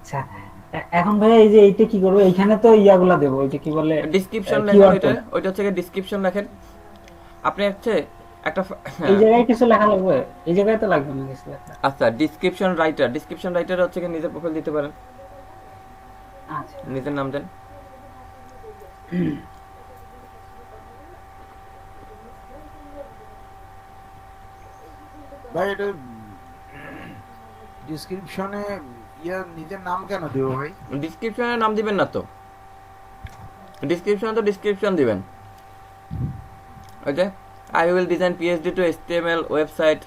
আচ্ছা, এখন ভাই এই যে এইটা কি করবো, এইখানে তো ইয়াগুলা দেবো, ওই যে কি বলে, ডিসক্রিপশন লেখেন, কিওয়ার্ড ওইটা কোড। ওইটা হচ্ছে ডিসক্রিপশন লেখেন। আপনি হচ্ছে একটা এই হ্যাঁ। জায়গায় কিছু লেখা লাগবে? এই জায়গায় তো লাগবে না কিছু লেখা। আচ্ছা, ডিসক্রিপশন রাইটার হচ্ছে কি নিজের প্রোফাইল দিতে পারেন, আচ্ছা। নিজের নাম দেন। ভাই এটা ডিসক্রিপশনে ইয়া নিজের নাম কেন দেবো ভাই? ডিসক্রিপশনে নাম দিবেন না তো, ডিসক্রিপশনে তো ডিসক্রিপশন দিবেন। ওই যে I will design PhD to HTML website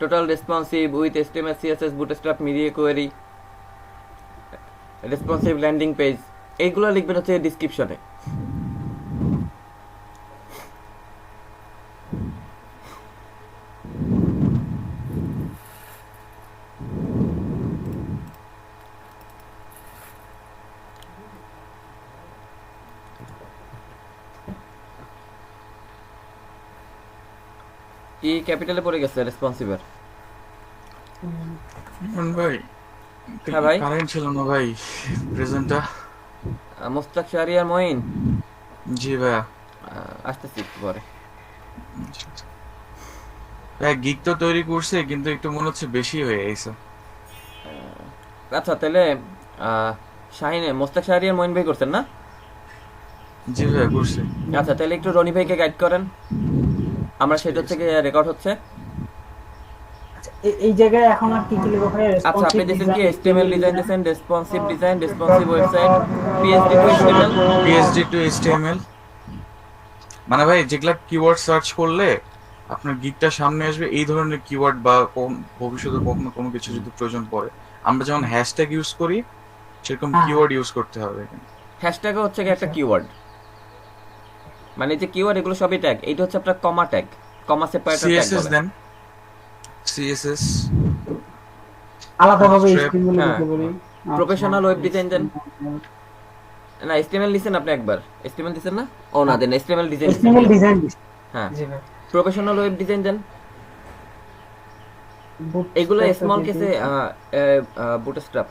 total responsive with HTML CSS bootstrap media query responsive landing page, এইগুলো লিখবেন হচ্ছে ডিসক্রিপশনে। ই ক্যাপিটালে পড়ে গেছে রেসপন্সিভের। ভাই হ্যাঁ ভাই। কারেন্ট ছিল না ভাই, প্রেজেন্টটা। মোস্তাক শাহরিয়ার মঈন। জি ভাইয়া। আসতেছি একটু পরে। ভাই গিগ তো তৈরি করছে, কিন্তু একটু মনে হচ্ছে বেশি হয়ে গেছে। আচ্ছা তাহলে শাহিন মোস্তাক শাহরিয়ার মঈন ভাই করছেন না? জি ভাইয়া করছে। আচ্ছা তাহলে একটু রনি ভাইকে গাইড করেন, আমরা ঠিক সেটা আছে। থেকে রেকর্ড হচ্ছে। আচ্ছা, এই জায়গায় এখন আর কি কি লিখবো ভাই? আচ্ছা আপনি রেসপন্সিভ দিয়েছেন কি design, HTML HTML design design, দিয়েছেন, responsive design, responsive website, PHD to HTML. PHD to HTML, মানে ভাই যেগুলা কিওয়ার্ড সার্চ করলে আপনার গিগটা সামনে আসবে, এই ধরনের কিওয়ার্ড বা ভবিষ্যতে কখনো কোনো কিছু যদি প্রয়োজন পড়ে, আমরা যেমন হ্যাশট্যাগ ইউজ করি সেরকম হ্যাঁ হ্যাঁ। কিওয়ার্ড ইউজ করতে হবে এখানে। হ্যাশট্যাগও হচ্ছে কি একটা আচ্ছা কিওয়ার্ড, মানে এই যে কিওয়ার্ড এগুলো সবই ট্যাগ, এইটা হচ্ছে আপনার কমা ট্যাগ, কমা সেপারেটর ট্যাগ সিএসএস বলে। দেন, সিএসএস আলাদাভাবে বুটস্ট্র্যাপ। এইচটিএমএল হ্যাঁ, দিতে পারি। আচ্ছা, প্রফেশনাল ওয়েব ডিজাইন দেন। এইচটিএমএল, না এইচটিএমএল দিছেন আপনি একবার, এইচটিএমএল দিছেন না? ও না দেন, এইচটিএমএল ডিজাইন দিছেন এইচটিএমএল খালি। ডিজাইন দিচ্ছি। হ্যাঁ, জি ভাই। প্রফেশনাল ওয়েব ডিজাইন দেন। এগুলো বুটস্ট্র্যাপটা স্মল দিয়ে কেসে, দিই। বুটস্ট্র্যাপ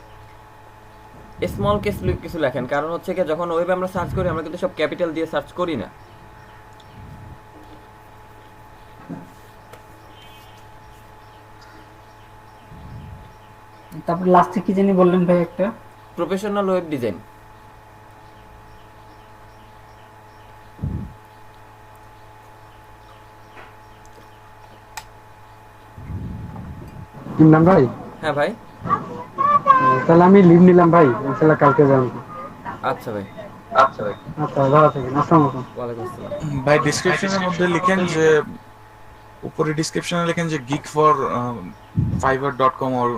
স্মল কেস কিছু লেখেন, কারণ হচ্ছে কি যখন ওয়েবে আমরা সার্চ করি আমরা কিন্তু সব ক্যাপিটাল দিয়ে সার্চ করি না। তারপর লাস্টে কি জানি বললেন ভাই একটা? Professional web design. শুনলাম ভাই। হ্যাঁ ভাই। তাহলে আমি লিভ নিলাম ভাই, ইনশাল্লাহ কালকে যাবো। আচ্ছা ভাই। আচ্ছা ভাই, আচ্ছা ভালো থাকেন, আসসালামু আলাইকুম। ওয়ালাইকুম আসসালাম। ভাই ডিসক্রিপশনের মধ্যে লিখেন যে, উপরে ডিসক্রিপশনে লিখেন যে gig for fiverr.com or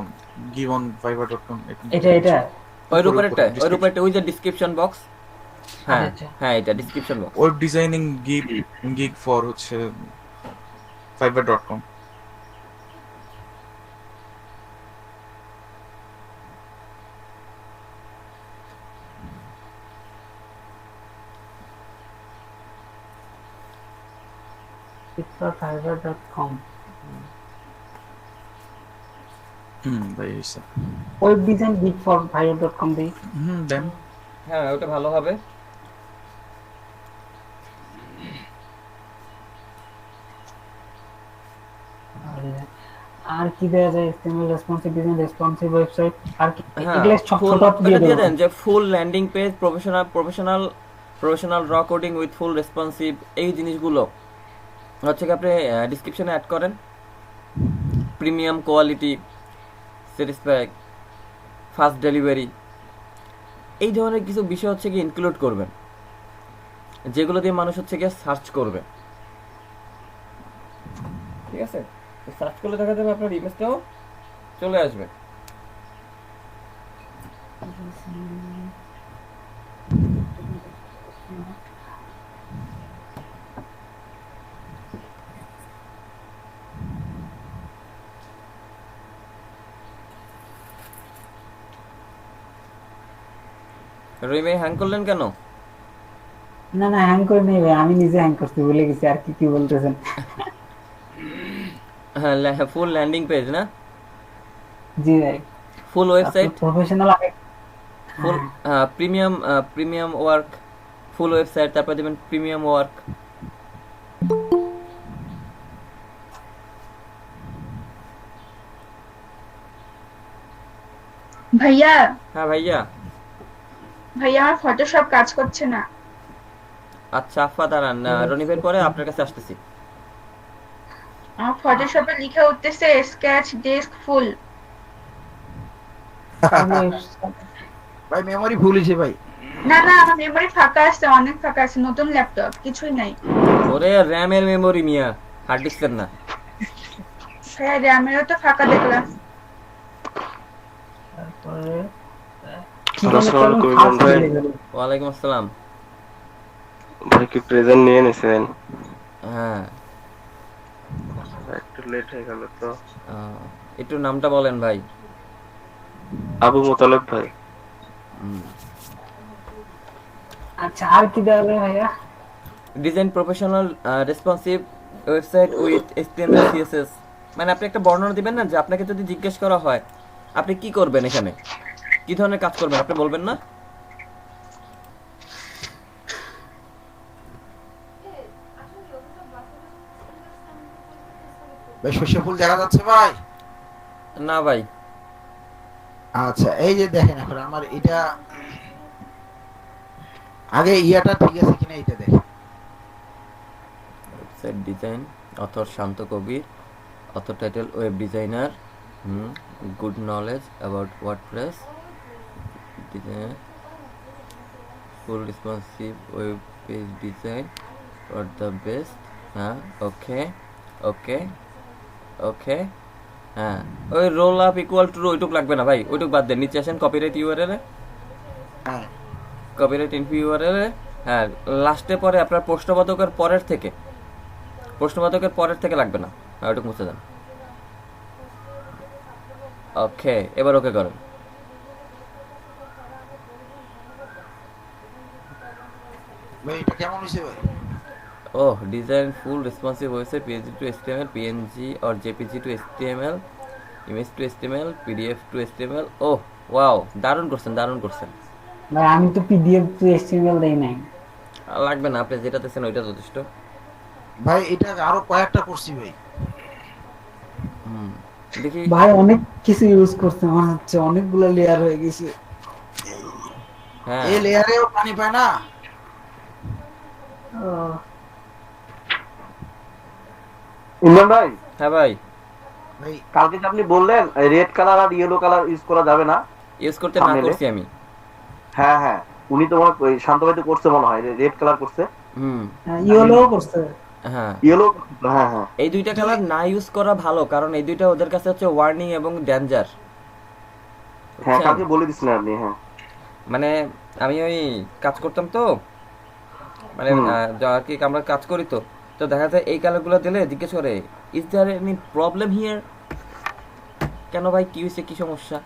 give on fiverr.com, এরকম এটা কিছু এটা কিছু। ওই উপরে উপরে উপরেরটা, ওই ডিসক্রিপশন। উপরেরটা ওই যে ডিসক্রিপশন বক্স। আচ্ছা হ্যাঁ আচ্ছা। হ্যাঁ, এটা description box. Web designing gig, gig for হচ্ছে fiverr.com। fiverr.com, ভাই হইছে। Web design big for fiverr.com দিই। দেন। হ্যাঁ ওটা ভালো হবে। আর আর কি দেওয়া যায়? HTML responsive design, responsive website, আর কি? হ্যাঁ এগুলো ছোট ফুল, ছোট দিয়ে ওটা দিয়ে দেবো দেন ভাই। যে ফুল ল্যান্ডিং পেজ, প্রফেশনাল র কোডিং উইথ ফুল রেসপন্সিভ, এই জিনিসগুলো হচ্ছে কি আপনি ডিসক্রিপশনে অ্যাড করেন। Premium quality, satisfy, fast delivery, এই ধরনের কিছু বিষয় হচ্ছে কি ইনক্লুড করবেন, যেগুলো দিয়ে মানুষ হচ্ছে গিয়ে সার্চ করবে। ঠিক আছে, সার্চ করলে দেখা যাবে আপনার ইমেজটাও চলে আসবে। রবি ভাই হ্যাং করলেন কেন? না না, হ্যাং করে নেই ভাই, আমি নিজে হ্যাং করতে ভুলে গেছি। আর কি কি বলতেছেন? হ্যাঁ ফুল ল্যান্ডিং পেজ না, জি ভাই। ফুল আপনার ওয়েবসাইট। প্রফেশনাল ফুল প্রিমিয়াম ওয়ার্ক, ফুল ওয়েবসাইট, তারপর দিবেন প্রিমিয়াম ওয়ার্ক। ভাইয়া হ্যাঁ ভাইয়া। ভাইয়া আমার ফটোশপ কাজ করছে না। আচ্ছা আফা দাঁড়ান, রনি ভাইয়ের পরে আপনার কাছে আসতেছি। আমার ফটোশপে লিখে উঠতেছে স্কেচ ডেস্ক ফুল। ভাই মেমরি ফুল হয়েছে ভাই। না না, আমার মেমরি ফাঁকা আছে, অনেক ফাঁকা আছে, নতুন ল্যাপটপ, কিছুই নাই। ওরে র্যামের মেমোরি মিয়া, হার্ড ডিস্কের না। ভাইয়া র্যামেরও তো ফাঁকা দেখলাম। তারপরে আসসালামু আলাইকুম ইমরান ভাই। ওয়ালাইকুম আসসালাম। ভাই কি প্রেজেন্ট নিয়ে নিছেন? হ্যাঁ, একটু লেট হয়ে গেল তো। একটু নামটা বলেন ভাই। আবু মোতালেব ভাই। আচ্ছা আর কি দেওয়া যায় ভাইয়া? Design professional responsive website with HTML CSS। মানে আপনি একটা বর্ণনা দিবেন না, যে আপনাকে যদি জিজ্ঞেস করা হয় আপনি কি করবেন, এখানে কি ধরনের কাজ করবেন, আপনি বলবেন না? ভাই সর্ষে ফুল দেখা যাচ্ছে ভাই? না ভাই। আচ্ছা এই যে দেখেন এখন আমার এটা আগে ইয়াটা ঠিক আছে কিনা এটা দেখেন। Website design, author Shanto Kabir, author title web designer, good knowledge about WordPress, design full responsive web page design for the best. হ্যাঁ, ওকে ওকে ওকে। হ্যাঁ, ওই রোল আপ ইকুয়াল টু ওইটুক লাগবে না ভাই, ওইটুক বাদ দেন। নিচে আসেন কপিরাইট ইউআরএল, হ্যাঁ কপিরাইট ইনফো ইউআরএল। হ্যাঁ, লাস্টে পরে আপনার প্রশ্নবোধকের পরের থেকে, প্রশ্নবোধকের পরের থেকে লাগবে না, ওইটুক মুছে দেন। ওকে, এবার ওকে করেন। ভাই এটা কেমন হয়েছে ভাই? Oh, design full responsive website PNG to HTML, PNG or JPG to HTML, image to HTML, PDF to HTML. Oh, wow, দারুণ করছেন, দারুণ করছেন। ভাই আমি তো PDF টু HTML দেই নাই। আর লাগবে না, আপনি যেটা দিচ্ছেন ওইটা যথেষ্ট। ভাই এটা আরো কয়েকটা করছি ভাই। দেখি ভাই অনেক কিছু ইউজ করতে মনে হচ্ছে, অনেকগুলো লেয়ার হয়ে গেছে। হ্যাঁ, এই লেয়ারেও পানি পায় না। ইমরান ভাই, হ্যাঁ ভাই, ভাই কালকে যে আপনি বললেন রেড কালার আর ইয়েলো কালার ইউজ করা যাবে না। ইউজ করতে না thumbnail-এ? করছি আমি। হ্যাঁ হ্যাঁ, উনি তোমার ওই শান্ত ভাইতে করছে মনে হয়, রেড কালার করছে, ইয়েলো করছে। হ্যাঁ, ইয়েলো। হ্যাঁ হ্যাঁ, এই দুইটা কালার না ইউজ করা ভালো, কারণ এই দুইটা ওদের কাছে হচ্ছে ওয়ার্নিং এবং ডেঞ্জার। হ্যাঁ কালকে বলে দিচ্ছিলেন আপনি। হ্যাঁ মানে আমি ওই কাজ করতাম তো, মানে আর কি আমরা কাজ করি তো, তো দেখা যায় এই কালারগুলো দিলে জিজ্ঞেস করে is there any problem here, কেন ভাই কি হয়েছে, কি সমস্যা,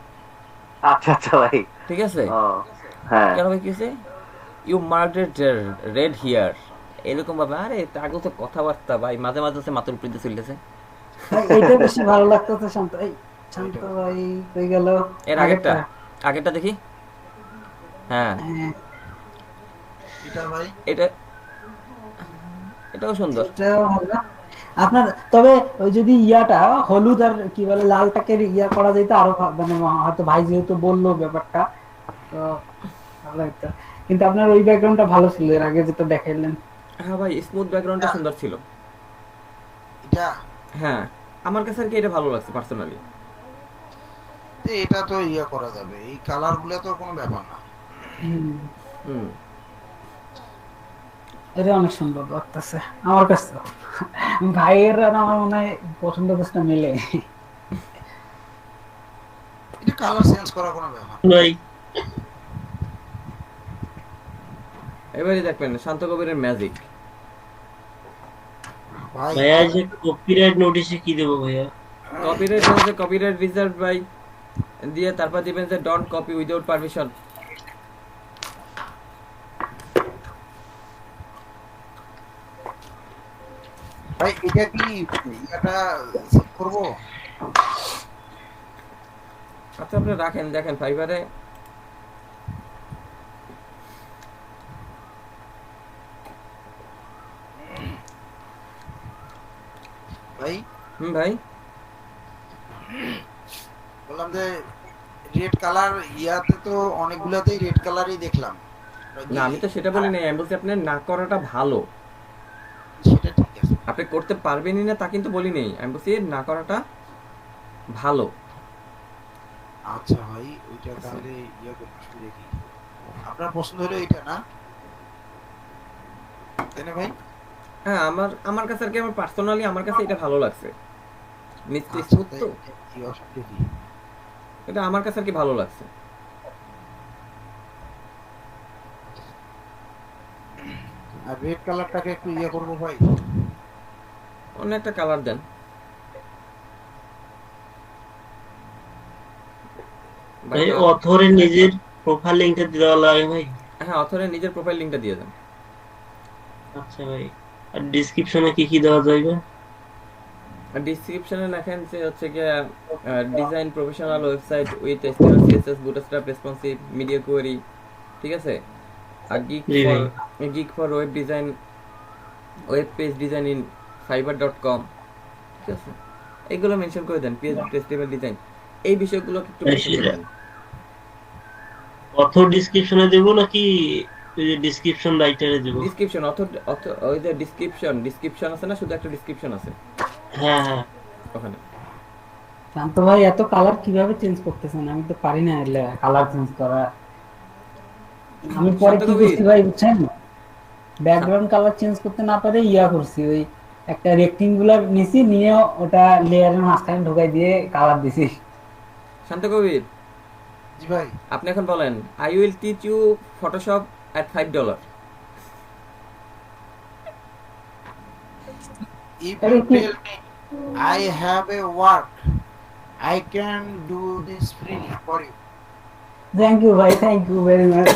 আচ্ছা আচ্ছা ভাই। ঠিক আছে, ও, হ্যাঁ কেন ভাই কি হয়েছে, ইউ মার্কড রেড হিয়ার, এরকম ভাবে। আরে তাগো তো কথাবার্তা ভাই মাঝে মাঝে হচ্ছে মাথার উপরে দিয়ে চলতেছে। এটা বেশি ভালো লাগতেছে। শান্ত এই শান্ত ভাই কই গেল? এর আগেরটা দেখি। হ্যাঁ, এটা ভাই এটা এটাও সুন্দর। এটাও ভালো। আপনার তবে ওই যদি ইয়াটা হলুদ আর কি বলে লালটাকে ইয়া করা যেত আরো মানে হয়তো ভাই যেহেতু বললো ব্যাপারটা, তো ভালো হতো। কিন্তু আপনার ওই ব্যাকগ্রাউন্ডটা ভালো ছিল এর আগে যেটা দেখাইলেন। হ্যাঁ ভাই, স্মুথ ব্যাকগ্রাউন্ডটা সুন্দর ছিল। এটা হ্যাঁ, আমার কাছে আর কি এটা ভালো লাগছে পার্সোনালি। এটা তো ইয়া করা যাবে, এই কালার গুলো তো কোনো ব্যাপার না। হুম, এটা অনেক সুন্দর লাগতেছে আমার কাছে। ভাইয়ের আর আমার মনে হয় পছন্দ করতে মিলে। এটা কালার চেঞ্জ করা কোনো ব্যাপার না। ভাই এবারে দেখবেন শান্ত কবিরের ম্যাজিক। ভাই ভাইয়া যে কপিরাইট নোটিশে কি দেবো ভাইয়া? কপিরাইট হচ্ছে কপিরাইট রিজার্ভ বাই দিয়ে তারপর দিবেন যে ডোন্ট কপি উইদাউট পারমিশন। ভাই এটা কি এটা চেক করব? আচ্ছা আপনি রাখেন, দেখেন ফাইবারে ভাই ভাই বললাম যে রেড কালার ইয়াতে তো অনেকগুলাতেই রেড কালারই দেখলাম। না আমি তো সেটা বলি নাই, আমি বলছি আপনার না করাটা ভালো। সেটা ঠিক আছে। আপনি করতে পারবেনই না তা কিন্তু বলি নেই, আমি বলছি না করাটা ভালো। আচ্ছা ভাই ওইটা তাহলে ইয়া করে দেখি। আপনার পছন্দ হলো এটা না, তাই না ভাই? হ্যাঁ আমার কাছে আর কি, আমার পার্সোনালি আমার কাছে এটা ভালো লাগছে। নিশ্চয়ই আচ্ছা, স্মুথ তো, তাই কি অসুবিধা কি? এটা আমার কাছে আর কি ভালো লাগছে। আর রেড কালারটাকে একটু ইয়া করবো ভাই। অন্য একটা কালার দেন। ভাই অথরের নিজের প্রোফাইল লিংকটা দেওয়া লাগে ভাই। হ্যাঁ অথরের নিজের প্রোফাইল লিংকটা দিয়ে দেন। আচ্ছা ভাই, আর ডেসক্রিপশনে কি কি দেওয়া যাবে? ডিসক্রিপশনে লেখেন যে হচ্ছে কি design professional website with HTML CSS bootstrap responsive media query, ঠিক আছে। আর জি ভাই। Geek for web design, web page design in fiverr.com, ঠিক আছে। এইগুলো মেনশন করে দেন, PHP HTML ডিজাইন, এই বিষয়গুলো একটু মেনশন করে দেন। অথর ডেসক্রিপশনে দেব নাকি ওই যে ডেসক্রিপশন রাইটারে দেব? ডিসক্রিপশন ওই যে ডিসক্রিপশন আছে না, শুধু একটা ডিসক্রিপশন আছে হ্যাঁ হ্যাঁ। ওখানে। শান্ত ভাই এত কালার কিভাবে চেঞ্জ করতেছেন? আমি তো পারি না এলে কালার চেঞ্জ করা। আমি পরে কি করছি ভাই বুঝছেন, ব্যাকগ্রাউন্ড কালার চেঞ্জ করতে না পারে ইয়া করছি, ওই একটা রেক্টেঙ্গুলার নিছি, নিয়ে ওটা লেয়ারের মাঝখানে ঢোকাই দিয়ে কালার দিছি। শান্ত কবির, জি ভাই আপনি এখন বলেন I will teach you Photoshop at $5। if you tell me I have a work I can do this freely for you. Thank you ভাই, থ্যাংক ইউ ভেরি মাচ।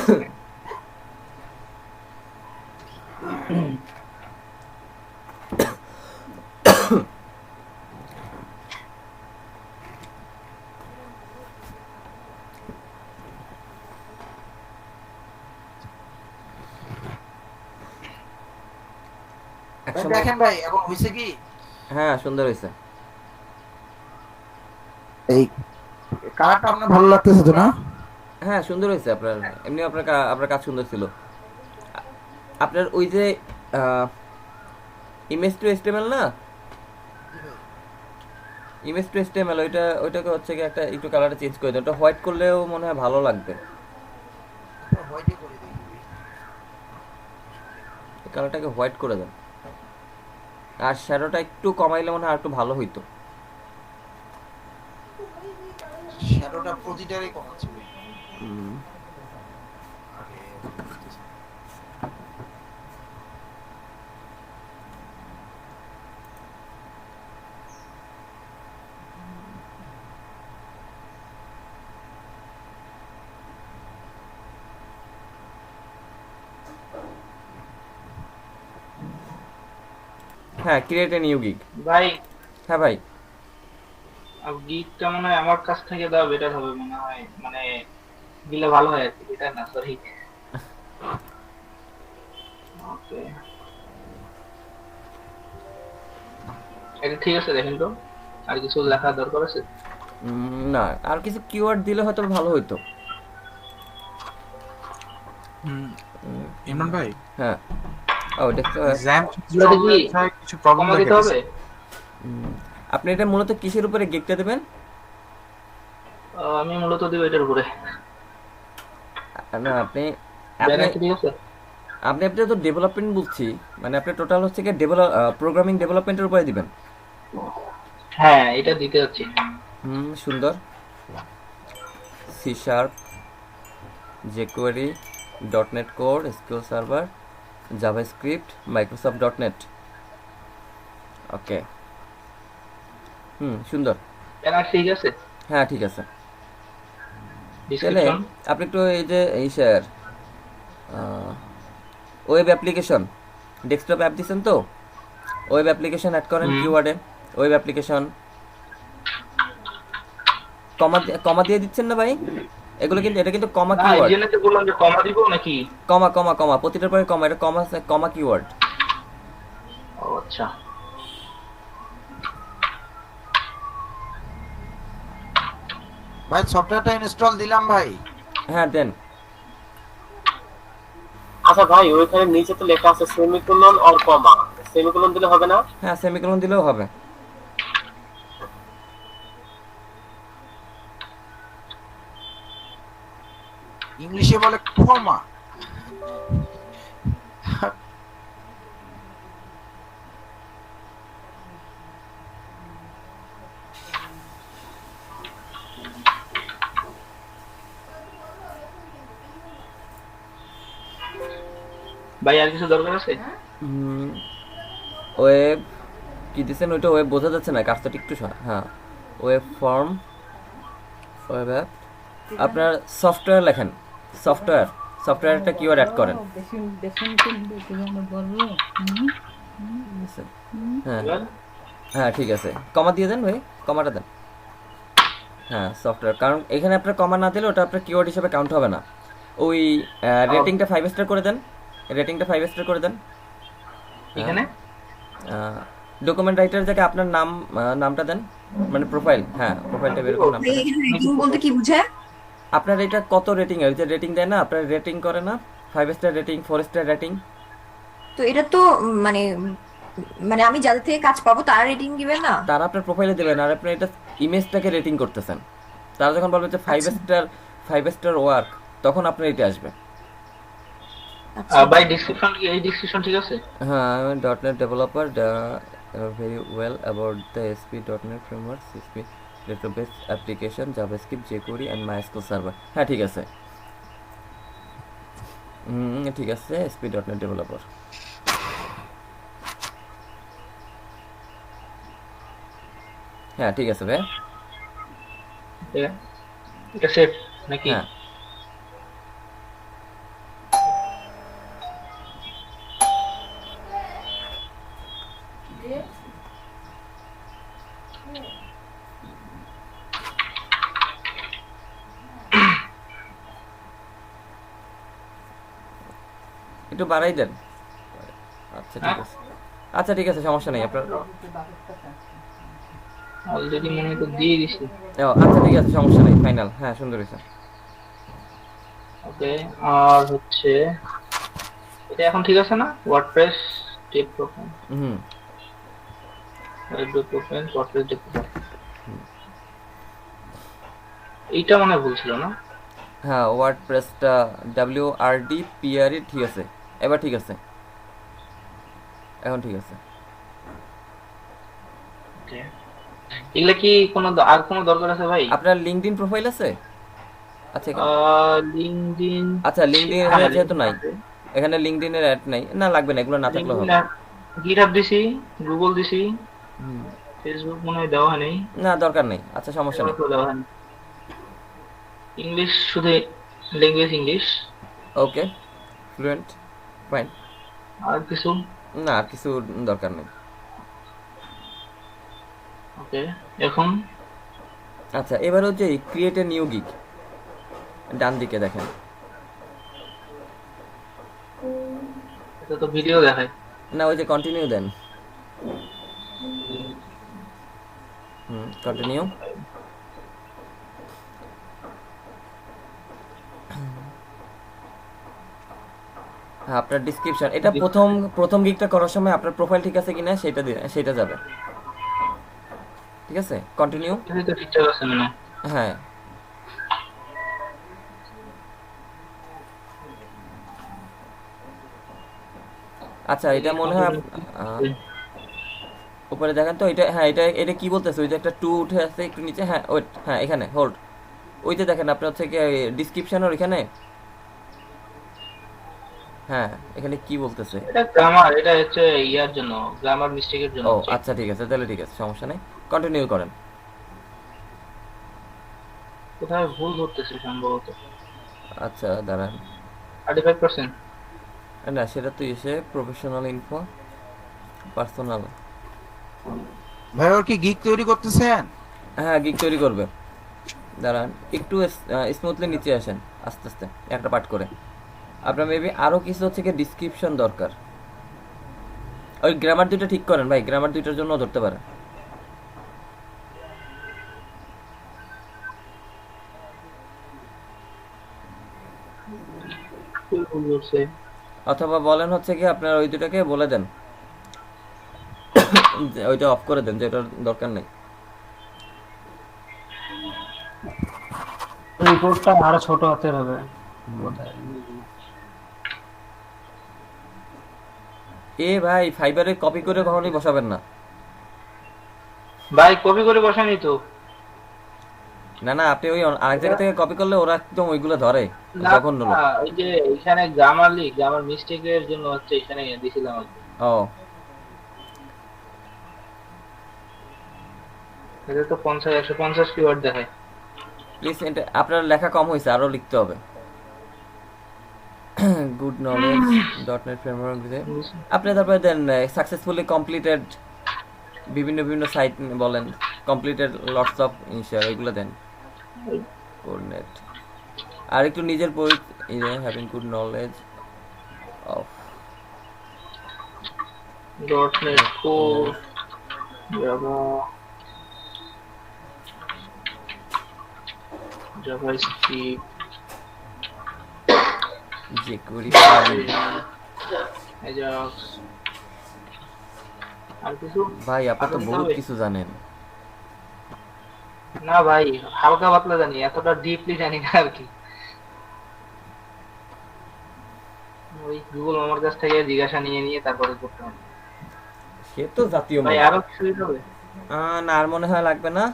দেখেন ভাই এখন হইছে কি, হ্যাঁ সুন্দর হয়েছে। এই কালারটা আপনার ভালো লাগতেছে তো না? হ্যাঁ সুন্দর হয়েছে আপনার, এমনি আপনার কাজ সুন্দর ছিল। আপনার ওই যে ইমেজ টু HTML না, ইমেজ টু HTML ওইটাকে হচ্ছে কি একটা একটু কালারটা চেঞ্জ করে দেন, ওটা হোয়াইট করলেও মনে হয় ভালো লাগবে। হোয়াইটই করে দিই। কালারটাকে হোয়াইট করে দেন, আর শ্যাডোটা একটু কমাইলে মনে হয় আর একটু ভালো হইতো। শ্যাডোটা প্রতিটারই কমাচ্ছে ভাই। হ্যাঁ ক্রিয়েট এ নিউ গিগ। ভাই হ্যাঁ ভাই, গিগটা মনে হয় আমার কাছ থেকে দাও বেটার হবে মনে হয়, মানে দিলে ভালো হয় আর কি, এটা না সরি। ওকে এটা ঠিক আছে, দেখেন তো আর কিছু লেখা দরকার আছে? না আর কিছু কিওয়ার্ড দিলে হয়তো ভালো হইতো। ইমরান ভাই, হ্যাঁ ও দেখতে কিছু প্রবলেম দিতে হবে। আপনি এটা মূলত কিসের উপরে গিগটা দেবেন? আমি মূলত দেব এটার উপরে। না আপনি ঠিক আছে, আপনি তো ডেভেলপমেন্ট বলছি, মানে আপনি টোটাল হচ্ছে কি প্রোগ্রামিং ডেভেলপমেন্টের উপরে দিবেন। হ্যাঁ এটা দিতে যাচ্ছি। সুন্দর। C#, jQuery, .NET Core, SQL Server, JavaScript, Microsoft.NET। ওকে সুন্দর। ঠিক আছে, হ্যাঁ ঠিক আছে। তাহলে ডেসক্রিপশন আপনি একটু এই যে এই sir web application desktop app দিচ্ছেন তো, ওয়েব অ্যাপ্লিকেশন অ্যাড করেন কিওয়ার্ডে। ওয়েব অ্যাপ্লিকেশন কমা দিয়ে দিচ্ছেন না ভাই? এগুলো কিন্তু এটা কিন্তু কমা কিওয়ার্ড। না এজেন্টে বললাম যে কমা দিব নাকি? কমা প্রতিটার পরে কমা, এটা কমা কিওয়ার্ড। ও আচ্ছা ভাই সফটওয়্যারটা ইনস্টল দিলাম ভাই। হ্যাঁ দেন। আচ্ছা ভাই ওইখানে নিচে তো লেখা আছে সেমিকোলন অর কমা, সেমিকোলন দিলে হবে না? হ্যাঁ সেমিকোলন দিলেও হবে। ইংলিশে বলে কমা। ভাই আর কিছু দরকার আছে? ওয়েব কি দিচ্ছেন ওইটা ওয়েব বোঝা যাচ্ছে না, কাজটা একটু হ্যাঁ ওয়েব ফর্ম ওয়েব অ্যাপ। আপনার সফটওয়্যার লেখেন, সফটওয়্যারটা কিওয়ার্ড অ্যাড করেন। হ্যাঁ হ্যাঁ ঠিক আছে, কমা দিয়ে দেন ভাই, কমাটা দেন। হ্যাঁ সফটওয়্যার, কারণ এখানে আপনার কমা না দিলে ওটা আপনার কিওয়ার্ড হিসেবে কাউন্ট হবে না। ওই রেটিংটা 5 স্টার করে দেন, রেটিংটা 5 স্টার করে দেন। এখানে ডকুমেন্ট রাইটার থেকে আপনার নামটা দেন, মানে প্রোফাইল। হ্যাঁ প্রোফাইলটা বের করে নামটা দেন। রেটিং বলতে কি বুঝায়? আপনার এটা কত রেটিং এর, যে রেটিং দেয় না আপনার, রেটিং করে না 5 স্টার রেটিং 4 স্টার রেটিং। তো এটা তো মানে মানে আমি যাদের থেকে কাজ পাবো তারা রেটিং দিবে না? তারা আপনার প্রোফাইলে দেবেন, আর আপনি এটা ইমেজটাকে রেটিং করতেছেন। তারা যখন বলবে যে 5 স্টার ওয়ার্ক, তখন আপনার এটা আসবে। ভাই ডেসক্রিপশন কি, এই ডেসক্রিপশন ঠিক আছে? হ্যাঁ .NET developer very well about the ASP.NET framework, ASP database application, JavaScript, jQuery and MySQL server। হ্যাঁ ঠিক আছে, ঠিক আছে ASP.NET ডেভেলপার। হ্যাঁ ঠিক আছে ভাই, এটা সেভ নাকি? হ্যাঁ একটু বাড়াই দেন। আচ্ছা ঠিক আছে, আচ্ছা ঠিক আছে সমস্যা নেই আপনার। অলরেডি মনে হয় তো দিয়ে দিছি। আচ্ছা ঠিক আছে সমস্যা নেই, ফাইনাল। হ্যাঁ সুন্দর হয়েছে। ওকে, আর হচ্ছে এটা এখন ঠিক আছে না? ওয়ার্ডপ্রেস ডেভেলপমেন্ট, ওয়ার্ডপ্রেস ডেভেলপমেন্ট, এইটা মনে হয় ভুল ছিল না? হ্যাঁ ওয়ার্ডপ্রেসটা WRDPRE ঠিক আছে, এবার ঠিক আছে, এখন ঠিক আছে। ওকে, এগুলা কি আর কোনো দরকার আছে ভাই? আপনার লিংকডইন প্রোফাইল আছে? আচ্ছা লিংকডইন, আচ্ছা লিংকডইন যেহেতু নাই, এখানে লিংকডইনের অ্যাড নাই, না লাগবে না, এগুলো না থাকলে হবে। গিটহাব দিছি, গুগল দিছি, ফেসবুক মনে হয় দেওয়া নেই, না দরকার নেই। আচ্ছা সমস্যা নেই। ইংলিশ শুধু, ল্যাঙ্গুয়েজ ইংলিশ। ওকে ফ্লুয়েন্ট, ফাইন। আর কিছু না, আর কিছু দরকার নেই। ওকে, এখন আচ্ছা এবার হচ্ছে ক্রিয়েট এ নিউ গিগ, ডান দিকে দেখেন। এটা তো ভিডিও দেখায় না, ওই যে কন্টিনিউ দেন। কন্টিনিউ। হ্যাঁ আপনার ডিসক্রিপশন, এটা প্রথম গিগটা করার সময় আপনার প্রোফাইল ঠিক আছে কিনা সেটা যাবে। ঠিক আছে, কন্টিনিউ। এটা ঠিকঠাক আছে না? হ্যাঁ আচ্ছা এটা মনে হয় উপরে দেখেন তো, এটা হ্যাঁ এটা কি বলতেছে, ওই যে একটা 2 উঠে আছে একটু নিচে। হ্যাঁ ওয়েট, হ্যাঁ এখানে হোল্ড, ওই যে দেখেন আপনার হচ্ছে কি ডিসক্রিপশনের ওইখানে। হ্যাঁ এখানে কি বলতেছে, এটা গ্রামার, এটা হচ্ছে ইয়ার জন্য, গ্রামার মিস্টেকের জন্য। ও আচ্ছা ঠিক আছে, তাহলে ঠিক আছে, সমস্যা নেই, কন্টিনিউ করেন। কোথায় ভুল ধরতেছে সম্ভবত। আচ্ছা দাঁড়ান, 35%। না সেটা তো এসে প্রফেশনাল ইনফো পার্সোনাল। ভাই ওর কি গিগ তৈরি করতেছেন? হ্যাঁ গিগ তৈরি করবে, দাঁড়ান একটু স্মুথলি নিচে আসেন, আস্তে আস্তে একটা পার্ট করে। আপনার মেবি আরো কিছু হচ্ছে কি ডিসক্রিপশন দরকার। ওই গ্রামার দুইটা ঠিক করেন ভাই, গ্রামার দুইটার জন্য ধরতে পারে। কি ভুল করছে? অথবা বলেন হচ্ছে কি আপনার ওই দুটাকে বলে দেন যে ওইটা অফ করে দেন, যে ওটার দরকার নেই। রিপোর্টটা আরো ছোট হতে হবে বোধহয়। এ ভাই ফাইবারে কপি করে কখনোই বসাবেন না। ভাই কপি করে বসানি তো। না না, আপনি ওই আরেক জায়গা থেকে কপি করলে ওরা একদম ওইগুলো ধরে না জঘন্য লোক। না, ওই যে এখানে গ্রামার মিস্টেকের জন্য হচ্ছে এখানে দিছিলাম আর কি। ও এটা তো 150 কিওয়ার্ড দেখায়। প্লিজ আপনার লেখা কম হয়েছে, আরো লিখতে হবে। গুড নলেজ .NET ফ্রেমওয়ার্ক দিয়ে আপনি তারপরে দেন সাকসেসফুলি কমপ্লিটেড বিভিন্ন বিভিন্ন সাইট বলেন, কমপ্লিটেড লটস অফ ইনশিয়ার এগুলো দেন। কোডনেট আর একটু নিজের having good knowledge of .NET core, Java, JavaScript, jQuery Ajax. আর কিছু? ভাই আপনি তো আরো দিতে বহুত হবে? কিছু জানেন। না ভাই, হালকা পাতলা জানি, এতটা ডিপলি জানি না আর কি। ওই গুগল মামার কাছ থেকে জিজ্ঞাসা নিয়ে নিয়ে তারপরে করতে হবে। সে তো জাতীয় ভাই মান। আরো কিছু দিতে হবে? না আর মনে হয় লাগবে না,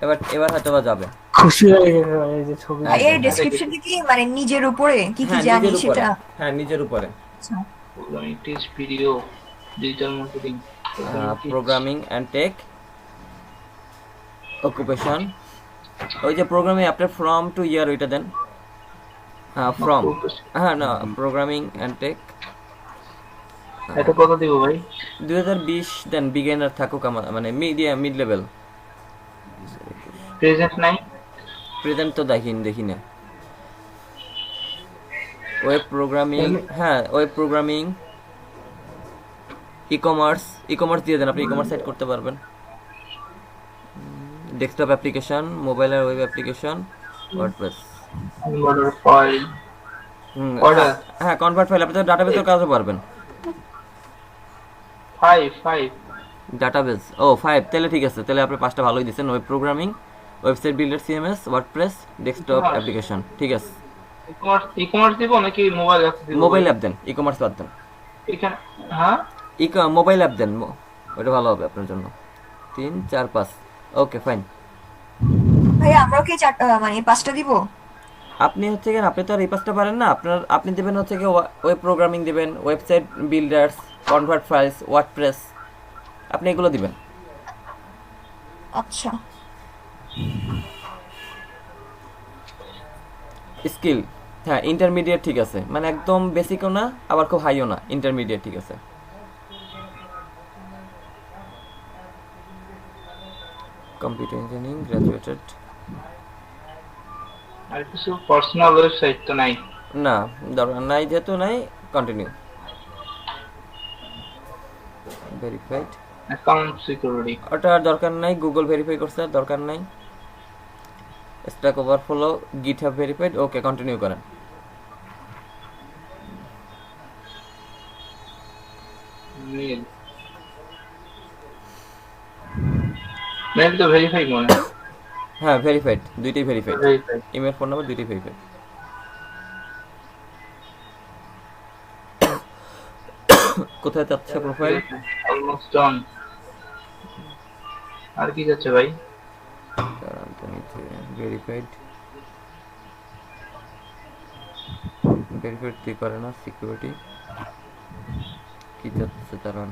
এবার হয়তো বা যাবে। খুশি হয়ে গেছে ভাই, এই যে ছবি। আর এর ডেসক্রিপশনটা কি মানে নিজের উপরে কি কি হ্যাঁ জানি নিজের উপরে, সেটা? হ্যাঁ নিজের উপরে। আচ্ছা। Programming teach video, digital marketing, programming and tech, occupation. ওই যে প্রোগ্রামিং আপনার ফ্রম টু ইয়ার ওইটা দেন। হ্যাঁ ফ্রম, হ্যাঁ না প্রোগ্রামিং অ্যান্ড টেক। এটা কত দিব ভাই? 2020 দেন, বিগিনার থাকুক মানে মিড লেভেল। প্রেজেন্ট নাই? প্রেজেন্ট তো দেখি না। ওয়েব প্রোগ্রামিং, হ্যাঁ ওয়েব প্রোগ্রামিং, ই কমার্স দিয়ে দেন, আপনি ই কমার্স সাইট করতে পারবেন। ডেস্কটপ অ্যাপ্লিকেশন, মোবাইল আর web application, WordPress. Model file, order হ্যাঁ কনভার্ট ফাইল, আপনি তো ডাটাবেসের কাজও পারবেন। 5 ডাটাবেস, ও 5, তাহলে ঠিক আছে, তাহলে আপনি 5টা ভালোই দিচ্ছেন। Web programming, website builder, CMS, WordPress, desktop application, ঠিক আছে। ই কমার্স দিব নাকি মোবাইল অ্যাপ দিব? মোবাইল অ্যাপ দেন, ই কমার্স বাদ দেন। এখানে হ্যাঁ মোবাইল অ্যাপ দেন, ওটা ভালো হবে আপনার জন্য। 3 4 5, ওকে ফাইন। ভাই আমরাও কি মানে 5টা দিব? আপনি হচ্ছে কি, আপনি তো আর এই 5টা পারেন না। আপনি দেবেন হচ্ছে কি ওয়েব প্রোগ্রামিং দিবেন, website builders, convert files, WordPress, আপনি এগুলো দিবেন। আচ্ছা। স্কিল, হ্যাঁ ইন্টারমিডিয়েট ঠিক আছে, মানে একদম বেসিকও না আবার খুব হাইও না, ইন্টারমিডিয়েট ঠিক আছে। Computer engineering graduated. আর কিছু পার্সোনাল ওয়েবসাইট তো নাই? না দরকার নাই, যেহেতু নাই কন্টিনিউ। ভেরিফাইড অ্যাকাউন্ট সিকিউরিটি, ওটা দরকার নাই, গুগল ভেরিফাই করছে দরকার নাই। স্ট্যাক ওভারফ্লো, গিটহাব ভেরিফাইড, ওকে কন্টিনিউ করেন। মেল মেল তো ভেরিফাই মনে হয়। হ্যাঁ ভেরিফাইড, দুইটাই verified, verify email phone number দুইটাই ভেরিফাইড। কোথায় যাচ্ছে প্রোফাইল? Almost done. আর কি যাচ্ছে ভাই? ভেরিফাইড দিয়ে করে না, সিকিউরিটি কি যাচ্ছে কারণ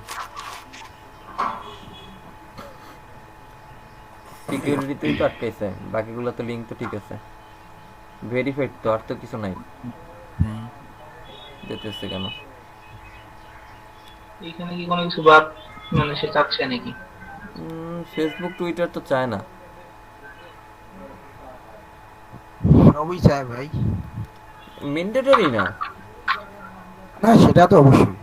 সিকিউরিটিতেই তো আটকাইছে, বাকিগুলো তো লিঙ্ক তো ঠিক আছে। ভেরিফাইড তো, আর তো কিছু নাই, যেতেছে কেন? এখানে কি কোনো কিছু বাদ মানে সে চাচ্ছে নাকি? ফেসবুক টুইটার তো চায় না। সবই চায় ভাই। ম্যান্ডেটরি না। না সেটা তো অবশ্যই।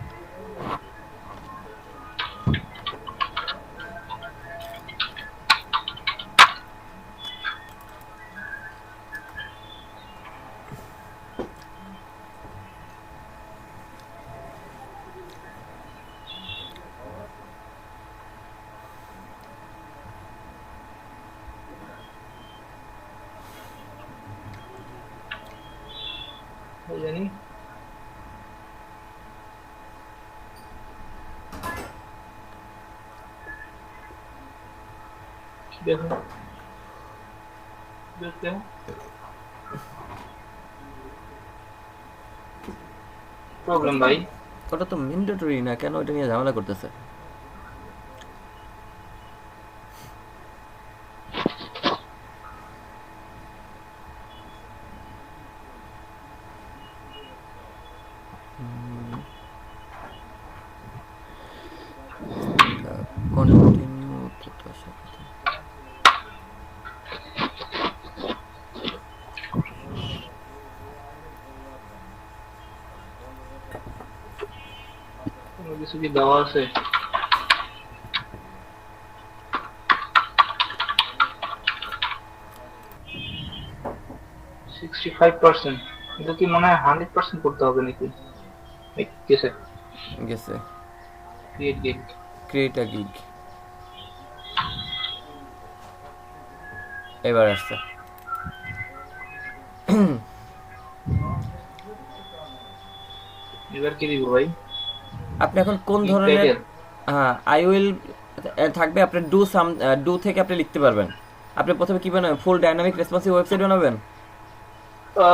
ওই জানি দেখো দেখতে প্রবলেম ভাই ওটা তো ম্যান্ডেটরি না, কেন ওটা নিয়ে ঝামেলা করতেছে? কন্টিনিউ তো আসা কথা। কোনো কিছু কি দেওয়া আছে? এটা কি মনে হয় 100% করতে হবে নাকি? গেছে গেছে create gig create a gig, এবার আসছে। এবার কি দিব ভাই? আপনি এখন কোন ধরনের, হ্যাঁ আই উইল থাকবে, আপনার ডু থেকে আপনি লিখতে পারবেন। আপনি প্রথমে কি বানাবেন? ফুল ডাইনামিক রেসপন্সিভ ওয়েবসাইট বানাবেন?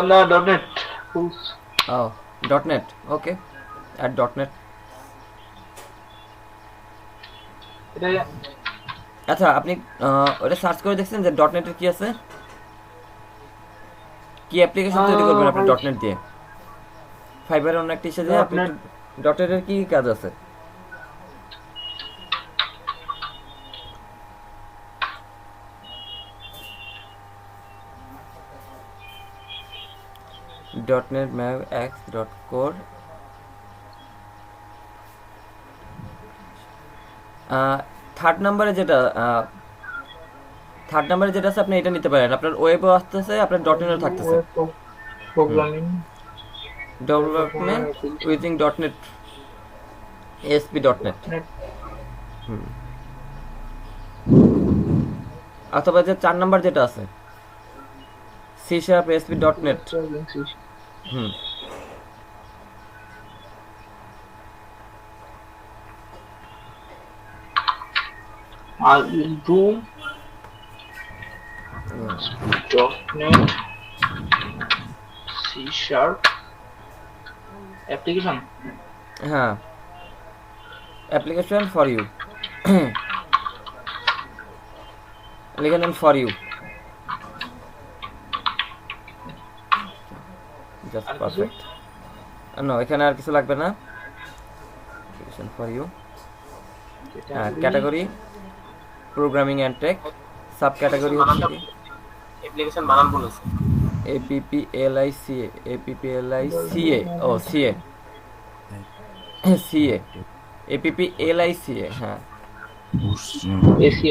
না ডটনেট ও ডটনেট, ওকে অ্যাট ডটনেট। এটা আচ্ছা আপনি ওটা সার্চ করে দেখছেন যে ডটনেটের কি আছে, কি অ্যাপ্লিকেশন তৈরি করবেন আপনি ডটনেট দিয়ে? ফাইবারের অন্য একটা ইস্যু দিয়ে আপনি ডটনেটের কি কাজ আছে? .NET Mav X .core third নাম্বারে যেটা আছে আপনি এটা নিতে পারেন। আপনার ওয়েবও আসতেছে, আপনার .NET থাকতেছে। Programming development using .NET ASP.NET অথবা যে 4 নাম্বার যেটা আছে C# ASP.NET। I will do .NET C# application. হ্যাঁ অ্যাপ্লিকেশন ফর ইউ লিখে নেন for you, just perfect. No এখানে আর কিছু লাগবে না। Application for you, category programming and tech, sub category হচ্ছে কি অ্যাপ্লিকেশন বানান বলেছে APPLICA ও CA APPLICA হ্যাঁ ACI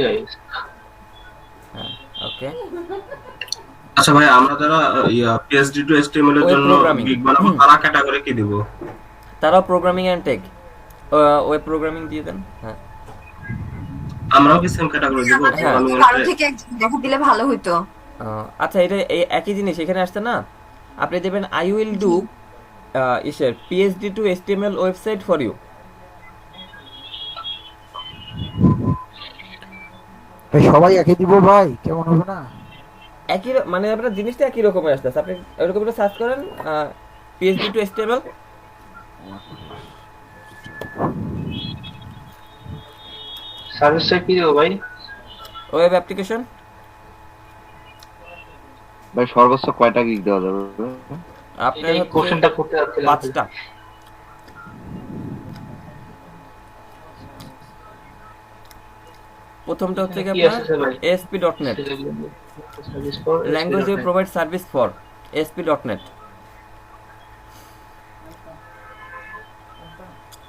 হ্যাঁ ওকে। আচ্ছা ভাই, আমরা যারা পিএইচডি টু এইচটিএমএল এর জন্য গিগ বানাবো তারা ক্যাটাগরি কি দিব? তারাও programming and tech web programming দিয়ে দেন। হ্যাঁ আমরাও কি সেম ক্যাটাগরি দিব? কারো থেকে একজন দেখা দিলে ভালো হতো। আচ্ছা এটা একই জিনিস এখানে আসছে না, আপনি দেবেন আই উইল ডু ইসের PhD to HTML website for you. সবাই একই দিব ভাই, কেমন হবে না? একই মানে আপনার জিনিসটা একই রকমের আসতেছে। আপনি এরকম একটা সার্চ করেন পিএইচডি টু এইচটিএমএল, সার্ভিসটা কি দেবো ভাই? Web application. ভাই সর্বোচ্চ কয়টা গিগ দেওয়া যাবে? আপনার এই কোশ্চেনটা করতে যাচ্ছিলাম 5টা। প্রথমটা হচ্ছে কি আপনার ASP.NET language will provide service for ASP.NET।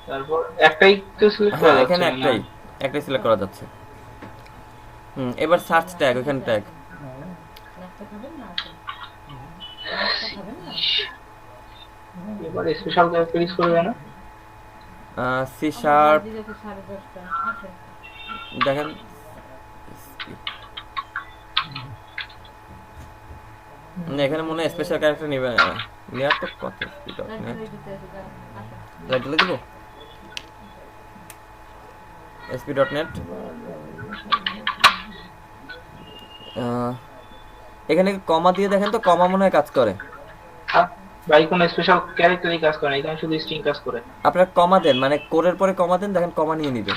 তারপর একটাই তো সিলেক্ট করা যাচ্ছে, এখানে একটাই সিলেক্ট করা যাচ্ছে। এবার সার্চ ট্যাগ, ওখানে ট্যাগ এবার স্পেশাল ক্যারেক্টারিজ করবে না? C# দেখেন না এখানে মনে হয় স্পেশাল ক্যারেক্টার নেবে নেয়ার তো কত SP.net লাইট জ্বলে দিব SP.net এখানে কমা দিয়ে দেখেন তো কমা মনে হয় কাজ করে ভাই কোন স্পেশাল ক্যারেক্টারই কাজ করে না, এখানে শুধু স্ট্রিং কাজ করে। আপনারা কমা দেন মানে কোরের পরে কমা দেন দেখেন কমা নিয়ে নিবে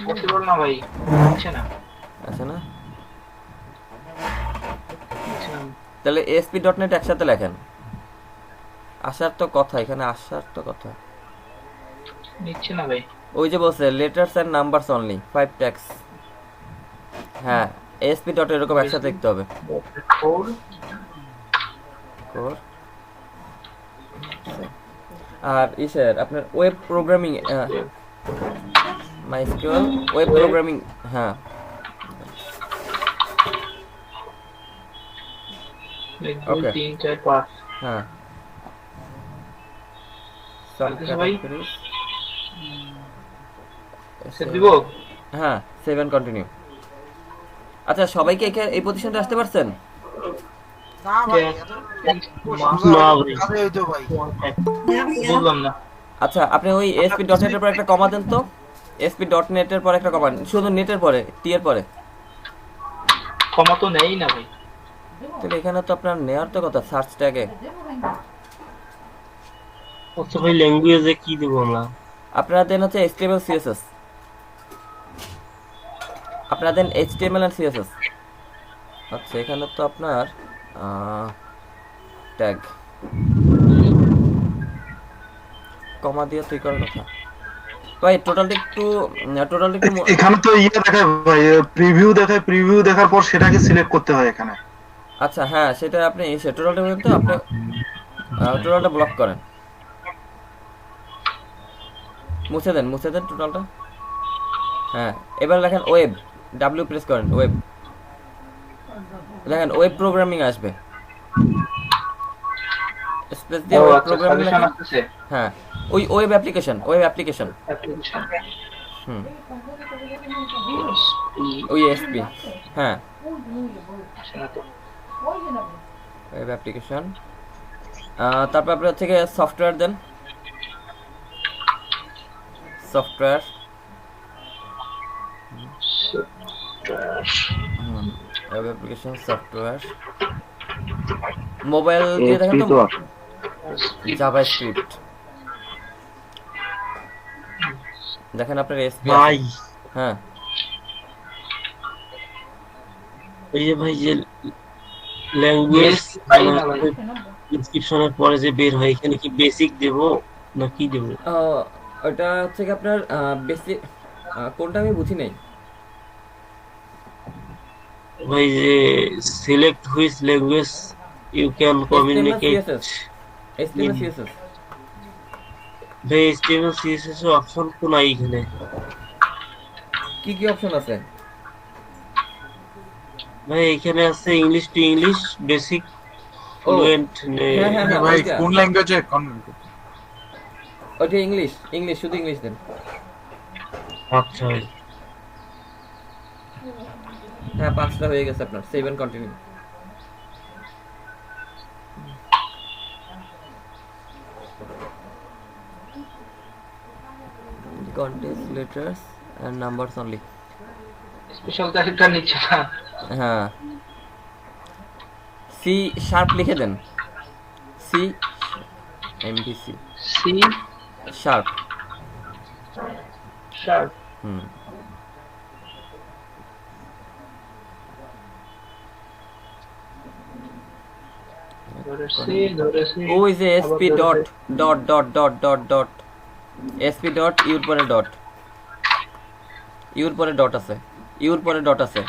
পসিবল না ভাই, হচ্ছে না। আচ্ছা না তাহলে ASP.NET একসাথে লেখেন আসার তো কথা এখানে আসার তো কথা নিচ্ছে না ভাই। ওই যে বলছে letters and numbers only 5 tax হ্যাঁ ASP. এরকম একসাথে লিখতে হবে কোর কোর আর ইসের আপনার web programming MySQL web programming হ্যাঁ 1 2 3 4 5 হ্যাঁ ভাই সেট দিব হ্যাঁ 7 কন্টিনিউ আচ্ছা সবাইকে এই পজিশনটা আসতে পারছেন না ভাই না ভাই কাজে হইতো ভাই বললাম না। আচ্ছা আপনি ওই ASP.NET এর পর একটা কমা দেন তো ASP.NET এর পর একটা কমা শুধু নেটের পরে টি এর পরে কমা তো নেই না ভাই। তাহলে এখানে তো আপনার নেয়ার তো কথা সার্চ ট্যাগে আচ্ছা ভাই ল্যাঙ্গুয়েজে কি দেব আমরা? আপনারা দেন হচ্ছে HTML CSS আপনারা দেন HTML and CSS আচ্ছা এখানে তো আপনার ট্যাগ কমা দিয়ে তুই করার কথা ভাই টোটালটা একটু এখানে তো ইয়ে দেখায় ভাই প্রিভিউ দেখায় প্রিভিউ দেখার পর সেটাকে সিলেক্ট করতে হয় এখানে আচ্ছা হ্যাঁ সেটা আপনি টোটালটা পর্যন্ত আপনি টোটালটা ব্লক করেন মুছে দেন টোটালটা হ্যাঁ এবার লেখেন ওয়েব W প্রেস করেন ওয়েব দেখেন ওয়েব প্রোগ্রামিং আসবে স্পেস দিয়ে ওয়েব প্রোগ্রামিং আসছে হ্যাঁ ওই ওয়েব অ্যাপ্লিকেশন হুম ওই ASP হ্যাঁ ওয়েব অ্যাপ্লিকেশন তারপর আপনি হচ্ছে সফটওয়্যার দেন software web application software mobile দিয়ে দেখেন তো জাভাস্ক্রিপ্ট দেখেন আপনার ASP ভাই হ্যাঁ এই যে ভাই যে ল্যাঙ্গুয়েজ ডেসক্রিপশনের পরে যে বের হয় এখানে কি বেসিক দেব না কি দেব? ওটা হচ্ছে কি আপনার বেসিক কোনটা আমি বুঝি নাই ভাই যে select which language you can communicate HTML CSS ভাই HTML CSS অপশন তো নাই এখানে কি অপশন আছে ভাই এখানে আছে English to English basic fluent ভাই কোন ল্যাঙ্গুয়েজে ওটা ইংলিশ শুধু ইংলিশ দেন আচ্ছা হ্যাঁ 5টা হয়ে গেছে আপনার 7 continue contains letters and numbers only special character নিচ্ছে না হ্যাঁ সি শার্প লিখে দেন সি MVC সি শার্প হুম ওই যে SP dot dot dot dot dot dot SP dot your পরে ডট ইউর পরে ডট আছে ইউর পরে ডট আছে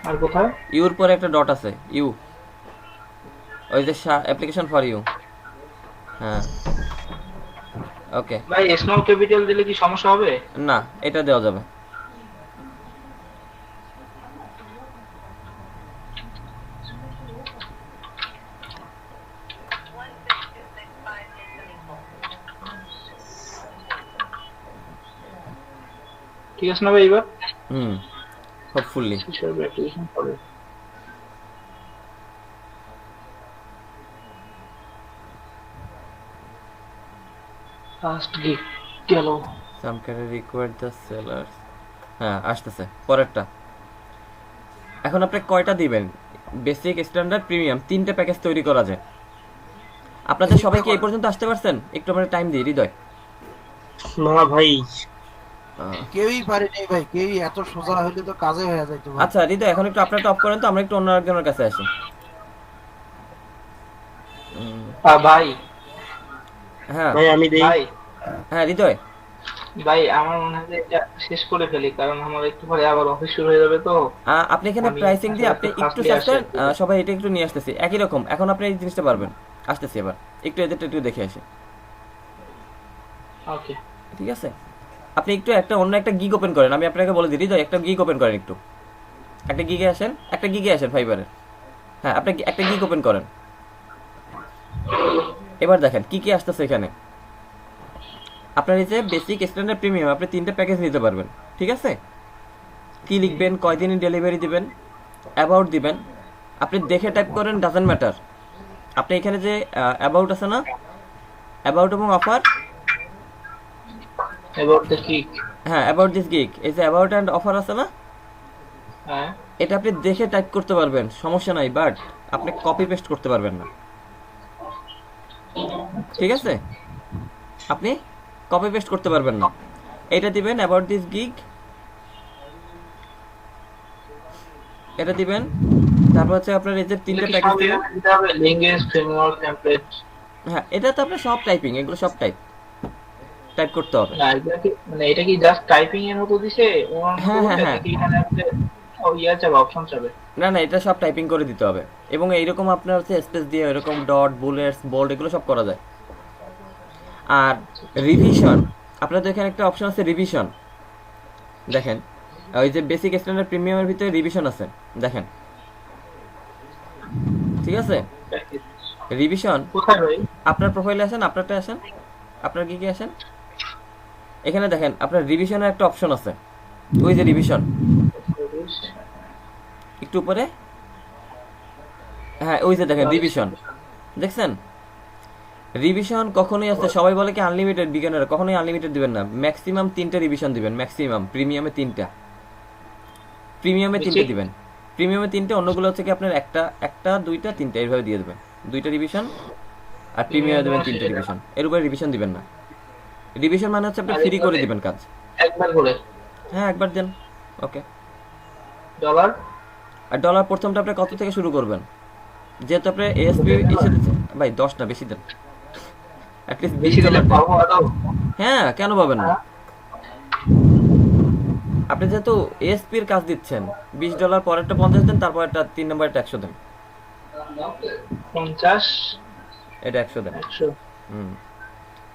আর কোথায় ইউর পরে একটা ডট আছে ইউ ওই যে অ্যাপ্লিকেশন ফর ইউ হ্যাঁ ওকে ভাই স্মল ক্যাপিটাল দিলে কি সমস্যা হবে না এটা দেওয়া যাবে ঠিক আছে না ভাই এবার হোপফুলি ফার্স্ট গিগ গেল। সাম ক্যান রিকোয়ার দ্য সেলার্স। হ্যাঁ আসতেছে পরেরটা। এখন আপনি কয়টা দিবেন? বেসিক, স্ট্যান্ডার্ড, প্রিমিয়াম, 3টে প্যাকেজ তৈরি করা যায়। আপনাদের সবাই কি এই পর্যন্ত আসতে পারছেন? একটু আমরা টাইম দিই হৃদয়। না ভাই কেউই পারি নাই ভাই, কেউই এত সোজা হইলে তো কাজে হয়ে যাইতো ভাই। আচ্ছা হৃদয় এখন একটু আপনারটা অফ করেন তো, আমরা একটু অন্য একজনের কাছে আসি। ভাই হ্যাঁ ভাই আমি দেই। ভাই হ্যাঁ হৃদয় ভাই আমার মনে হয় যে এটা শেষ করে ফেলি, কারণ আমার একটু পরে আবার অফিস শুরু হয়ে যাবে তো। আপনি এখানে আমি প্রাইসিং দিয়ে আসলে আপনি একটু একটু fastly চেষ্টা আসি। সবাই এটা একটু নিয়ে আসতেছি একই রকম। এখন আপনি এই জিনিসটা পারবেন। আসতেছি এবার একটু এদেরটা একটু দেখে আসি, ওকে ঠিক আছে? আপনি একটু একটা অন্য একটা গিগ ওপেন করেন, আমি আপনাকে বলে দিই হৃদয় একটা গিগ ওপেন করেন, একটু একটা গিগে আসেন, একটা গিগে আসেন ফাইবারের। হ্যাঁ আপনি একটা গিগ ওপেন করেন। এবার দেখেন কি কি আসতেছে এখানে। আপনার এই যে বেসিক, স্ট্যান্ডার্ড, প্রিমিয়াম, আপনি 3টে প্যাকেজ নিতে পারবেন, ঠিক আছে? কি লিখবেন, কয়দিনে ডেলিভারি দিবেন, অ্যাবাউট দিবেন। আপনি দেখে টাইপ করেন, ডাজন্ট ম্যাটার। আপনি এখানে যে অ্যাবাউট আছে না, অ্যাবাউট এবং অফার, এবার দ্য গিগ। হ্যাঁ অ্যাবাউট দিস গিগ, এই যে অ্যাবাউট অ্যান্ড অফার আছে না, হ্যাঁ এটা আপনি দেখে টাইপ করতে পারবেন, সমস্যা নাই, বাট আপনি কপি পেস্ট করতে পারবেন না, ঠিক আছে? আপনি কপি পেস্ট করতে পারবেন না। এটা দিবেন অ্যাবাউট দিস গিগ, এটা দিবেন। তারপর হচ্ছে আপনার এই যে 3টে প্যাকেজ দিবেন। Language, framework, template. হ্যাঁ এটা তো আপনার সব টাইপিং, এগুলো সব টাইপ করতে হবে। না এটা কি মানে এটা কি জাস্ট টাইপিং এর মতো দিছে? হ্যাঁ হ্যাঁ হ্যাঁ নাকি এখানে আপনি ইয়া যাবে, অপশন যাবে? না না এটা সব টাইপিং করে দিতে হবে, এবং এইরকম আপনার হচ্ছে স্পেস দিয়ে এরকম ডট, বুলেটস, বোল্ড এগুলো সব করা যায়। আর রিভিশন, আপনাদের এখানে একটা অপশন আছে রিভিশন, দেখেন ওই যে বেসিক, স্ট্যান্ডার্ড, প্রিমিয়ামের ভিতরে রিভিশন আছে, দেখেন, ঠিক আছে? রিভিশন কোথায় ভাই? আপনার প্রোফাইলে আসেন, আপনারটা আসেন, আপনার কি কি আসেন, এখানে দেখেন আপনার রিভিশনের একটা অপশন আছে, ওই যে রিভিশন একটু উপরে, হ্যাঁ ওই যে দেখেন রিভিশন, দেখছেন? রিভিশন কখনোই আছে, সবাই বলে কি আনলিমিটেড, বিজ্ঞানের কখনোই আনলিমিটেড দিবেন না, ম্যাক্সিমাম 3টে রিভিশন দিবেন, ম্যাক্সিমাম। প্রিমিয়ামে 3টা, প্রিমিয়ামে 3টে দিবেন, প্রিমিয়ামে 3টে, অন্যগুলো হচ্ছে কি আপনার একটা 2টা 3টা এইভাবে দিয়ে দেবেন, 2টা রিভিশন। আর প্রিমিয়ামে দেবেন 3টে রিভিশন, এর উপরে রিভিশন দিবেন না। রিভিশন মানে হচ্ছে আপনি ফ্রি করে দিবেন কাজ, একবার করে। হ্যাঁ একবার দেন, ওকে। ডলার, আর ডলার প্রথমটা আপনি কত থেকে শুরু করবেন? যেহেতু আপনি এএসপি এসে দিচ্ছেন ভাই, 10 না বেশি দেন, অ্যাটলিস্ট বেশি দিলে পাবো আদৌ? হ্যাঁ কেন পাবেন না? আপনি যেহেতু এএসপির কাজ দিচ্ছেন, $20 পরেরটা 50 দেন, তারপর একটা 3 নম্বরটা 100 দেন, 50 এটা 100 দেন। 100।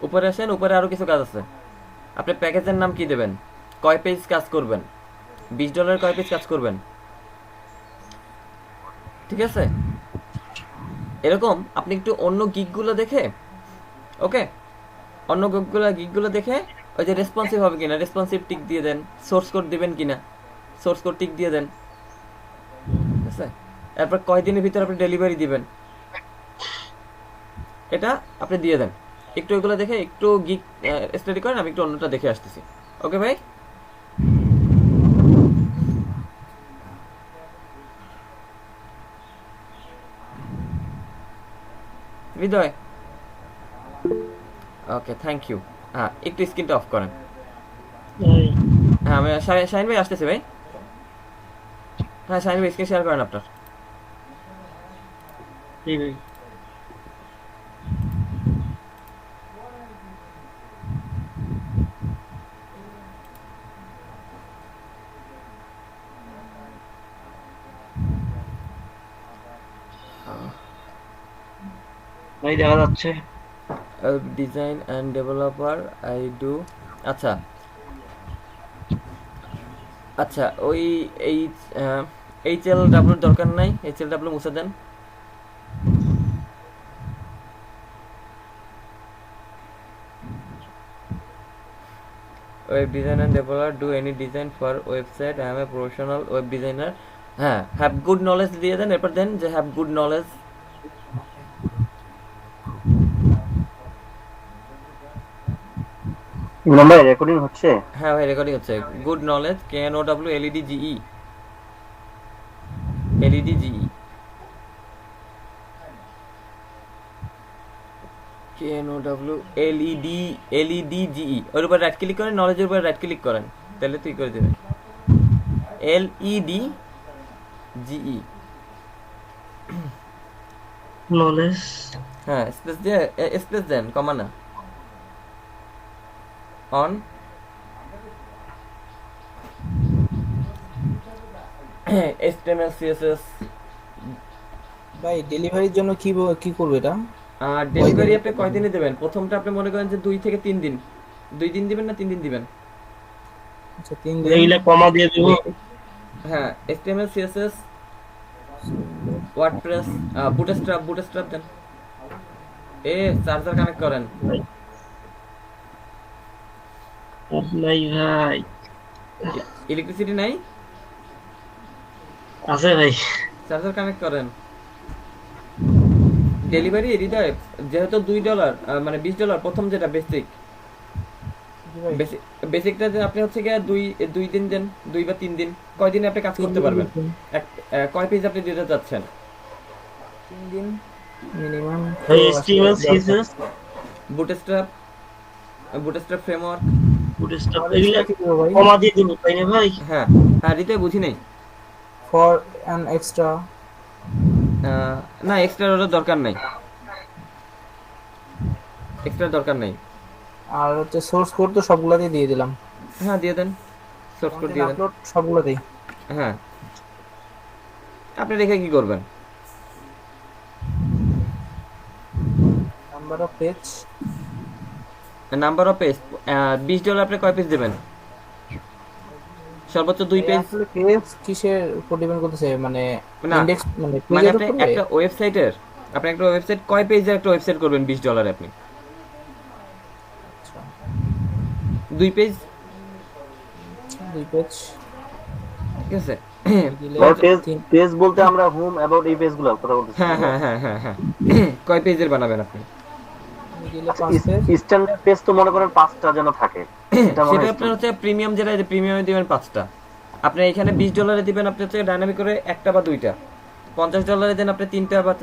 উপরে আসেন, উপরে আরো কিছু কাজ আছে। আপনি প্যাকেজের নাম কি দেবেন, কয় পেজ কাজ করবেন, $20 কয় পেজ কাজ করবেন, ঠিক আছে? এরকম আপনি একটু অন্য গিগগুলো দেখে, ওকে, অন্য গিগগুলো দেখে ওই যে রেসপন্সিভ হবে কিনা, রেসপন্সিভ টিক দিয়ে দেন, সোর্স কোড দিবেন কিনা, সোর্স কোড টিক দিয়ে দেন, ঠিক আছে? এরপর কয়দিনের ভিতরে আপনি ডেলিভারি দিবেন, এটা আপনি দিয়ে দেন। একটু এগুলো দেখে একটু গিগ স্টাডি করেন, আমি একটু অন্যটা দেখে আসতেছি, ওকে ভাই? হৃদয়, ওকে থ্যাংক ইউ। হ্যাঁ একটু স্ক্রিনটা অফ করেন। হ্যাঁ আমি শাহিন ভাই আসতেছি ভাই। হ্যাঁ শাহিন ভাই স্ক্রিন শেয়ার করেন আপনার। ভাই দেখা যাচ্ছে design and developer I do. আচ্ছা আচ্ছা ওই HLW দরকার নাই, HLW মুছে দেন। Web design and developer do any design for website, I am a professional web designer. হ্যাঁ হ্যাভ গুড নলেজ দিয়ে দেন, এরপর দেন যে হ্যাভ গুড নলেজ। ইমরান ভাই রেকর্ডিং হচ্ছে? হ্যাঁ ভাই রেকর্ডিং হচ্ছে। Good knowledge KNOW LEDGE KNOW LEDGE ওর উপর রাইট ক্লিক করেন, নলেজের উপর রাইট ক্লিক করেন, তাহলে তুই করে দেবে LEDGE। নলেজ, হ্যাঁ স্পেস দিয়ে স্পেস দেন, কমা না, অন HTML CSS। ভাই ডেলিভারির জন্য কি করবে এটা? ডেলিভারি আপনি কয়দিনে দেবেন? প্রথমটা আপনি মনে করেন যে 2 থেকে 3 দিন। 2 দিন দিবেন না 3 দিন দিবেন? আচ্ছা 3 দিন। এইগুলা কমা দিয়ে দিব। হ্যাঁ HTML CSS WordPress Bootstrap দেন। চার্জার কানেক্ট করেন। নাই ভাই, ইলেকট্রিসিটি নাই? আছে ভাই। চার্জার কানেক্ট করেন। ডেলিভারি হৃদয় যেহেতু $2 মানে $20 প্রথম যেটা বেসিকটা যে আপনি হচ্ছে গিয়ে 2 দিন দেন, 2 বা 3 দিন। কয়দিনে আপনি কাজ করতে পারবেন? কয় পেজ আপনি দিতে চাচ্ছেন? 3 দিন minimum. HTML CSS bootstrap framework এগুলা কমা দিয়ে দিব, তাই না ভাই? হ্যাঁ হৃদয় বুঝি নাই। ফর অ্যান এক্সট্রা না এক্সট্রা দরকার নাই, আর হচ্ছে সোর্স কোড তো সবগুলাতেই দিয়ে দিলাম। হ্যাঁ দিয়ে দেন, সোর্স কোড দিয়ে দেন আপলোড সবগুলাতেই। হ্যাঁ আপনি রেখে কি করবেন? নাম্বার অফ পেজ $20 আপনি কয় পেজ দেবেন? সর্বোচ্চ 2 পেজ। পেজ কিসের উপর ডিপেন্ড করতেছে? মানে ইনডেক্স মানে আপনি একটা ওয়েবসাইটের কয় পেজের একটা ওয়েবসাইট করবেন $20 আপনি? 2 পেজ। ঠিক আছে। পেজ বলতে আমরা হোম অ্যাবাউট এই পেজগুলো কথা বলতেছি। হ্যাঁ কয় পেজের বানাবেন আপনি? স্ট্যান্ডার্ড পেজ তো মনে করেন 5টা যেন থাকে। সেটা আপনার হচ্ছে প্রিমিয়াম, যেটা প্রিমিয়ামে দিবেন 5টা। আপনি এখানে $20 দিবেন, আপনি হচ্ছে ডাইনামিক করে 1টা বা 2টা। $50 দেন আপনি 3টা বা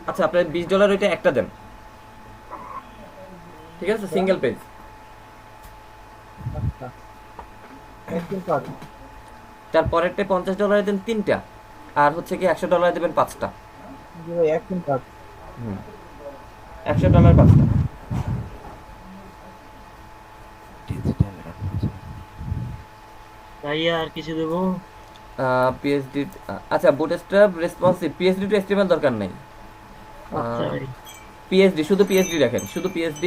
আচ্ছা আপনি $20 ওইটা একটা দেন, ঠিক আছে, সিঙ্গেল পেজ। তারপরেরটা $50 দেন 3টা, আর হচ্ছে কি $100 দেবেন 5টা। $100 5টা। ভাইয়া আর কিছু দেবো? PhD আচ্ছা bootstrap responsive PhD to HTML দরকার নাই। PhD শুধু PhD রাখেন, শুধু PhD।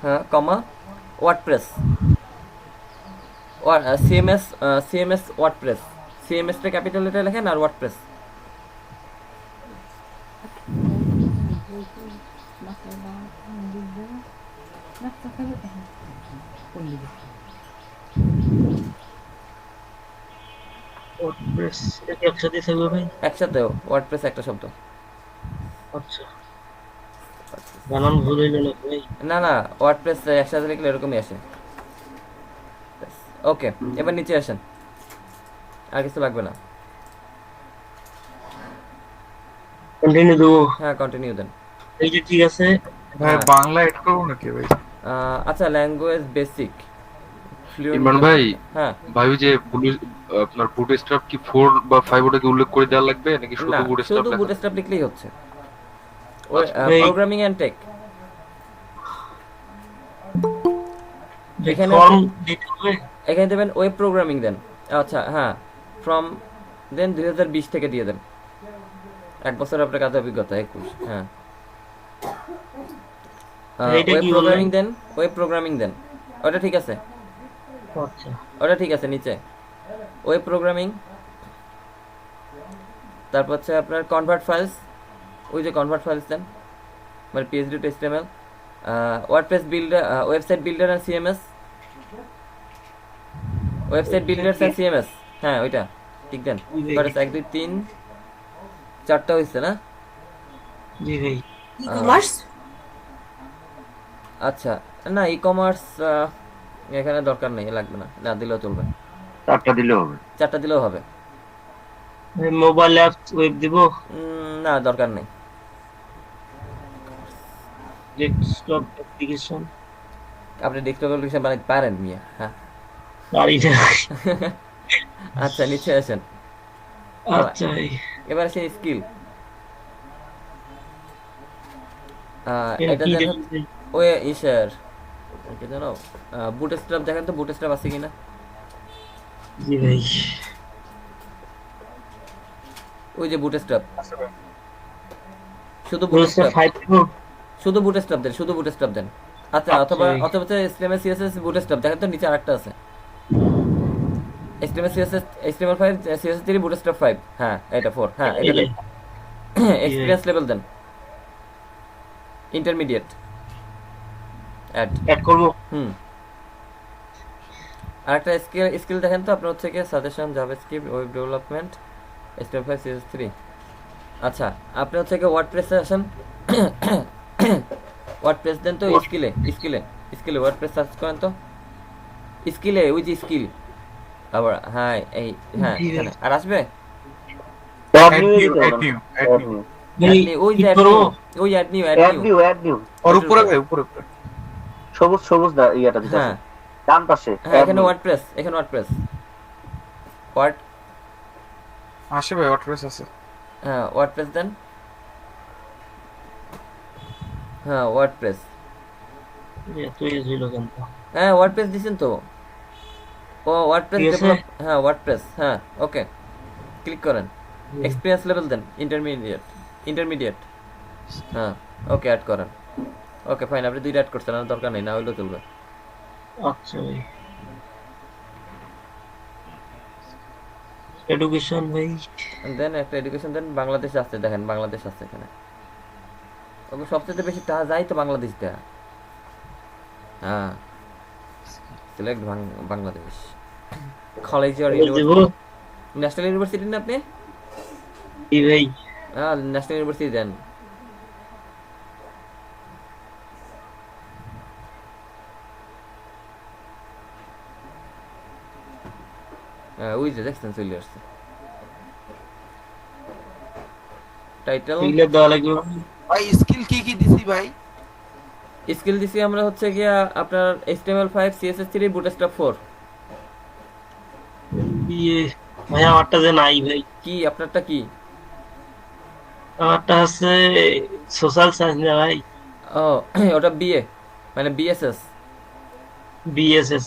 হ্যাঁ কমা WordPress CMS WordPress CMS টা ক্যাপিটাল লেটার লেখেন আর WordPress। WordPress এটা একসাথে থাকবে ভাই? একসাথে WordPress একটা শব্দ। আচ্ছা বানান ভুল হইল না ভাই? না WordPress একসাথে লিখলে এরকমই আসে। ওকে এবার নিচে আসেন, আর কিছু লাগবে না। কন্টিনিউ দেবো? হ্যাঁ কন্টিনিউ দেন। এই যে ঠিক আছে ভাই বাংলা এড করব নাকি ভাই? আচ্ছা ল্যাঙ্গুয়েজ বেসিক ইমরান ভাই, হ্যাঁ ভাই যে আপনার বুটস্ট্র্যাপ কি 4 বা 5 ওটাকে উল্লেখ করে দেওয়া লাগবে নাকি শুধু বুটস্ট্র্যাপ? শুধু বুটস্ট্র্যাপ লিখলেই হচ্ছে। প্রোগ্রামিং এন্ড টেক এখানে দেবেন, ওয়েব প্রোগ্রামিং দেন। আচ্ছা হ্যাঁ ফ্রম দেন 2020 থেকে দিয়ে দেন, 1 বছর আপনার কাজের অভিজ্ঞতা 21। হ্যাঁ ওয়েব প্রোগ্রামিং দেন ওটা ঠিক আছে। আচ্ছা ওটা ঠিক আছে। নিচে ওয়েব প্রোগ্রামিং, তারপর হচ্ছে আপনার কনভার্ট ফাইলস, ওই যে কনভার্ট ফাইলস দেন, মানে PhD to HTML, WordPress builder, website builder আর CMS, ওয়েবসাইট বিল্ডার আর CMS। হ্যাঁ ওইটা ঠিক দেন। 1 2 3 4টা হইছে না? জি ভাই। ই-কমার্স আচ্ছা না ই কমার্স এখানে দরকার নেই, লাগবে না, না দিলেও চলবে। 4টা দিলেও হবে? 4টা দিলেও হবে। মোবাইল অ্যাপস ওয়েব দিব? না দরকার নেই। Desktop application? আপনি ডেস্কটপ অ্যাপ্লিকেশন বানাইতে পারেন মিয়া? হ্যাঁ পারি না। আচ্ছা নিচে আসেন। আচ্ছা এবার আসেন স্কিল। এটা দেন ওই ইশার কি জানো বুটস্ট্র্যাপ দেখেন তো, বুটস্ট্র্যাপ আছে কিনা? জি ভাই। ওই যে বুটস্ট্র্যাপ, শুধু বুটস্ট্র্যাপ, শুধু বুটস্ট্র্যাপ দেন, শুধু বুটস্ট্র্যাপ দেন। আচ্ছা অথবা HTML CSS বুটস্ট্র্যাপ দেখেন তো, নিচে আরেকটা আছে HTML CSS HTML5 CSS3 bootstrap 5। হ্যাঁ এটা 4। হ্যাঁ এটা দেন। এক্সপেরিয়েন্স লেভেল দেন, ইন্টারমিডিয়েট অ্যাড করব। আরেকটা স্কিল দেখেন তো আপনার হচ্ছে কি suggestion, JavaScript, web development, HTML5 CSS3। আচ্ছা আপনি হচ্ছে কি ওয়ার্ডপ্রেসে আসেন। ওয়ার্ডপ্রেস দেন তো, স্কিলে ওয়ার্ডপ্রেস সার্চ করেন তো, স্কিলে ওই যে স্কিল আবার। হ্যাঁ এই হ্যাঁ এখানে আর আসবে ওই যে ওই অ্যাড নিউ ওর উপরে সবুজ ইয়াটা দিতে আছে ডান পাশে। হ্যাঁ এখানে ওয়ার্ডপ্রেস, ওয়ার্ড আসে ভাই, ওয়ার্ডপ্রেস আছে। হ্যাঁ ওয়ার্ডপ্রেস দেন। হ্যাঁ ওয়ার্ডপ্রেস, হ্যাঁ ওয়ার্ডপ্রেস দিছেন তো। ও ওয়ার্ডপ্রেস ডেভেলপ, হ্যাঁ ওয়ার্ডপ্রেস, হ্যাঁ ওকে ক্লিক করেন। এক্সপেরিয়েন্স লেভেল দেন, ইন্টারমিডিয়েট। হ্যাঁ ওকে অ্যাড করেন। ওকে ফাইন, আপনি 2টা অ্যাড করছেন, আর দরকার নেই, না হইলেও চলবে। আচ্ছা ভাই। এডুকেশন ভাই দেন, একটা এডুকেশন দেন। বাংলাদেশ আছে দেখেন, বাংলাদেশ আছে এখানে। ওকে সবচেয়ে বেশি টাকা যায় তো বাংলাদেশ দেয়া। হ্যাঁ সিলেক্ট বাংলাদেশ। কলেজ আর ন্যাশনাল ইউনিভার্সিটি না আপনি? ভাই হ্যাঁ ন্যাশনাল ইউনিভার্সিটি দেন। ওই যে দেখছেন চলে আসছে টাইটেল। ভাই স্কিল কি দিছি ভাই? স্কিল দিছি আমরা হচ্ছে গিয়া আপনার HTML5 CSS3 বুটস্ট্র্যাপ 4। ভাই আমারটা যে নাই ভাই। কি আপনারটা কি? আমারটা আছে সোশ্যাল সায়েন্স না ভাই। ও ওটা বিএ মানে বিএসএস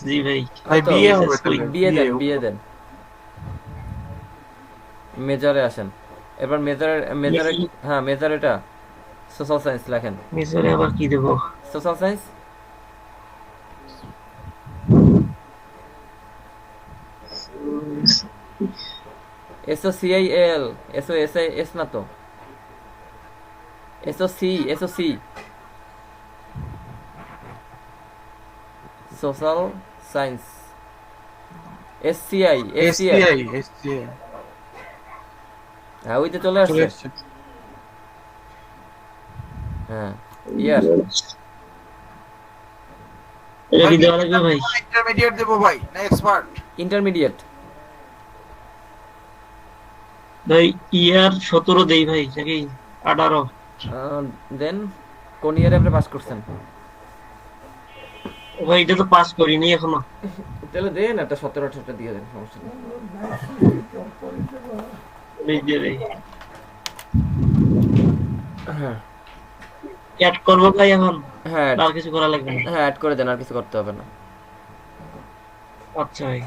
জি ভাই। ভাই বিএ হবে তো, বিএ দেন। মেজরে আসেন। এবার মেজরে হ্যাঁ মেজর এটা সোশ্যাল সায়েন্স লেখেন। মেজরে আবার কি দেব? Social science. SOCIAL SOSIS না তো, SOC সোশ্যাল সায়েন্স। SCI হ্যাঁ ওইতে চলে আসছে। হ্যাঁ ইয়ার ইন্টারমিডিয়েট দেব ভাই না এক্সপার্ট? ইন্টারমিডিয়েট ভাই। ইয়ার 17 দেই ভাই নাকি 18? দেন কোন ইয়ারে আপনি পাস করছেন? ভাই এটা তো পাস করিনি এখনো। তাহলে দেন একটা 17-18 দিয়ে দেন, সমস্যা নেই। হ্যাঁ অ্যাড করব ভাই এখন? হ্যাঁ আর কিছু করা লাগবে না? হ্যাঁ অ্যাড করে দেন, আর কিছু করতে হবে না। আচ্ছা ভাই।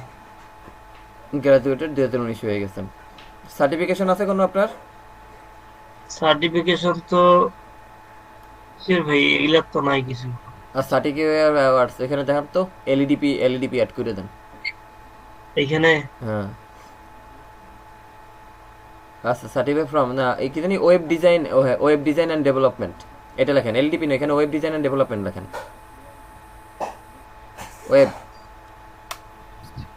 গ্র্যাজুয়েটেড 2019 হয়ে গেছেন। সার্টিফিকেশন আছে কোনো আপনার? সার্টিফিকেশন তো ভাই এগুলা তো নাই কিছু। আর সার্টিফিকেট অ্যাওয়ার্ডস এখানে দেখেন তো, এলইডিপি অ্যাড করে দেন এইখানে। হ্যাঁ আচ্ছা সার্টিফিকেট ফ্রম না এই কি জানি ওয়েব ডিজাইন, ও হ্যাঁ ওয়েব ডিজাইন এন্ড ডেভেলপমেন্ট এটা লেখেন। এলডিপি না, এখানে ওয়েব ডিজাইন এন্ড ডেভেলপমেন্ট লেখেন। ওয়েব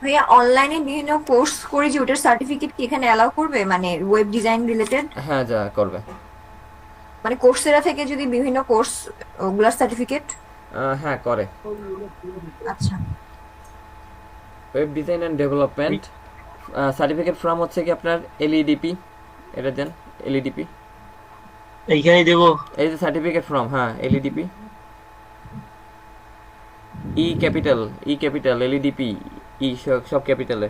ভাইয়া অনলাইনে বিভিন্ন কোর্স করে যে ওটার সার্টিফিকেট কি এখানে অ্যালাউ করবে, মানে ওয়েব ডিজাইন রিলেটেড? হ্যাঁ যা করবে, মানে কোর্সেরা থেকে যদি বিভিন্ন কোর্স ওগুলার সার্টিফিকেট হ্যাঁ করে। আচ্ছা web design and development certificate from হচ্ছে কি আপনার এলইডিপি, এটা দেন এলইডিপি এইখানে দেব। এই যে সার্টিফিকেট ফ্রম, হ্যাঁ এলইডিপি ই ক্যাপিটাল এলইডিপি ই সব ক্যাপিটালে,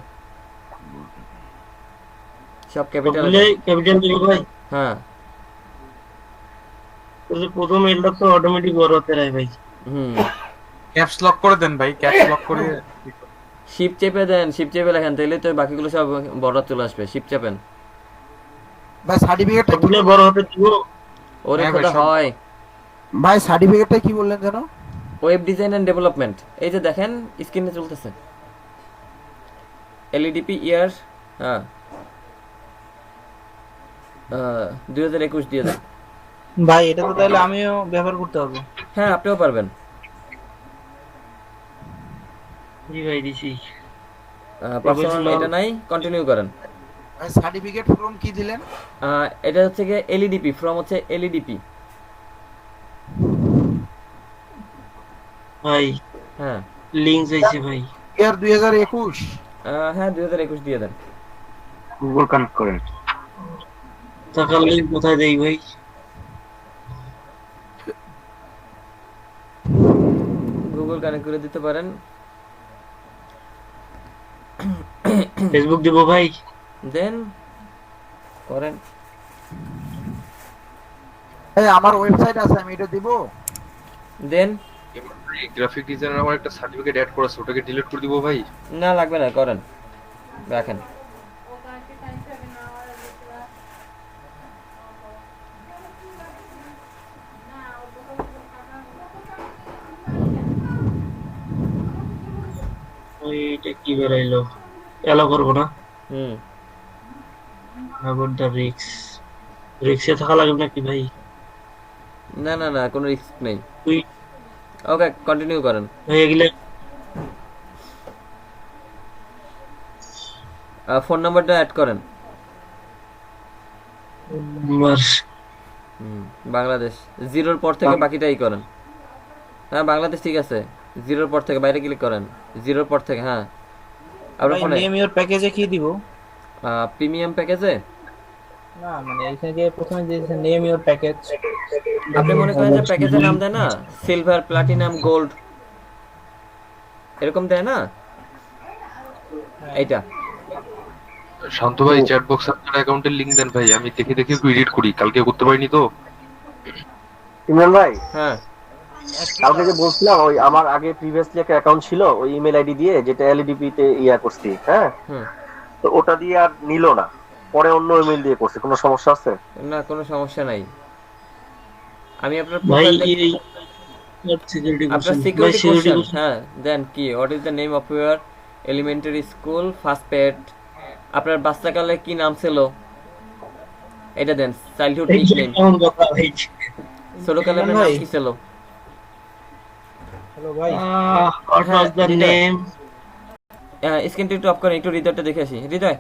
সব ক্যাপিটাল ক্যাপিটাল দেব ভাই। হ্যাঁ প্রথম এলটা তো অটোমেটিক বড় হতে রায় ভাই। ক্যাপস লক করে দেন ভাই, ক্যাপস লক করে শিপ চেপে দেন, শিপ চেপে লেখেন, তাহলে তো বাকিগুলো সব বড় চলে আসবে। শিপ চেপেন ভাই সার্টিফিকেটটা কি বড় হতে দিব? ওরে কথা হয় ভাই, সার্টিফিকেটটা কি বললেন জানো? ওয়েব ডিজাইন এন্ড ডেভেলপমেন্ট, এই যে দেখেন স্ক্রিনে চলতেছে এলইডিপি ইয়ার, হ্যাঁ 2021 দিয়ে দেন ভাই। এটা তো তাহলে আমিও ব্যবহার করতে হবে? হ্যাঁ আপনিও পারবেন। জি ভাই দিছি। পার্সোনাল এটা নাই, কন্টিনিউ করেন। ভাই সার্টিফিকেট ফর্ম কি দিলেন? এটা হচ্ছে কি এলইডিপি ফ্রম হচ্ছে এলইডিপি ভাই। হ্যাঁ লিংক চাইছে ভাই। ইয়ার 2021, হ্যাঁ 2021 দিয়ে দেন। গুগল কানেক্ট করেন। টাকার লিংক কোথায় দেই ভাই? গুগল কানেক্ট করে দিতে পারেন। ফেসবুক দেব ভাই? দেন করেন। এই আমার ওয়েবসাইট আছে, আমি এটা দিব। দেন গ্রাফিক ডিজাইনার আমার একটা সার্টিফিকেট অ্যাড করা আছে, ওটাকে ডিলিট করে দিব ভাই? না লাগবে না, করেন রাখেন। এটা কি বেরাইলো? এলো করব না? হুম আবার দা রিক্সে থাকা লাগবে নাকি ভাই? না না না, কোনো রিস্ক নেই। তুই ওকে কন্টিনিউ করেন। ভাই এগুলা ফোন নাম্বারটা অ্যাড করেন। নাম্বার বাংলাদেশ, জিরোর পর থেকে বাকিটাই করেন। হ্যাঁ বাংলাদেশ ঠিক আছে, জিরোর পর থেকে বাইরে ক্লিক করেন, জিরোর পর থেকে। হ্যাঁ আপনার ফোনে নেম ইওর প্যাকেজে কি দিব? প্রিমিয়াম প্যাকেজে না মানে এখানে যে প্রথমে যে নেম ইওর প্যাকেজ, আপনি মনে করেন যে প্যাকেজের নাম দেয় না, সিলভার, প্লাটিনাম, গোল্ড এরকম দেয় না, এইটা। শান্ত ভাই চ্যাট বক্সে আপনার অ্যাকাউন্টের লিংক দেন ভাই, আমি দেখে দেখে একটু এডিট করি, কালকে করতে পারিনি তো। ইমরান ভাই, হ্যাঁ কালকে যে বলছিলাম ওই আমার আগে প্রিভিয়াসলি একটা অ্যাকাউন্ট ছিল ওই ইমেল আইডি দিয়ে, যেটা এলইডিপি তে ইয়া করছি, হ্যাঁ তো ওটা দিয়ে আর নিল না, পরে অন্য ইমেল দিয়ে করছে। কোনো সমস্যা আছে? না কোনো সমস্যা নাই। আমি আপনার ভাই আপনার সিকিউরিটি কোশ্চেন, হ্যাঁ দেন কি, what is the name of your elementary school first pet, আপনার বাচ্চাকালে কি নাম ছিল এটা দেন, চাইল্ডহুড নিকনেম, ছোটকালে আপনার নাম কি ছিল? হ্যালো ভাই, হোয়াট ওয়াজ দ্য নেম? স্ক্রিনটা একটু অফ করেন, একটু হৃদয়টা দেখে আসি। হৃদয়,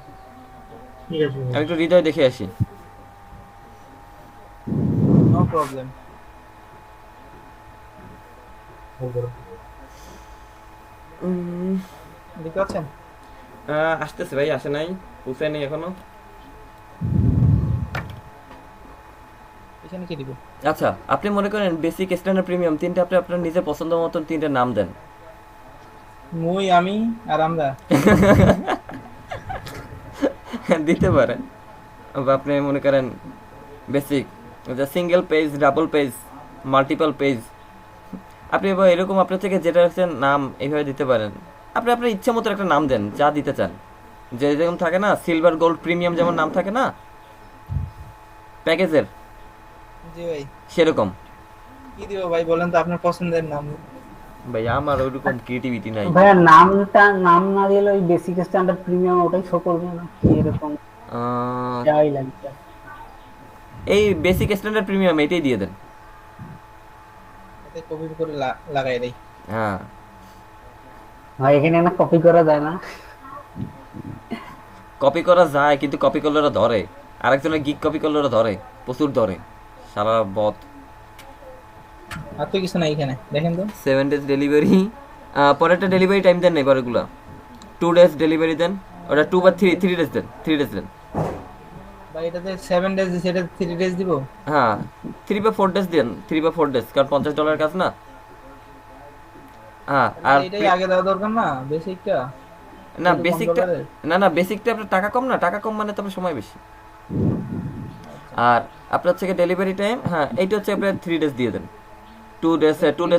ঠিক আছে আমি একটু হৃদয় দেখে আসি। No problem. দেখতে পাচ্ছেন? আসতেছে ভাই, আসে নাই, পৌঁছায় নাই এখনো। এখানে কি দিব? আচ্ছা আপনি মনে করেন বেসিক, স্ট্যান্ডার্ড, প্রিমিয়াম তিনটা আপনি আপনার নিজের পছন্দ মতন তিনটা নাম দেন। মুই, আমি আর আমরা দিতে পারেন। আপনি মনে করেন basic, single page, double page, multiple page, আপনি এরকম আপনার থেকে যেটা হচ্ছে নাম এইভাবে দিতে পারেন। আপনি আপনার ইচ্ছা মতো একটা নাম দেন, যা দিতে চান। যেরকম থাকে না সিলভার, গোল্ড, প্রিমিয়াম যেমন নাম থাকে না প্যাকেজের, জি ভাই সেরকম। কি দিব ভাই বলেন তো আপনার পছন্দের নাম? ভাই আমার ওইরকম ক্রিয়েটিভিটি নাই ভাই। নাম না দিলে ওই বেসিক, স্ট্যান্ডার্ড, প্রিমিয়াম ওটাই শো করবে না কি এরকম? যাই লাগবে, এই বেসিক, স্ট্যান্ডার্ড, প্রিমিয়াম এটাই দিয়ে দেন। এতে কপি করে লাগাই দেই। হ্যাঁ ভাই এখানে না কপি করা যায় না? কপি করা যায়, কিন্তু কপি করলে ওরা ধরে, আরেকজনের গিগ কপি করলে ওরা ধরে, প্রচুর ধরে, সারা বদ। আর তো কিছু নাই এখানে দেখেন তো 7 days ডেলিভারি। পরেরটা ডেলিভারি টাইম দেন নাই পরেরগুলো 2 days ডেলিভারি দেন, ওটা 2 বা 3 days দেন, 3 days দেন ভাই। এটাতে 7 ডেজ দিছে, এটা 3 ডেজ দিব। হ্যাঁ 3 বা 4 days দেন, 3 বা 4 days, কারণ $50 কাজ না। হ্যাঁ আর এটাই আগে দেওয়া দরকার না বেসিকটা। না বেসিকটা না বেসিকটা আপনার টাকা কম না, টাকা কম মানে তো আপনার সময় বেশি। আর আপনার হচ্ছে ডেলিভারি টাইম, হ্যাঁ এইটা হচ্ছে আপনার 3 days দিয়ে দেন, 2 days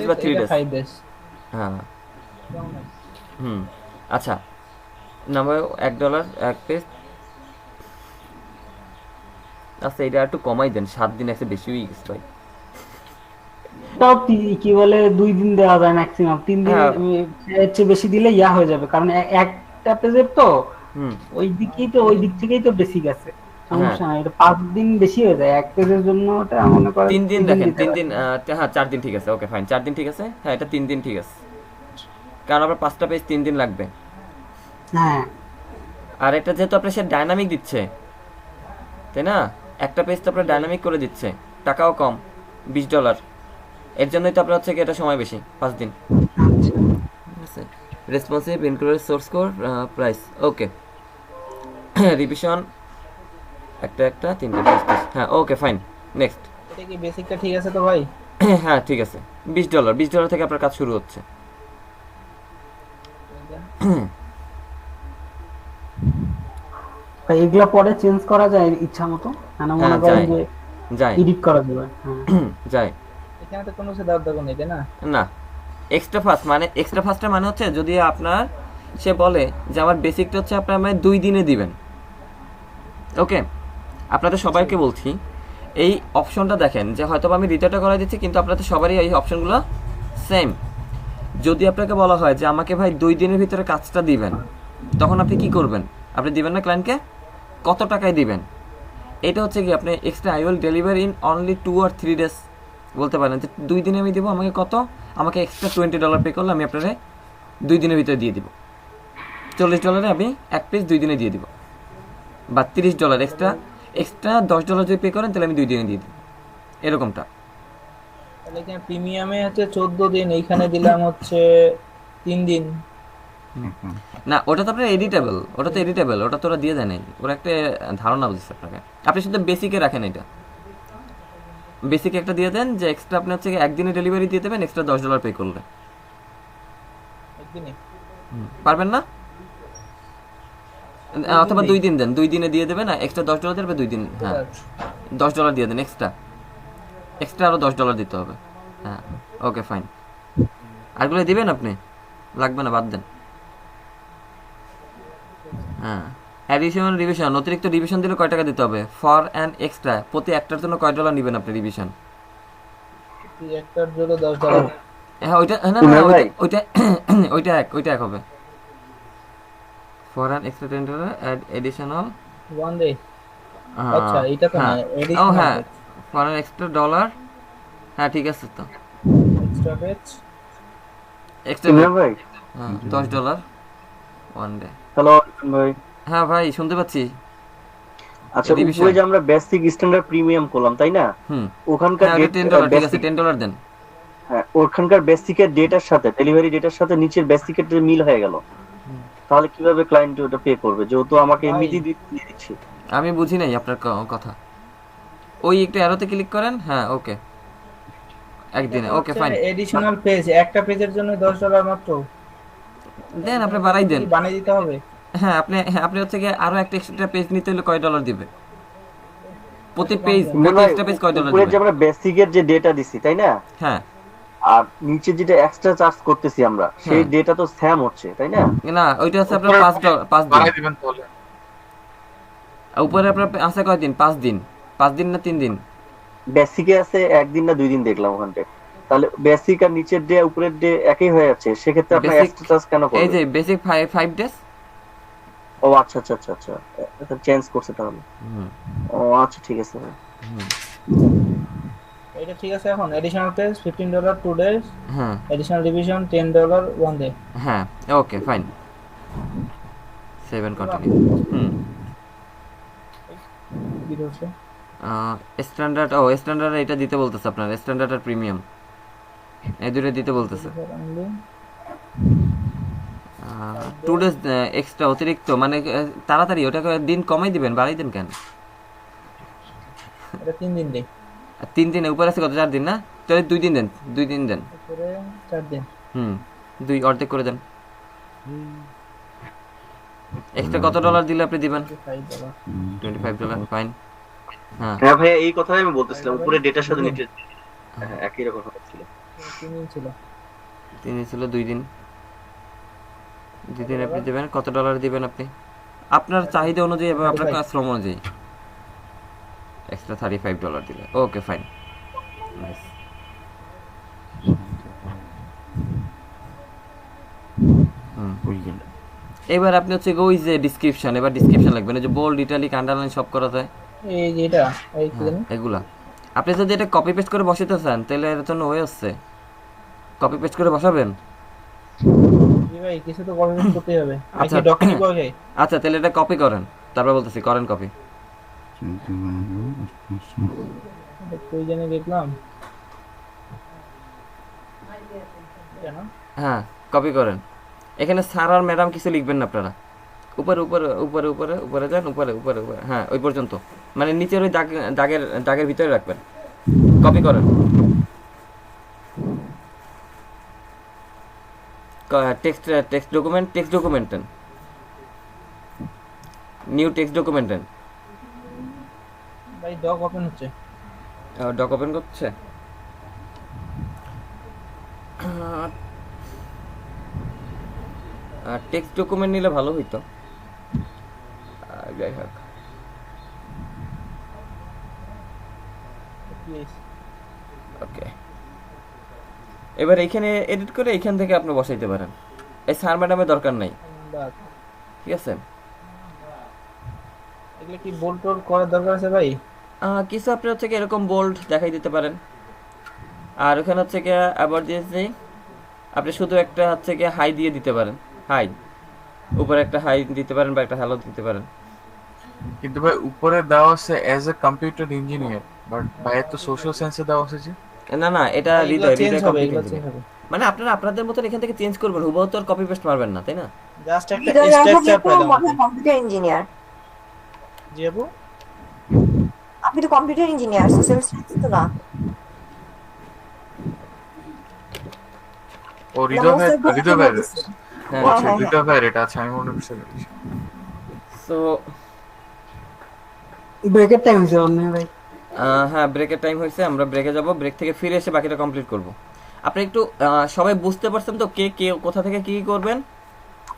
বা 3 days। 5 days। হ্যাঁ আচ্ছা নাম্বার $1 এক পেজ। আচ্ছা এটা একটু কমাই দেন, 7 দিন একটা বেশি হয়ে গেছে ভাই। তাও কি বলে 2 দিন দেওয়া যায় ম্যাক্সিমাম, 3 দিন এর চেয়ে বেশি দিলে ইয়া হয়ে যাবে, কারণ একটা পেজের তো ওই দিক থেকেই তো বেসিক আছে, সমস্যা নাই। এটা 5 দিন বেশি হয়ে যায় এক পেজের জন্য, ওটা মনে করেন 3 দিন দেখেন, 3 দিন হ্যাঁ 4 দিন ঠিক আছে, ওকে ফাইন 4 দিন ঠিক আছে। হ্যাঁ এটা 3 দিন ঠিক আছে, কারণ আপনার 5টা পেজ 3 দিন লাগবে। হ্যাঁ আর এটা যেহেতু আপনার সে ডাইনামিক দিচ্ছে তাই না, একটা পেজ তো আপনার ডাইনামিক করে দিচ্ছে, টাকাও কম $20, এর জন্যই তো আপনার হচ্ছে কি এটা সময় বেশি 5 দিন। Responsive include source code price, okay revision একটা 3টা পেজ, হ্যাঁ ওকে ফাইন নেক্সট। এটা কি বেসিকটা ঠিক আছে তো ভাই? হ্যাঁ ঠিক আছে, $20 থেকে আপনার কাজ শুরু হচ্ছে। এগুলা পরে চেঞ্জ করা যায় ইচ্ছা মতো, মানে মনে করেন যে যায় এডিট করা যাবে। যায় এখানে তো কোনো সেটা দরকার নেই তাই না? না এক্সট্রা ফাস্টের মানে হচ্ছে যদি আপনার সে বলে যে আমার বেসিকটা হচ্ছে আপনি আমায় 2 দিনে দিবেন, ওকে আপনাদের সবাইকে বলছি এই অপশনটা দেখেন যে হয়তো আমি রিটার্নটা করা দিচ্ছি, কিন্তু আপনাদের সবারই এই অপশনগুলো সেম। যদি আপনাকে বলা হয় যে আমাকে ভাই 2 দিনের ভিতরে কাজটা দিবেন, তখন আপনি কি করবেন? আপনি দিবেন না ক্লায়েন্টকে, কত টাকায় দিবেন? এটা হচ্ছে কি আপনি extra I will deliver in only 2 or 3 days বলতে পারেন যে 2 দিনে আমি দেবো, আমাকে কত, আমাকে এক্সট্রা $20 পে করলে আমি আপনারে 2 দিনের ভিতরে দিয়ে দিব। $40 আমি এক পেজ 2 দিনে দিয়ে দিব, বা $30 এক্সট্রা $10 যদি পে করেন তাহলে আমি 2 দিনে দিয়ে দিব, এরকমটা। তাহলে এখানে প্রিমিয়ামে হচ্ছে 14 দিন, এইখানে দিলাম হচ্ছে 3 দিন। না ওটা তো আপনার এডিটেবল, ওটা তো ওরা দিয়ে দেয় নাই, ওরা একটা ধারণা বুঝছে আপনাকে। আপনি শুধু বেসিকে রাখেন, এটা বেসিকে একটা দিয়ে দেন যে এক্সট্রা আপনি হচ্ছে একদিনে ডেলিভারি দিয়ে দেবেন, এক্সট্রা $10 পে করলে। একদিনে পারবেন না? অথবা 2 দিন দেন, 2 দিনে দিয়ে দেবেন, এক্সট্রা $10 দেবে 2 দিন, হ্যাঁ $10 দিয়ে দেন, এক্সট্রা আরো $10 দিতে হবে। হ্যাঁ ওকে ফাইন। আরগুলো দিবেন আপনি, লাগবে না বাদ দেন। হ্যাঁ অ্যাডিশনাল রিভিশন, অতিরিক্ত রিভিশন দিলে কয় টাকা দিতে হবে? ফর অ্যান এক্সট্রা, প্রতি একটার জন্য কয় $? নেবেন আপনি রিভিশন? একটার জন্য $10। হ্যাঁ ওইটা না ওইটা এক হবে। For an extra $10 additional 1 day. আচ্ছা এটা তো না এডিশনাল। হ্যাঁ ফর অ্যান এক্সট্রা $, হ্যাঁ ঠিক আছে তো এক্সট্রা পেজ ভাই, হ্যাঁ $10 1 ডে। হ্যালো ভাই। হ্যাঁ ভাই শুনতে পাচ্ছি। আচ্ছা উপরে যে আমরা বেসিক স্ট্যান্ডার্ড প্রিমিয়াম করলাম তাই না, ওখানকার $10 ঠিক আছে, $10 দেন। হ্যাঁ ওখানকার বেসিকের ডেটার সাথে ডেলিভারি ডেটার সাথে নিচের বেসিকের মিল হয়ে গেল, তাহলে কিভাবে ক্লায়েন্ট ওটা পে করবে, যেহেতু আমাকে এমনিতেই দিয়ে দিচ্ছে? আমি বুঝি নাই আপনার কথা। ওই একটু অ্যারোতে ক্লিক করেন, হ্যাঁ ওকে একদিনে, ওকে ফাইন। এডিশনাল পেজ, একটা পেজের জন্য $10 মাত্র দেন, আপনি বাড়াই দেন, বানিয়ে দিতে হবে। হ্যাঁ আপনি হচ্ছে কি আরো একটা এক্সট্রা পেজ নিতে হলে কয় $? দিবে প্রতি পেজ? এক্সট্রা পেজ কয় $? উপরে যে আমরা বেসিকের যে ডেটা দিছি তাই না, হ্যাঁ আর নিচে যেটা এক্সট্রা চার্জ করতেছি আমরা সেই ডেটা তো স্যাম হচ্ছে তাই না? না ওইটা আছে আপনার 5 দিন, উপরে আপনার আছে কয় দিন? 5 দিন না 3 দিন? বেসিকে আছে 1 দিন না 2 দিন দেখলাম ওখানে। তাহলে বেসিক আর নিচের ডে উপরের ডে একই হয়ে যাচ্ছে, সেক্ষেত্রে আপনি এক্সট্রা চার্জ কেন করবেন? এই যে বেসিক 5 ডেজ। ও আচ্ছা এটা চেঞ্জ করতে তাহলে। ও আচ্ছা ঠিক আছে। এটা ঠিক আছে। এখন এডিশনাল পেজ $15 2 days, হ্যাঁ এডিশনাল রিভিশন $10 1 day। হ্যাঁ okay fine 7 continue. Standard, standard এটা দিতে বলতেছে আপনার, স্ট্যান্ডার্ড আর প্রিমিয়াম। এই দুটো দিতে বলতেছে। 2 ডেজ এক্সট্রা অতিরিক্ত, মানে তাড়াতাড়ি ওটাকে দিন কমাই দিবেন, বাড়াই দেন কেন? এটা 3 দিন দেই। 3 দিনের উপর আছে কত, 4 দিন না? তাহলে 2 দিন দেন, 2 দিন দেন। তারপরে 4 দিন। 2 অর্ধেক করে দেন। এক্সট্রা কত ডলার দিলে আপনি দিবেন? $25 ফাইন। হ্যাঁ ভাই এই কথাই আমি বলতেছিলাম, উপরে ডেটার সাথে নিচে একই রকম ছিল। 3 দিন ছিল। 3 দিন ছিল, 2 দিন। 2 দিন আপনি দিবেন, কত ডলার দিবেন আপনি? আপনার চাহিদা অনুযায়ী এবং আপনার শ্রম অনুযায়ী এক্সট্রা $35 দিলে ওকে ফাইন। নাইস। এবার আপনি হচ্ছে ওই যে ডেসক্রিপশন, এবার ডেসক্রিপশন লাগবে না, যে বোল্ড, ইটালিক, আন্ডারলাইন সব করা যায় এই যেটা এই কি জানি এগুলা। আপনি যদি এটা কপি পেস্ট করে বসাতে চান তাহলে এর জন্য হয়ে আসছে, কপি পেস্ট করে বসাবেন। জি ভাই কিছু তো কপি পেস্ট করতে হবে। আচ্ছা ডকুমেন্ট কই? আচ্ছা তাহলে এটা কপি করেন, তারপর বলতেছি করেন কপি। কই জানি দেখলাম জানো। হ্যাঁ কপি করেন। এখানে স্যার আর ম্যাডাম কিছু লিখবেন না আপনারা, উপরে উপরে উপরে উপরে উপরে যান, উপরে উপরে উপরে, হ্যাঁ ওই পর্যন্ত, মানে নিচের ওই দাগের ভিতরে রাখবেন। কপি করেন। Text document new text document ভাই ডক ওপেন হচ্ছে। ডক ওপেন করছে। টেক্সট ডকুমেন্ট নিলে ভালো হইতো। যাই হোক, ওকে এবার এইখানে এডিট করে এইখান থেকে আপনি বসাইতে পারেন। এই স্যার ম্যাডামের দরকার নাই, ঠিক আছে? এগুলো কি বোল্ড টোল করার দরকার আছে ভাই? কিছু আপনি হচ্ছে কি এরকম বোল্ড দেখাই দিতে পারেন। আর ওখানে হচ্ছে কি আবার দিয়েছি, আপনি শুধু একটা হচ্ছে কি হাই দিয়ে দিতে পারেন, হাই উপরে একটা হাই দিতে পারেন বা একটা হ্যালো দিতে পারেন। কিন্তু ভাই উপরে দেওয়া আছে as a computer engineer, but ভাই তো সোশ্যাল সায়েন্সে দেওয়া আছে যে। না এটা হৃদয় মানে আপনারা আপনাদের মতন এখান থেকে চেঞ্জ করবেন, হুবহু তো আর কপি পেস্ট মারবেন না, তাই না? জাস্ট একটা স্ট্রাকচার পেলাম। Computer engineer. জি আপু আপনি তো কম্পিউটার ইঞ্জিনিয়ার, সোশ্যাল সায়েন্স তো না। ও হৃদয় ভাই এটা আছে, আমি মনে করছি। সো ব্রেকের টাইম হয়েছে অন্য ভাই। হ্যাঁ ব্রেকের টাইম হয়েছে, আমরা ব্রেকে যাব, ব্রেক থেকে ফিরে এসে বাকিটা কমপ্লিট করব। আপনি একটু সবাই বুঝতে পারছেন তো কে কে কোথা থেকে কি করবেন?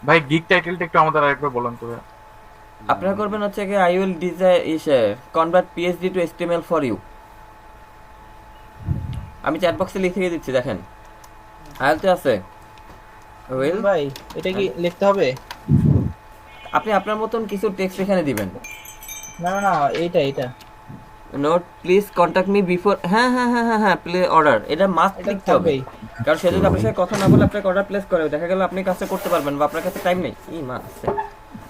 ভাই গিগ টাইটেলটা একটু আমাদের আরেকবার বলেন তো। আপনারা করবেন হচ্ছে কি I will design convert PhD to HTML for you. আমি চ্যাট বক্সে লিখে দিচ্ছি, দেখেন আয়ালতে আছে। ওয়েল ভাই এটা কি লিখতে হবে? আপনি আপনার মতন কিছু টেক্সট এখানে দিবেন। না এইটা note please contact me before, হ্যাঁ প্লে অর্ডার, এটা মাস্ট লিখতে হবে। কারণ সে যদি আপনার সাথে কথা না বলে আপনাকে অর্ডার প্লেস করে, দেখা গেল আপনি কাজটা করতে পারবেন বা আপনার কাছে টাইম নেই,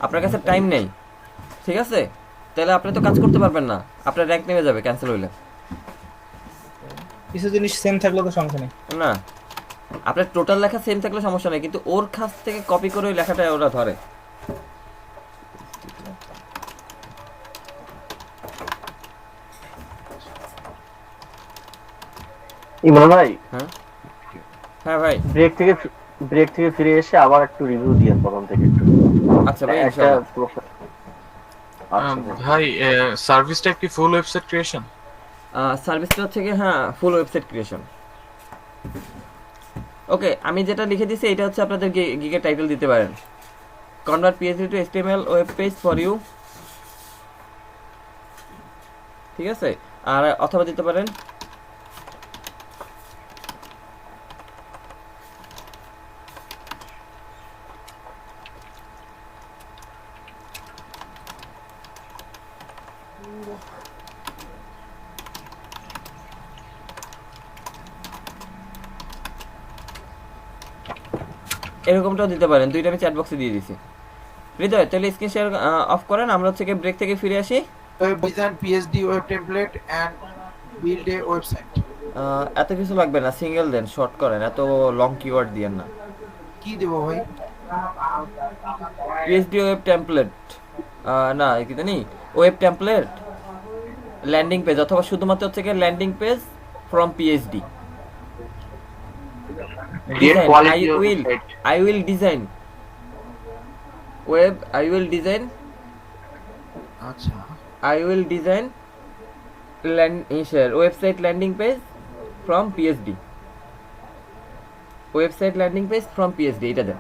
আপনার কাছে টাইম নেই, ঠিক আছে? তাহলে আপনি তো কাজ করতে পারবেন না, আপনার র্যাঙ্ক নেমে যাবে ক্যান্সেল হইলে। কিছু জিনিস সেম থাকলে তো সমস্যা নেই না, আপনার টোটাল লেখা সেম থাকলে সমস্যা নেই, কিন্তু ওর কাছ থেকে কপি করে ওই লেখাটা ওরা ধরে। ইমরান ভাই, হ্যাঁ ভাই, ব্রেক থেকে ফিরে এসে আবার একটু রিভিউ দিয়েন প্রথম থেকে একটু। আচ্ছা ভাই ইনশাআল্লাহ। ভাই সার্ভিসটা কি ফুল ওয়েবসাইট ক্রিয়েশন? সার্ভিসটা হচ্ছে কি হ্যাঁ ফুল ওয়েবসাইট ক্রিয়েশন। ওকে আমি যেটা লিখে দিয়েছি এটা হচ্ছে আপনাদের গিগের টাইটেল দিতে পারেন, convert PhD to HTML web page for you, ঠিক আছে? আর অথবা দিতে পারেন এরকমটাও দিতে পারেন। দুইটা আমি চ্যাট বক্সে দিয়ে দিছি। হৃদয় তাহলে স্ক্রিন শেয়ার অফ করেন, আমরা হচ্ছে ব্রেক থেকে ফিরে আসি। Design PhD web template and build a website. এত কিছু লাগবে না, সিঙ্গেল দেন, শর্ট করেন, এত লং কিওয়ার্ড দিয়েন না। কি দেব ভাই? পিএইচডি ওয়েব টেমপ্লেট, না কি জানি, ওয়েব টেমপ্লেট, ল্যান্ডিং পেজ, অথবা শুধুমাত্র হচ্ছে কি landing page from PhD. I will design web, I will design website landing page from PSD, website landing page from PSD, এটা দেন।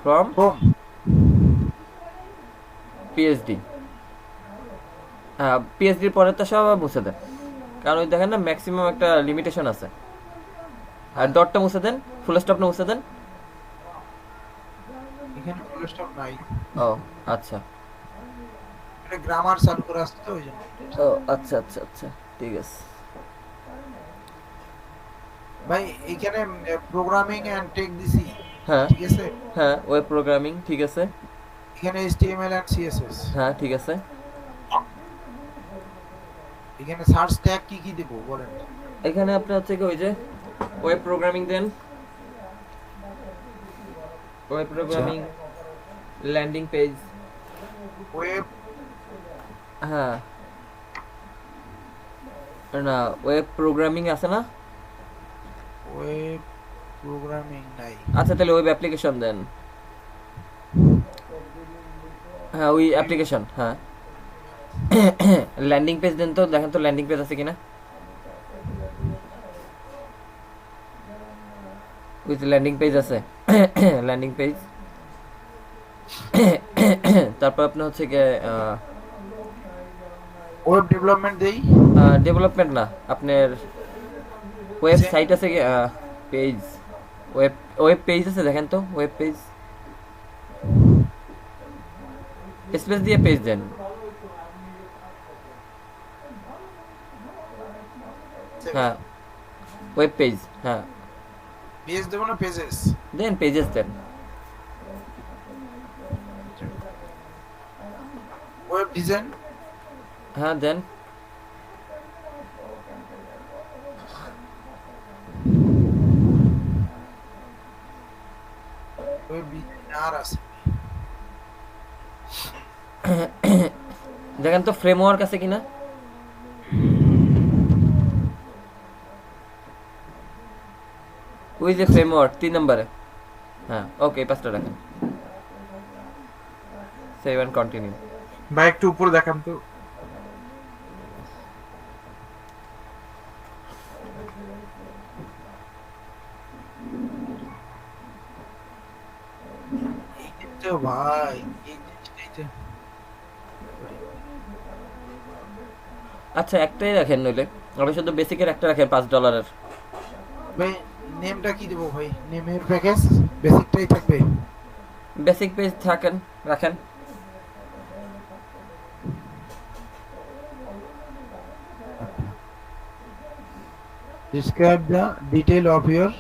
from PSD, হ্যাঁ পিএইচডির পরে তো সব মুছে দেন, কারণ ওই দেখেন না ম্যাক্সিমাম একটা লিমিটেশন আছে। আর ডটটা মুছে দেন, ফুল স্টপটা মুছে দেন। এখানে ফুল স্টপ নাই। ও আচ্ছা, এটা গ্রামার চালু করে আসছে তো ওইজন্য। ও আচ্ছা আচ্ছা আচ্ছা, ঠিক আছে ভাই। এখানে প্রোগ্রামিং এন্ড টেক দিছি, হ্যাঁ ঠিক আছে? হ্যাঁ, ওয়েব প্রোগ্রামিং, ঠিক আছে। এখানে HTML এন্ড CSS, হ্যাঁ ঠিক আছে। এখানে সার্চ ট্যাগ কি কি দেব বলেন? এখানে আপনি হচ্ছে কি ওই যে ওয়েব প্রোগ্রামিং দেন, web programming, landing page, web, হ্যাঁ না ওয়েব প্রোগ্রামিং আছে না? ওয়েব প্রোগ্রামিং নাই। আচ্ছা তাহলে ওয়েব অ্যাপ্লিকেশন দেন। হ্যাঁ ওই অ্যাপ্লিকেশন, হ্যাঁ ল্যান্ডিং পেজ দেন তো, দেখেন তো ল্যান্ডিং পেজ আছে কিনা। উইথ ল্যান্ডিং পেজ আছে, ল্যান্ডিং পেজ। তারপর আপনার হচ্ছে কি ওয়েব ডেভেলপমেন্ট দেই, ডেভেলপমেন্ট না, আপনার ওয়েবসাইট আছে কি, পেজ, ওয়েব পেজ আছে, দেখেন তো ওয়েব পেজ, স্পেস দিয়ে পেজ দেন। হ্যাঁ ওয়েব পেজ, হ্যাঁ পেজ দেব না পেজেস দেন, পেজেস দেন। ওয়েব ডিজাইন, হ্যাঁ দেন। ওয়েব ডিজাইন আর আছে, দেখেন তো ফ্রেমওয়ার্ক আছে কিনা। ওই যে ফ্রেমওয়ার্ক 3 নম্বরে, হ্যাঁ ওকে, 5টা রাখেন। Save and continue. ভাই একটু উপরে দেখান তো। তো ভাই আচ্ছা একটাই রাখেন, নইলে আপনি শুধু বেসিকের একটা রাখেন $5। ভাই নেমটা কি দেব ভাই? নেমের প্যাকেজ বেসিকটাই থাকবে, বেসিক পেজ থাকেন, রাখেন। describe the detail of your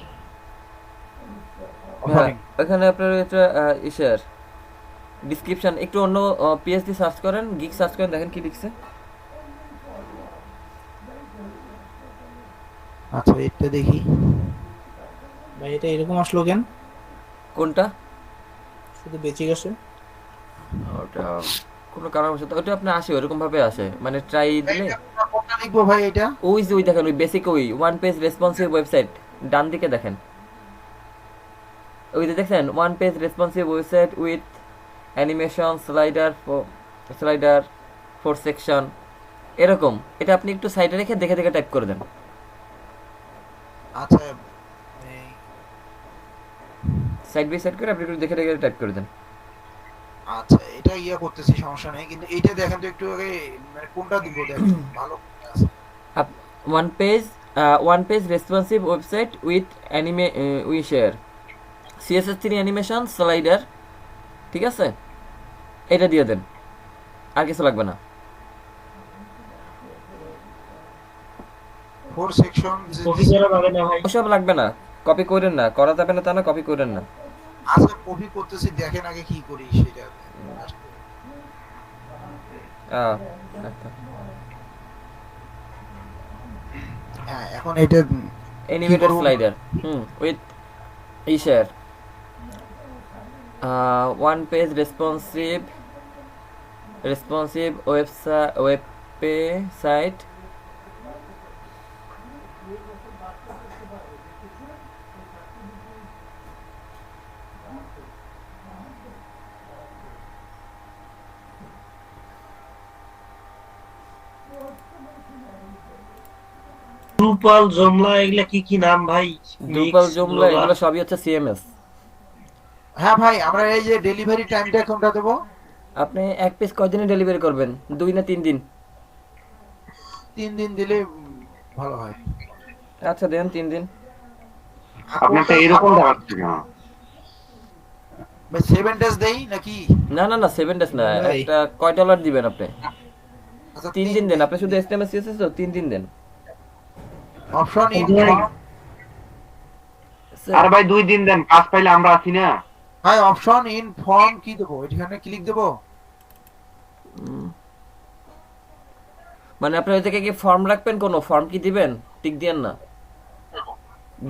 offering। এখানে আপনার এটা ইশার ডেসক্রিপশন, একটু অন্য পিএইচডি সার্চ করেন, গিগ সার্চ করেন, দেখেন কি লিখছে। আচ্ছা এটা দেখি ভাই, এটা এরকম আসলো কেন? কোনটা? শুধু বেচিক আসে, ওটা কোনো কারণ আছে, ওটা আপনি আসে এরকম ভাবে আসে, মানে ট্রাই দিলে। কোনটা লিখবো ভাই এটা? ওই যে ওই দেখেন, ওই বেসিক, ওই ওয়ান পেজ রেসপন্সিভ ওয়েবসাইট, ডান দিকে দেখেন, ওই যে দেখছেন one page responsive website with animation, slider for section, এরকম। এটা আপনি একটু সাইডে রেখে দেখে দেখে টাইপ করে দেন। আচ্ছা সাইড বাই সাইড করে আপনি একটু দেখে দেখে টাইপ করে দেন। আচ্ছা এটা ইয়া করতেছি, সমস্যা নেই, কিন্তু এইটা দেখেন তো একটু আগে, মানে কোনটা দিব দেখেন ভালো আছে। One page responsive website with share CSS3 animation, slider, ঠিক আছে, এটা দিয়ে দেন, আর কিছু লাগবে না। 4 সেকশন ওসব লাগবে না, কপি করেন না, করা যাবে না তা না, কপি করেন না। আচ্ছা কপি করতেছি, দেখেন আগে কি করি সেটা। আচ্ছা হ্যাঁ এখন এটা অ্যানিমেটেড স্লাইডার উইথ ইশার one page responsive web site Drupal Joomla এগুলা কি কি নাম ভাই? ড্রুপাল জমলা এগুলো সবই হচ্ছে সিএমএস। হ্যাঁ ভাই আমরা এই যে ডেলিভারি টাইমটা কোনটা দেব? আপনি এক পিস কয়দিনে ডেলিভারি করবেন? 2 না 3 দিন? 3 দিন দিলে ভালো হয়। আচ্ছা দেন 3 দিন। আপনারটা এরকম দেখাচ্ছে না ভাই 7 ডেজ দেই নাকি? না না না 7 ডেজ না, একটা কয় ডলার দিবেন আপনি? 3 দিন দেন, আপনি শুধু এসএমএস সিএসএস তো 3 দিন দেন। অপশন ইন আর ভাই 2 দিন দেন, কাজ পাইলে আমরা আছি না ভাই। অপশন ইন ফর্ম কি দেব? এখানে ক্লিক দেব? মানে আপনি ওই থেকে কি ফর্ম রাখবেন, কোন ফর্ম কি দিবেন? টিক দিবেন না,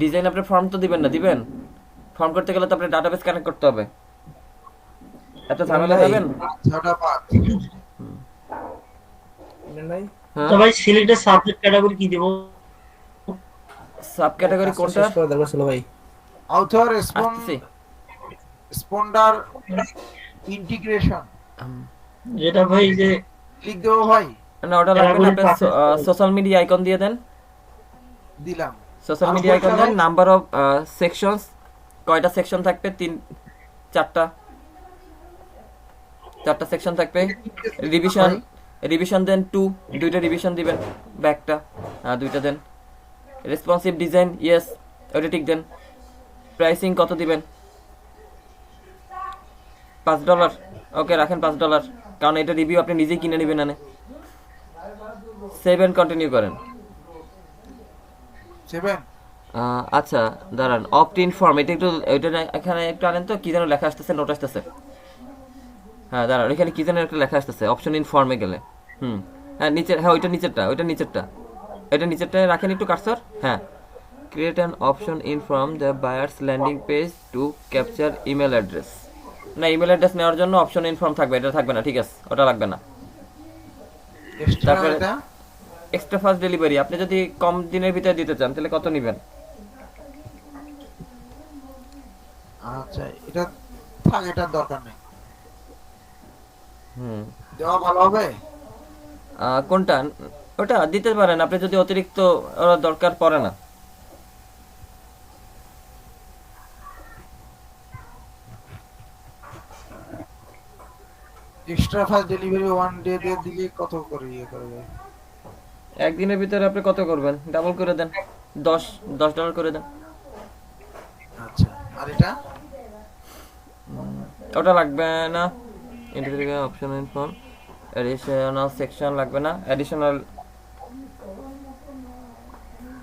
ডিজাইন আপনি ফর্ম তো দিবেন না, দিবেন? ফর্ম করতে গেলে তো আপনি ডাটাবেস কানেক্ট করতে হবে, এত ঝামেলা যাবেন। তো ভাই সিলেক্টেড সাবজেক্ট ক্যাটাগরি কি দেব? সাব ক্যাটাগরি কোনটা? ভাই অথর রেসপন্ডার ইন্টিগ্রেশন যেটা ভাই যে ক্লিক দেব ভাই? না ওটা লাগবে না, আপনি সোশ্যাল মিডিয়া আইকন দিয়ে দেন। দিলাম সোশ্যাল মিডিয়া আইকন দেন। নাম্বার অফ সেকশনস, কয়টা সেকশন থাকবে? 4টা সেকশন থাকবে। রিভিশন দেন 2টা রিভিশন দিবেন, ব্যাকটা 2টা দেন। রেসপন্সিভ ডিজাইন ইয়েস, ওটা ঠিক দেন। প্রাইসিং কত দিবেন? $5। ওকে রাখেন $5, কারণ এটা রিভিউ আপনি নিজেই কিনে নেবেন। আনে 7 কন্টিনিউ করেন। 7 আচ্ছা দাঁড়ান, অপট ইন ফর্ম এটা একটু, এটা এখানে একটু আনেন তো, কি যেন লেখা আসতেছে, নোট আসতেছে। হ্যাঁ দাঁড়ান, এখানে কি যেন একটা লেখা আসতেছে অপশন ইন ফর্মে গেলে। হ্যাঁ নিচের, হ্যাঁ ওইটা নিচেরটা, এটা নিচেরটা রাখেন একটু কার্সর। হ্যাঁ create an option in form the buyers landing page to capture email address. না ইমেল অ্যাড্রেস নেওয়ার জন্য অপশন ইন ফর্ম থাকবে, এটা থাকবে না, ঠিক আছে ওটা লাগবে না। তারপরে এক্সট্রা ফাস্ট ডেলিভারি, আপনি যদি কম দিনের ভিতরে দিতে চান তাহলে কত নেবেন? আচ্ছা এটা থাক, এটা দরকার নেই। দেওয়া ভালো হবে। কোনটা? ওটা দিতে পারেন আপনি যদি অতিরিক্ত দরকার পড়ে না। এক্সট্রা ফাস্ট ডেলিভারি 1 ডে দিয়ে দিলে কত করে ইয়ে করবে? একদিনের ভিতরে আপনি কত করবেন? ডাবল করে দেন, $10 করে দেন। আচ্ছা আর এটা? ওটা লাগবে না। Integrated option in form, additional section লাগবে না, অ্যাডিশনাল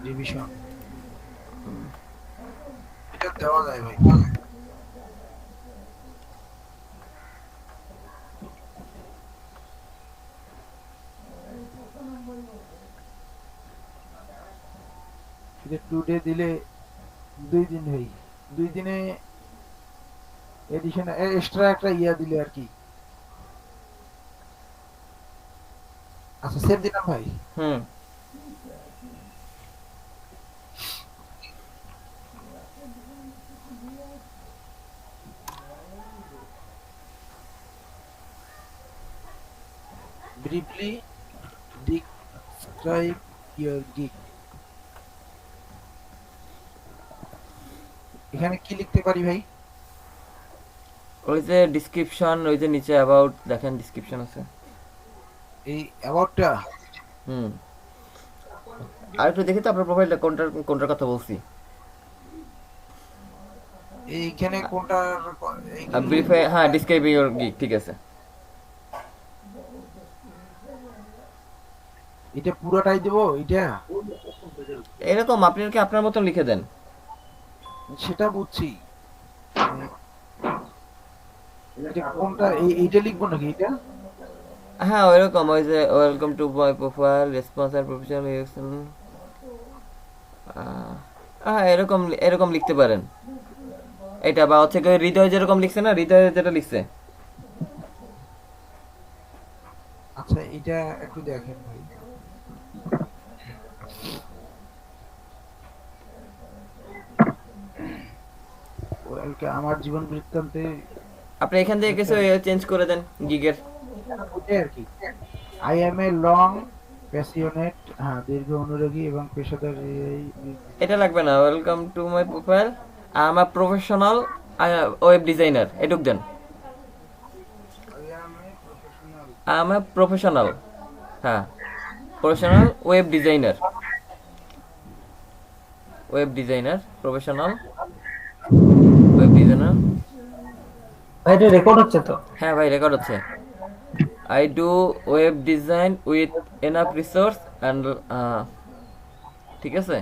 রিভিশন এটা দেওয়া যায় ভাই। এটা 2 ডে দিলে 2 দিন হই, 2 দিনে এডিশন এক্সট্রা একটা ইয়া দিলে আর কি। আচ্ছা সেভ দিলাম ভাই। briefly describe your gig। এখানে কি লিখতে পারি ভাই? ওই যে ডেসক্রিপশন, ওই যে নিচে অ্যাবাউট দেখেন, ডেসক্রিপশন আছে এই অ্যাবাউটটা। আর একটু দেখি তো আপনার প্রোফাইলটা কোনটার কথা বলছি। এইখানে কোনটা? ব্রিফ, হ্যাঁ ডিসক্রাইবিং ইওর গিগ, ঠিক আছে। এটা পুরোটাই দেব এটা? এরকম আপনি কি আপনার মতন লিখে দেন। সেটা বুঝছি, মানে এটা কোনটা, এইটা লিখবো নাকি এটা? হ্যাঁ ওইরকম, ওই যে welcome to my profile response আর প্রফেশনাল রিঅ্যাকশন, হ্যাঁ এরকম এরকম লিখতে পারেন এটা, বা হচ্ছে কি হৃদয় যেরকম লিখছে না, হৃদয় যেটা লিখছে। আচ্ছা এটা একটু দেখেন ভাই। ওয়েলকাম আমার জীবন বৃত্তান্তে, আপনি এখান থেকে কিছু চেঞ্জ করে দেন গিগের, ওটাই আর কি। I am a long passionate, হ্যাঁ দীর্ঘ অনুরাগী এবং পেশাদার এটা লাগবে না। Welcome to my profile, I am a professional web designer, এটুক দেন। আই এম আ প্রফেশনাল, হ্যাঁ professional web designer, web designer, professional web designer. ভাই এটা রেকর্ড হচ্ছে তো? হ্যাঁ ভাই রেকর্ড হচ্ছে। I do web design with enough resource and ঠিক আছে,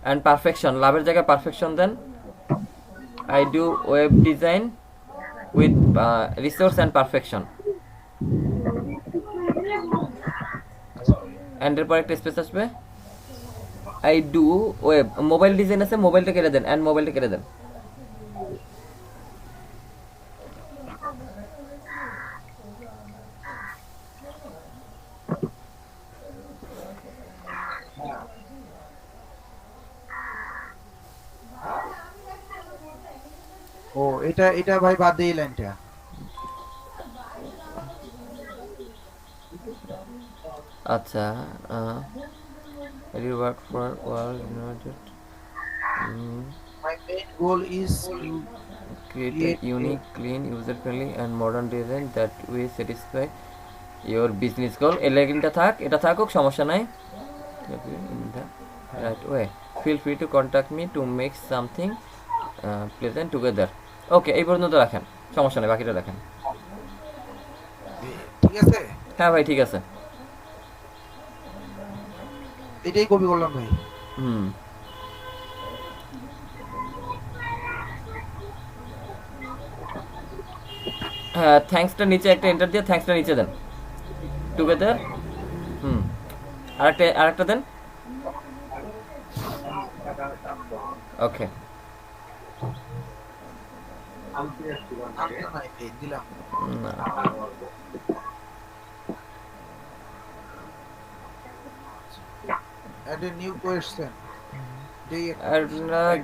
and perfection, লাভের জায়গায় পারফেকশন দেন। I do web design with resource and perfection, and এরপর একটা স্পেস আসবে। I do web, mobile design আছে, মোবাইলটা কেটে দেন, and মোবাইলটা কেটে দেন। ও এটা এটা ভাই বাদ দিয়ে লাইনটা। আচ্ছা you work for World United, My main goal is to create a unique, clean, user-friendly and modern design that will satisfy your business goal. এই লাইনটা থাক, এটা থাকুক, সমস্যা নাই। In the right way. Feel free to contact me to make something pleasant together. ওকে এই পর্যন্ত রাখেন, সমস্যা নেই, বাকিটা রাখেন। ঠিক আছে? হ্যাঁ ভাই ঠিক আছে, এটাই কপি করলাম ভাই। হ্যাঁ থ্যাঙ্কসটা নিচে একটা এন্টার দিয়ে থ্যাঙ্কসটা নিচে দেন, টুগেদার। আরেকটা দেন। ওকে দিলাম না, add a new question,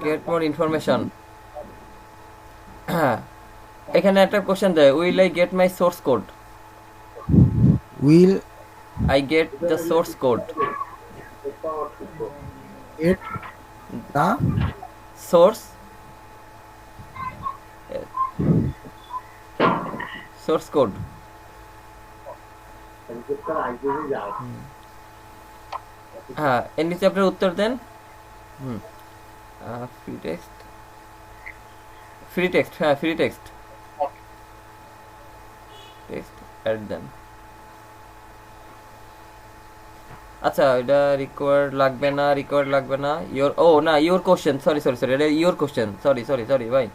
get more information। এখানে একটা কোশ্চেন দেয়, will I get my source code? will I get the source code? Get the source code। হ্যাঁ এর নিচে আপনার উত্তর দেন। ফ্রি টেক্সট, হ্যাঁ ফ্রি টেক্সট অ্যাড দেন। আচ্ছা এটা রিকোয়ার্ড লাগবে না, ইওর না ইওর কোশ্চেন, সরি এটা ইওর কোশ্চেন, সরি ভাই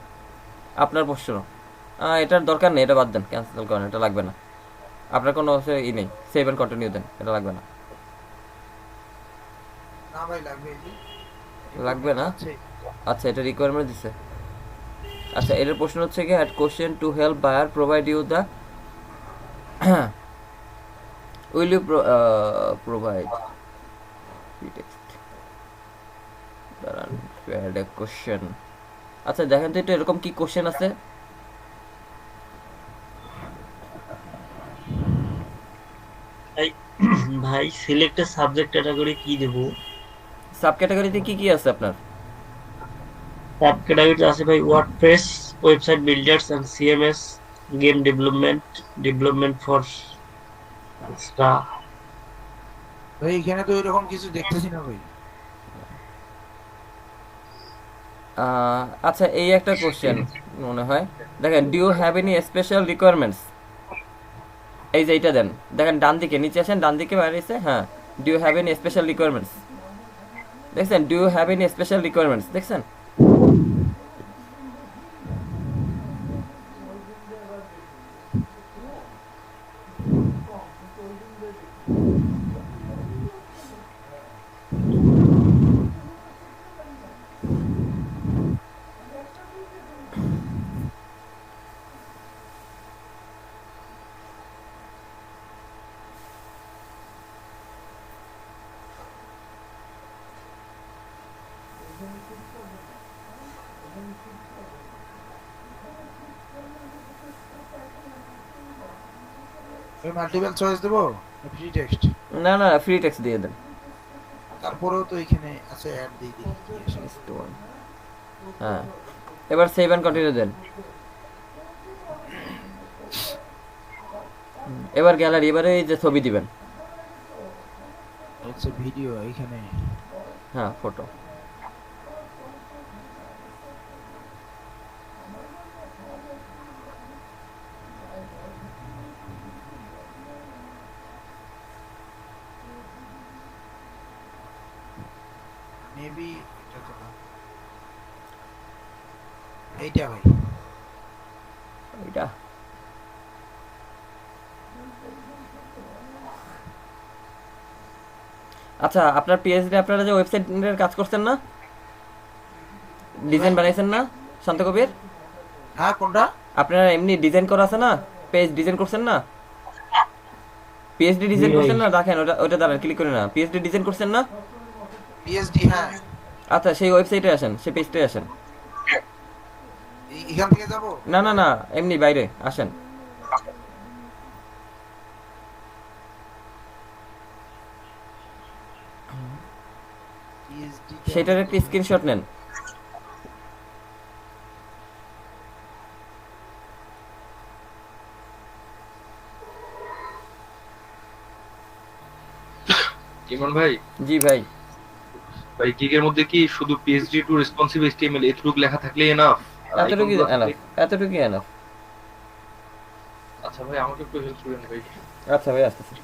আপনার প্রশ্ন, এটার দরকার নেই, এটা বাদ দেন, ক্যান্সেল করেন, এটা লাগবে না। আপনার কোনো ই নেই, সেভ এন্ড কন্টিনিউ দেন, এটা লাগবে না। না ভাই লাগবে না। আচ্ছা এটা রিকোয়ারমেন্ট দিছে। আচ্ছা এটার প্রশ্ন হচ্ছে কি, add question to help buyer provide you the will you provide free text দাঁড়ান, add a question। আচ্ছা দেখেন তো এটা এরকম কি কোশ্চেন আছে। ভাই সিলেক্ট এ সাবজেক্ট ক্যাটাগরি কি দেব? সাব ক্যাটাগরিতে কি কি আছে আপনার? সাব ক্যাটাগরিতে আছে ভাই WordPress, website builders and CMS, game development for extra. ভাই এখানে তো এরকম কিছু দেখতেছি না ভাই। আচ্ছা এই একটা কোশ্চেন মনে হয়, দেখেন do you have any special requirements, এই যে এইটা দেন, দেখেন ডান দিকে, নিচে আসেন, ডান দিকে বাইরেছে, হ্যাঁ do you have any special requirements, দেখছেন do you have any special requirements, দেখছেন ওই মাল্টিপল চয়েস দেব ফ্রি টেক্সট? না না, ফ্রি টেক্সট দিয়ে দেন। তারপরেও তো এখানে আছে অ্যাড দিয়ে দিই। হ্যাঁ, এবার সেভ এন্ড কন্টিনিউ দেন। এবার গ্যালারি, এবারে এই যে ছবি দিবেন। আচ্ছা ভিডিও এখানে, হ্যাঁ ফটো। মেবি এটা তো না, এইটা ভাই, এটা আচ্ছা, আপনার পিএইচডি আপনারা যে ওয়েবসাইটের কাজ করছেন না, ডিজাইন বানাইছেন না শান্ত কবির? হ্যাঁ কোনটা? আপনারা এমনি ডিজাইন করা আছে না, পেজ ডিজাইন করছেন না, পিএইচডি ডিজাইন করছেন না? দেখেন ওটা, ওটা দাঁড়ান, ক্লিক করে না, পিএইচডি ডিজাইন করছেন না? পিএইচডি হ্যাঁ। আচ্ছা সেই ওয়েবসাইটে আসেন, সেই পেজটাে আসেন। এখান থেকে যাব? না না না, এমনি বাইরে আসেন। সেটার একটা স্ক্রিনশট নেন। ইমন ভাই। জি ভাই। ভাই গিগের মধ্যে কি শুধু পিএইচডি টু রেসপন্সিভ এইচটিএমএল এতটুকু লেখা থাকলেই এনাফ? এতটুকুই এনাফ, এতটুকুই এনাফ। আচ্ছা ভাই আমাকে একটু হেল্প করেন ভাই। আচ্ছা ভাই আসতেছি।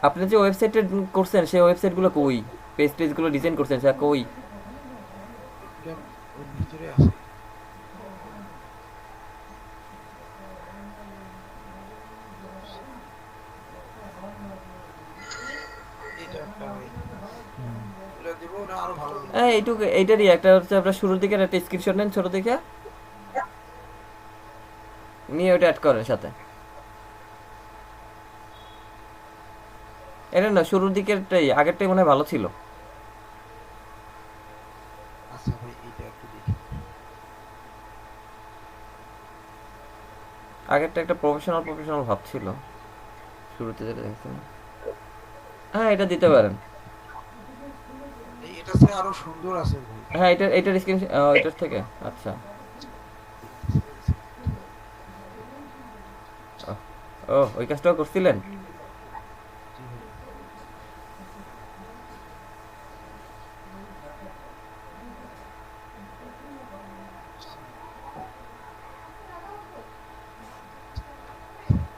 আপনি যে ওয়েবসাইটে করছেন সেই ওয়েবসাইটগুলো কই, পেজ টেজগুলো ডিজাইন করছেন সেটা কই? ওর ভিতরে আছে। এইটুকু, এইটারই একটা হচ্ছে আপনার শুরুর দিকে একটা স্ক্রিনশট নেন ছোট দেখে, নিয়ে ওটা অ্যাড করেন সাথে। এটা না, শুরুর দিকেরটাই, আগেরটাই মনে হয় ভালো ছিল। আচ্ছা ভাই এটা একটু দেখি। আগেরটা একটা প্রফেশনাল প্রফেশনাল ভাব ছিল শুরুতে যেটা দেখছেন। হ্যাঁ এটা দিতে পারেন। এটা সে আরো সুন্দর আছে ভাই। হ্যাঁ এটা, এটার স্ক্রিন, এটার থেকে। আচ্ছা ও, ওই কাজটাও করছিলেন?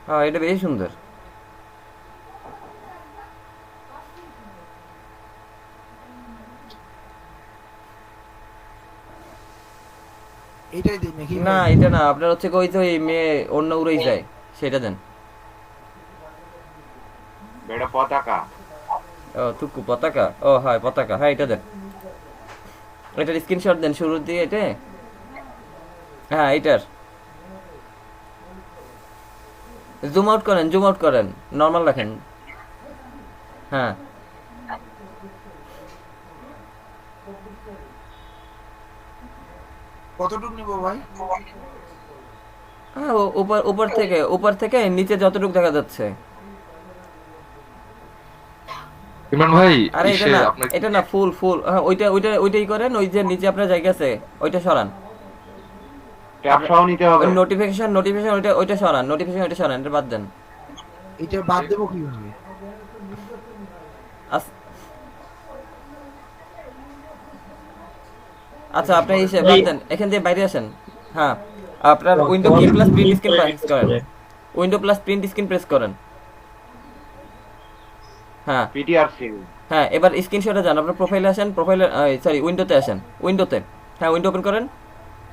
হ্যাঁ এটা বেশি সুন্দর। এইটাই দিই নাকি? না এটা না, আপনার হচ্ছে কই তো এই মেয়ে অন্য উড়েই যায়, সেটা দেন। বেড়া পতাকা। ও তুকু পতাকা, ও হ্যাঁ পতাকা, হ্যাঁ এটা দেন। এটার স্ক্রিনশট দেন শুরুর দিকে এটা। হ্যাঁ এটার জুম আউট করেন, জুম আউট করেন, নরমাল রাখেন। হ্যাঁ কতটুকু নিব ভাই? হ্যাঁ উপর, উপর থেকে নিচে যতটুকু দেখা যাচ্ছে। ইমরান ভাই আরে এটা না, এটা না, ফুল ফুল, হ্যাঁ ওইটাই করেন। ওই যে নিচে আপনার জায়গা আছে ওইটা সরান। ট্যাব সহ নিতে হবে। নোটিফিকেশন ওইটা সরান, নোটিফিকেশন ওইটা সরান, এটা বাদ দেন। এটা বাদ দেব কিভাবে? আচ্ছা আপনি এই বাদ দেন, এখান দিয়ে বাইরে আসেন। হ্যাঁ আপনার উইন্ডো কি প্লাস প্রিন্ট স্ক্রিন প্রেস করেন, window plus print screen press করেন। হ্যাঁ পিটিআর সিল। হ্যাঁ এবার স্ক্রিনশটে যান, আপনার প্রোফাইলে আসেন, প্রোফাইলে সরি উইন্ডোতে আসেন, উইন্ডোতে। হ্যাঁ উইন্ডো ওপেন করেন।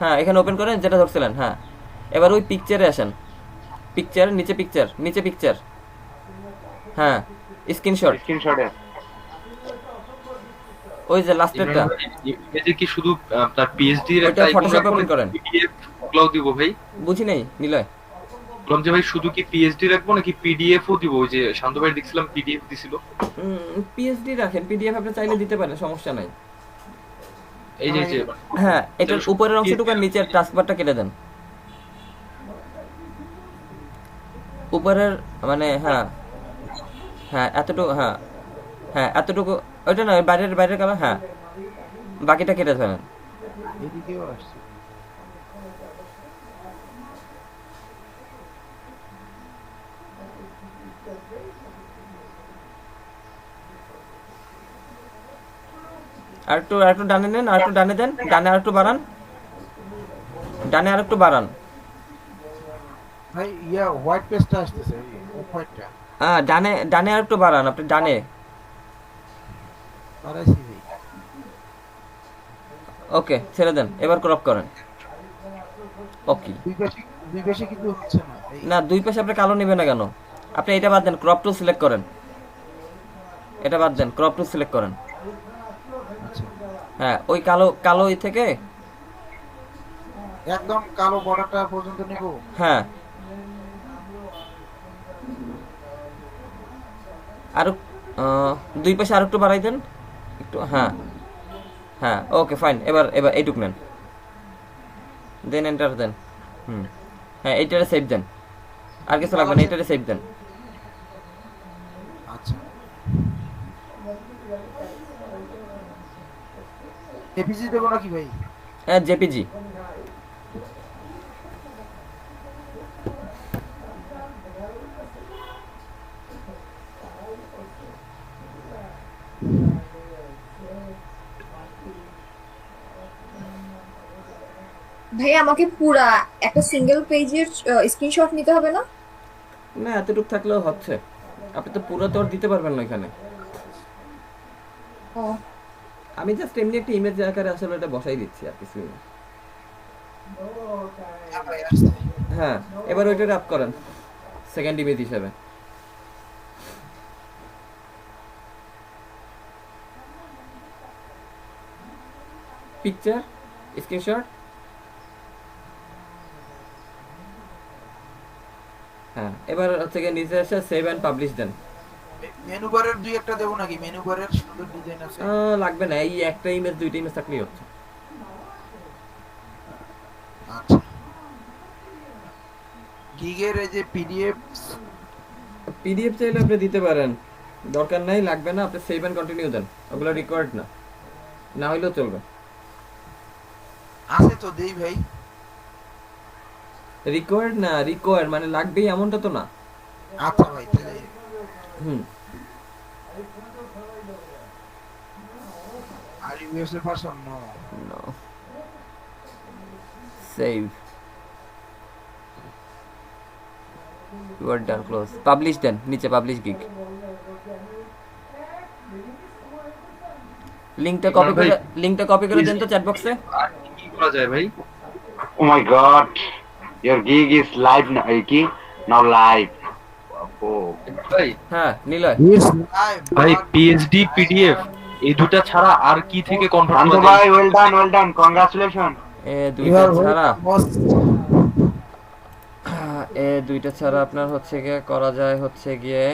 হ্যাঁ এখানে ওপেন করেন যেটা ধরছিলেন। হ্যাঁ এবার ওই পিকচারে আসেন, পিকচার নিচে, পিকচার নিচে, পিকচার। হ্যাঁ স্ক্রিনশট ওই যে লাস্টেরটা ইমেজে কি শুধু আপনার পিএইচডি এর একটা ওটা ফটোশপে প্রিন্ট করেন পিডিএফ গুলো দিব ভাই বুঝি নাই নিলয় বললাম যে ভাই শুধু কি পিএইচডি রাখবো নাকি পিডিএফ ও দিব ওই যে শান্ত ভাই দেখছিলাম পিডিএফ দিছিল পিএইচডি রাখেন পিডিএফ আপনি চাইলে দিতে পারেন সমস্যা নাই এই যে হ্যাঁ এটার উপরের অংশটুকু আর নিচের টাস্কবারটা কেটে দেন উপরের মানে হ্যাঁ হ্যাঁ এতটুকু হ্যাঁ হ্যাঁ এতটুকু ওইটা না বাইরের কালার হ্যাঁ বাকিটা কেটে ফেলেন এদিকেও আসছে আরেকটু ডানে নেন আরেকটু ডানে দেন ডানে আরেকটু বাড়ান ডানে আরেকটু বাড়ান ভাই ইয়া হোয়াইট পেজটা আসতেছে হোয়াইটটা হ্যাঁ ডানে আরেকটু বাড়ান আপনি ডানে বাড়াইছি ভাই ওকে ছেড়ে দেন এবার ক্রপ করেন ওকে দুই পাশে কিন্তু হচ্ছে না না দুই পাশে আপনি কালো নেবেন না কেন আপনি এটা বাদ দেন ক্রপ টু সিলেক্ট করেন এটা বাদ দেন ক্রপ টু সিলেক্ট করেন হ্যাঁ ওই কালো থেকে একদম কালো বর্ডারটা পর্যন্ত নেব হ্যাঁ আর দুই পাশে আরেকটু বাড়াই দেন একটু হ্যাঁ হ্যাঁ ওকে ফাইন এবার এইটুক নেন দেন এন্টার দেন হ্যাঁ এইটারে সেভ দেন আর কিছু লাগবে না এইটারে সেভ দেন আচ্ছা জেপিজি দেব নাকি ভাই হ্যাঁ জেপিজি ভাই আমাকে পুরা একটা সিঙ্গেল পেজের স্ক্রিনশট নিতে হবে না না এতটুক থাকলেও হচ্ছে আপনি তো পুরো তো আর দিতে পারবেন না এখানে আমি জাস্ট এমনি একটা ইমেজ আকারে আসলে এটা বসাই দিচ্ছি আর কিছু না হ্যাঁ এবার ওইটা আপ করেন সেকেন্ড ইমেজ হিসেবে পিকচার স্ক্রিনশট হ্যাঁ এবার হচ্ছে কি নিচে এসে সেভ এন্ড পাবলিশ দেন মেনু বারের দুই একটা দেব নাকি মেনু বারের সুন্দর ডিজাইন আছে লাগবে না এই একটা ইমেজ দুইটা ইমেজ থাকলেই হচ্ছে আচ্ছা গিগের এই যে পিডিএফ চাইলে আপনি দিতে পারেন দরকার নাই লাগবে না আপনি সেভ এন্ড কন্টিনিউ দেন ওগুলো রিকোয়ার্ড না না হইলেও চলবে আছে তো দেই ভাই রিকোয়ার্ড না রিকোয়ার্ড মানে লাগবেই এমনটা তো না আচ্ছা ভাই তাহলে আর ইউএস এর person no save you are done close publish দেন নিচে পাবলিশ গিগ লিংকটা কপি করে দেন তো চ্যাট বক্সে কি করা যায় ভাই ও মাই god your gig is live now কি now live ভাই হ্যাঁ নিলয় ভাই পিএইচডি পিডিএফ এই দুটো ছাড়া আর কি থেকে কনভার্ট করা যায় ভাই well done congratulations দুইটা ছাড়া আপনার হচ্ছে গিয়ে করা যায় হচ্ছে গিয়ে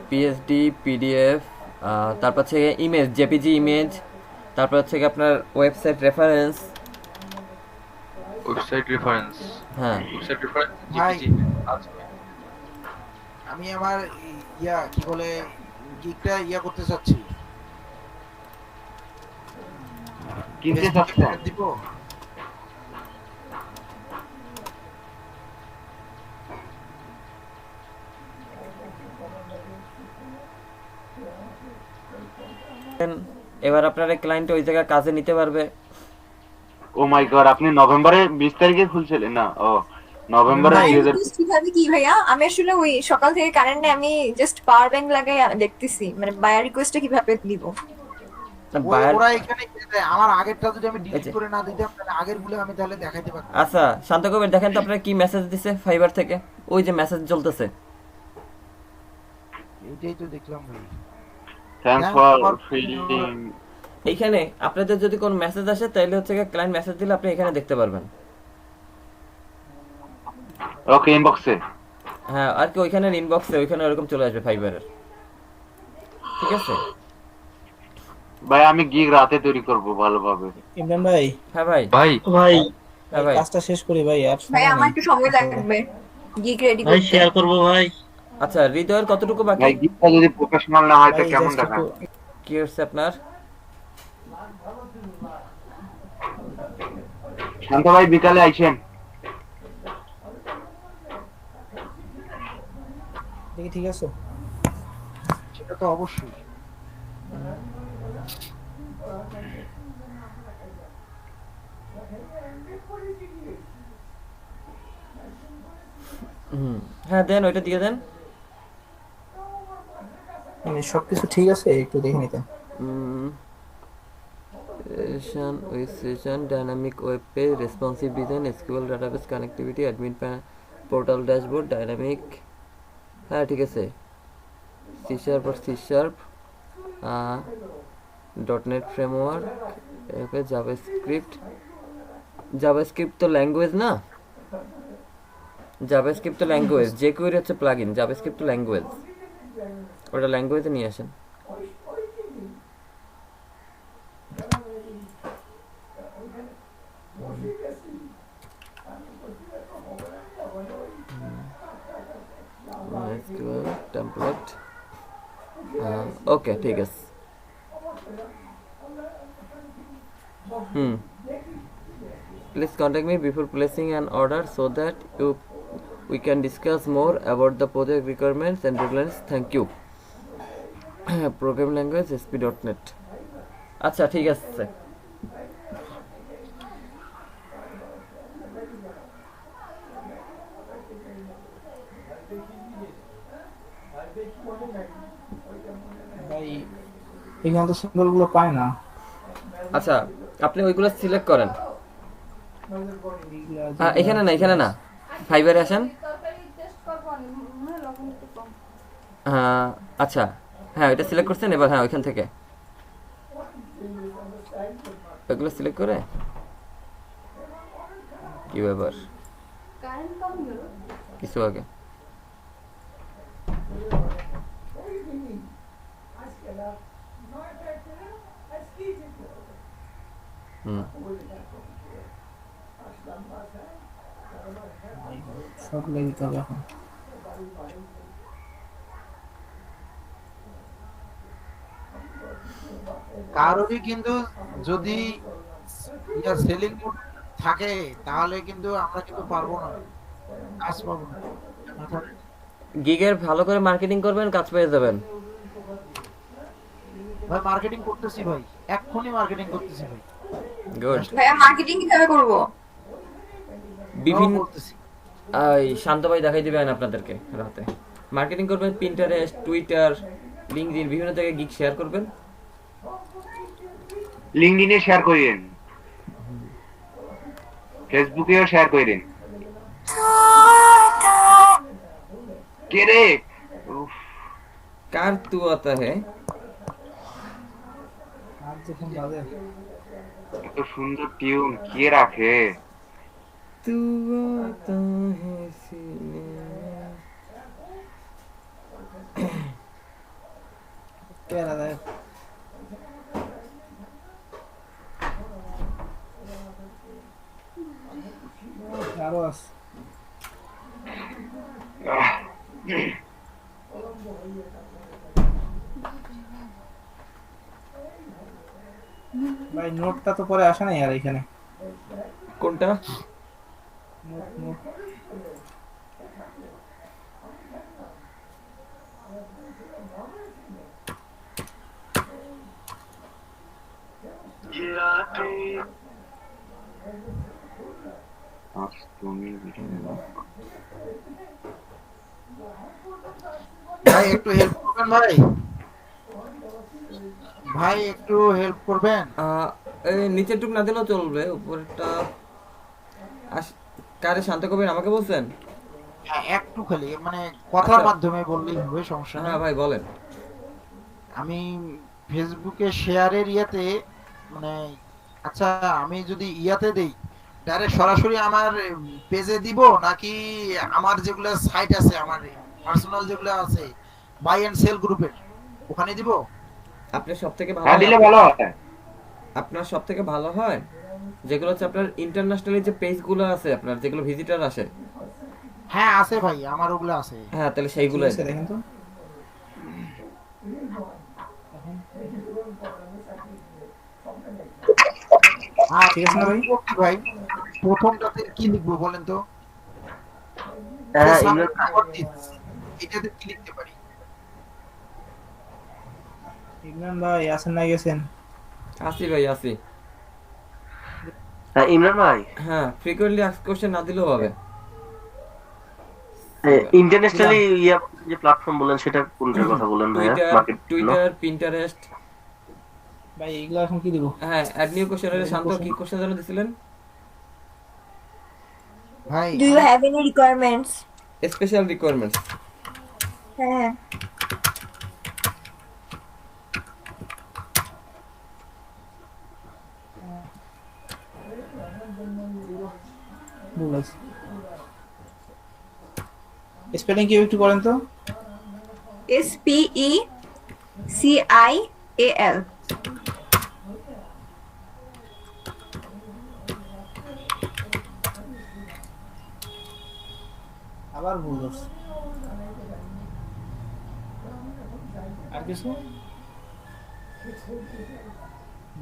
পিএইচডি পিডিএফ তারপর হচ্ছে ইমেজ জেপিজি ইমেজ তারপর হচ্ছে গিয়ে আপনার ওয়েবসাইট রেফারেন্স হ্যাঁ ওয়েবসাইট রেফারেন্স জেপিজি আচ্ছা আমি আমার কি বলে গিগটা করতে চাচ্ছি কিনতে চাচ্ছি দিব এবার আপনার ক্লায়েন্ট ওই জায়গায় কাজে নিতে পারবে ও মাই গড আপনি নভেম্বরের 20 তারিখে খুলছিলেন না ও নভেম্বরে কিভাবে কি ভাইয়া আমি আসলে ওই সকাল থেকে কারেন্ট নেই আমি জাস্ট পাওয়ার ব্যাংক লাগাই দেখতেছি মানে বায়ার রিকোয়েস্টে কিভাবে দিব ওরা এখানে আমার আগেরটা যদি আমি ডিলিট করে না দিতাম তাহলে আগেরগুলো আমি তাহলে দেখাইতে পারতাম আচ্ছা শান্ত কবির দেখেন তো আপনারা কি মেসেজ দিছে ফাইবার থেকে ওই যে মেসেজ চলতেছে এটাই তো দেখলাম ভাই। Thanks for filling. এইখানে আপনাদের যদি কোনো মেসেজ আসে তাহলে হচ্ছে ক্লায়েন্ট মেসেজ দিলে আপনি এখানে দেখতে পারবেন। ওকে, ইনবক্সে। হ্যাঁ, আর কি ওইখানে ইনবক্সে ওইখানে এরকম চলে আসবে ফাইবারের। ঠিক আছে ভাই, আমি গিগ রাতে তৈরি করব ভালোভাবে। ইমরান ভাই। হ্যাঁ ভাই। ভাই হ্যাঁ ভাই, কাজটা শেষ করি ভাই। আর ভাই আমার একটু সময় লাগবে গিগ রেডি ভাই করতে। শেয়ার করবো ভাই। আচ্ছা হৃদয়ের কতটুকু বাকি? ভাই, গিগটা যদি প্রফেশনাল না হয় তো কেমন দেখায়? কি হচ্ছে আপনার? শান্ত ভাই বিকালে আইছেন। দেখি ঠিক আছে। সেটা তো অবশ্যই। হ্যাঁ দেন, ওইটা দিয়ে দেন। মানে সবকিছু ঠিক আছে, একটু দেখে নিতে। Session dynamic web page, responsive design, SQL database connectivity, admin portal dashboard, dynamic. হ্যাঁ ঠিক আছে। সি শার্প আর সি শার্প, ডটনেট ফ্রেমওয়ার্ক, এরপরে জাভাস্ক্রিপ্ট। জাভাস্ক্রিপ্ট তো ল্যাঙ্গুয়েজ না, জাভাস্ক্রিপ্ট তো ল্যাঙ্গুয়েজ। jQuery হচ্ছে প্লাগইন, জাভাস্ক্রিপ্ট তো ল্যাঙ্গুয়েজ। ওটা ল্যাঙ্গুয়েজে নিয়ে আসেন। MySQL template, ওকে ঠিক আছে। Please contact me before placing an order so that we can discuss more about the project requirements and deadlines. Thank you. Program language ASP.NET. আচ্ছা ঠিক আছে। ভাই এখানে তো সিম্বলগুলো পায় না। আচ্ছা আপনি ওইগুলো সিলেক্ট করেন। এখানে না, এখানে না, ফাইবারে আসেন। আচ্ছা হ্যাঁ, ওইটা সিলেক্ট করছেন। এবার হ্যাঁ ওইখান থেকে ওইগুলো সিলেক্ট করে কি ব্যাপার কিছু আগে সব লেগে যাবে এখন। কারোরই কিন্তু যদি সেলিং মুড থাকে তাহলে কিন্তু আমরা কিন্তু পারবো না, কাজ পাবো না। গিগের ভালো করে মার্কেটিং করবেন, কাজ পেয়ে যাবেন। ভাই মার্কেটিং করতেছি ভাই, এক্ষুনি মার্কেটিং করতেছি ভাই। গুড। ভাইয়া মার্কেটিং কিভাবে করব? বিভিন্ন শান্ত ভাই দেখাই দিবেন আপনাদেরকে রাতে। মার্কেটিং করবেন পিন্টারেস্ট, টুইটার, লিঙ্কডইন, বিভিন্ন জায়গায় গিগ শেয়ার করবেন। লিঙ্কডইনে শেয়ার করেন, ফেসবুকেও শেয়ার করেন। কে রে? কার তু আতা হে? আর যখন বাজে এত সুন্দর টিউন কে রাখে? তু আতা হে সিনে কে রাখে? আরো আছে। ভাই নোটটা তো পরে আসে নাই আর এখানে। কোনটা? নোট ভাই একটু হেল্প করবেন ভাই, ভাই একটু হেল্প করবেন। এই নিচের টুক না দিলেও চলবে, উপরেরটা কারে শান্ত করবেন আমাকে বলছেন? হ্যাঁ, একটু খালি মানে কথার মাধ্যমে বললেই হবে, সমস্যা নেই। হ্যাঁ ভাই বলেন। আমি ফেসবুকে শেয়ারের ইয়েতে মানে আচ্ছা আমি যদি ইয়াতে দেই ডাইরেক্ট সরাসরি আমার পেজে দিব নাকি আমার যেগুলো সাইট আছে আমার পার্সোনাল যেগুলো আছে বাই এন্ড সেল গ্রুপের ওখানে দিব? আপনার সবথেকে ভালো হ্যাঁ দিলে ভালো হয়। আপনার সবথেকে ভালো হয় যেগুলো হচ্ছে আপনার ইন্টারন্যাশনালি যে পেজগুলো আছে আপনার যেগুলো ভিজিটর আসে। হ্যাঁ আছে ভাই, আমার ওগুলো আছে। হ্যাঁ তাহলে সেইগুলো দেখেন তো। ঠিক আছে না ভাই? ভাই প্রথমটাতে কি লিখবো বলেন তো? হ্যাঁ এটাতে কি লিখতে পারি? ইমরান ভাই আছেন না গেছেন? আসি ভাই আসি। হ্যাঁ ইমরান ভাই, হ্যাঁ ফ্রিকোয়েন্টলি আস্ক কোশ্চেন না দিলেও হবে। ইন্টারন্যাশনালি ইয়া যে প্ল্যাটফর্ম বলেন সেটা কোনটার কথা বলেন ভাইয়া? Twitter, Pinterest. ভাই এগুলো এখন কি দিব? হ্যাঁ অ্যাড নিউ কোশ্চেনের শান্ত কি কোশ্চেন জানো দিছিলেন? ভাই do you have any requirements? Special requirements. হ্যাঁ স্পেলিং কি একটু করেন তো? SPECIAL। আবার ভুল করছি। আর কিছু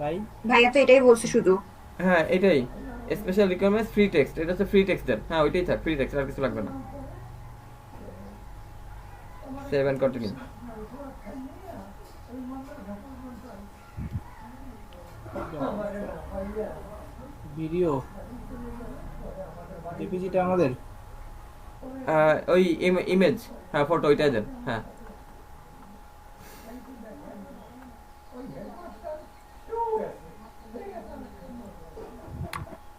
ভাই? ভাইয়া তো এটাই বলছে শুধু। হ্যাঁ এটাই স্পেশাল রিকোয়ারমেন্টস ফ্রি টেক্সট, এটা হচ্ছে ফ্রি টেক্সট দেন। হ্যাঁ ওইটাই থাক, ফ্রি টেক্সট, আর কিছু লাগবে না। Save and continue. ভিডিও জেপিজিটা আমাদের ওই ইমেজ, হ্যাঁ ফটো ওইটাই দেন। হ্যাঁ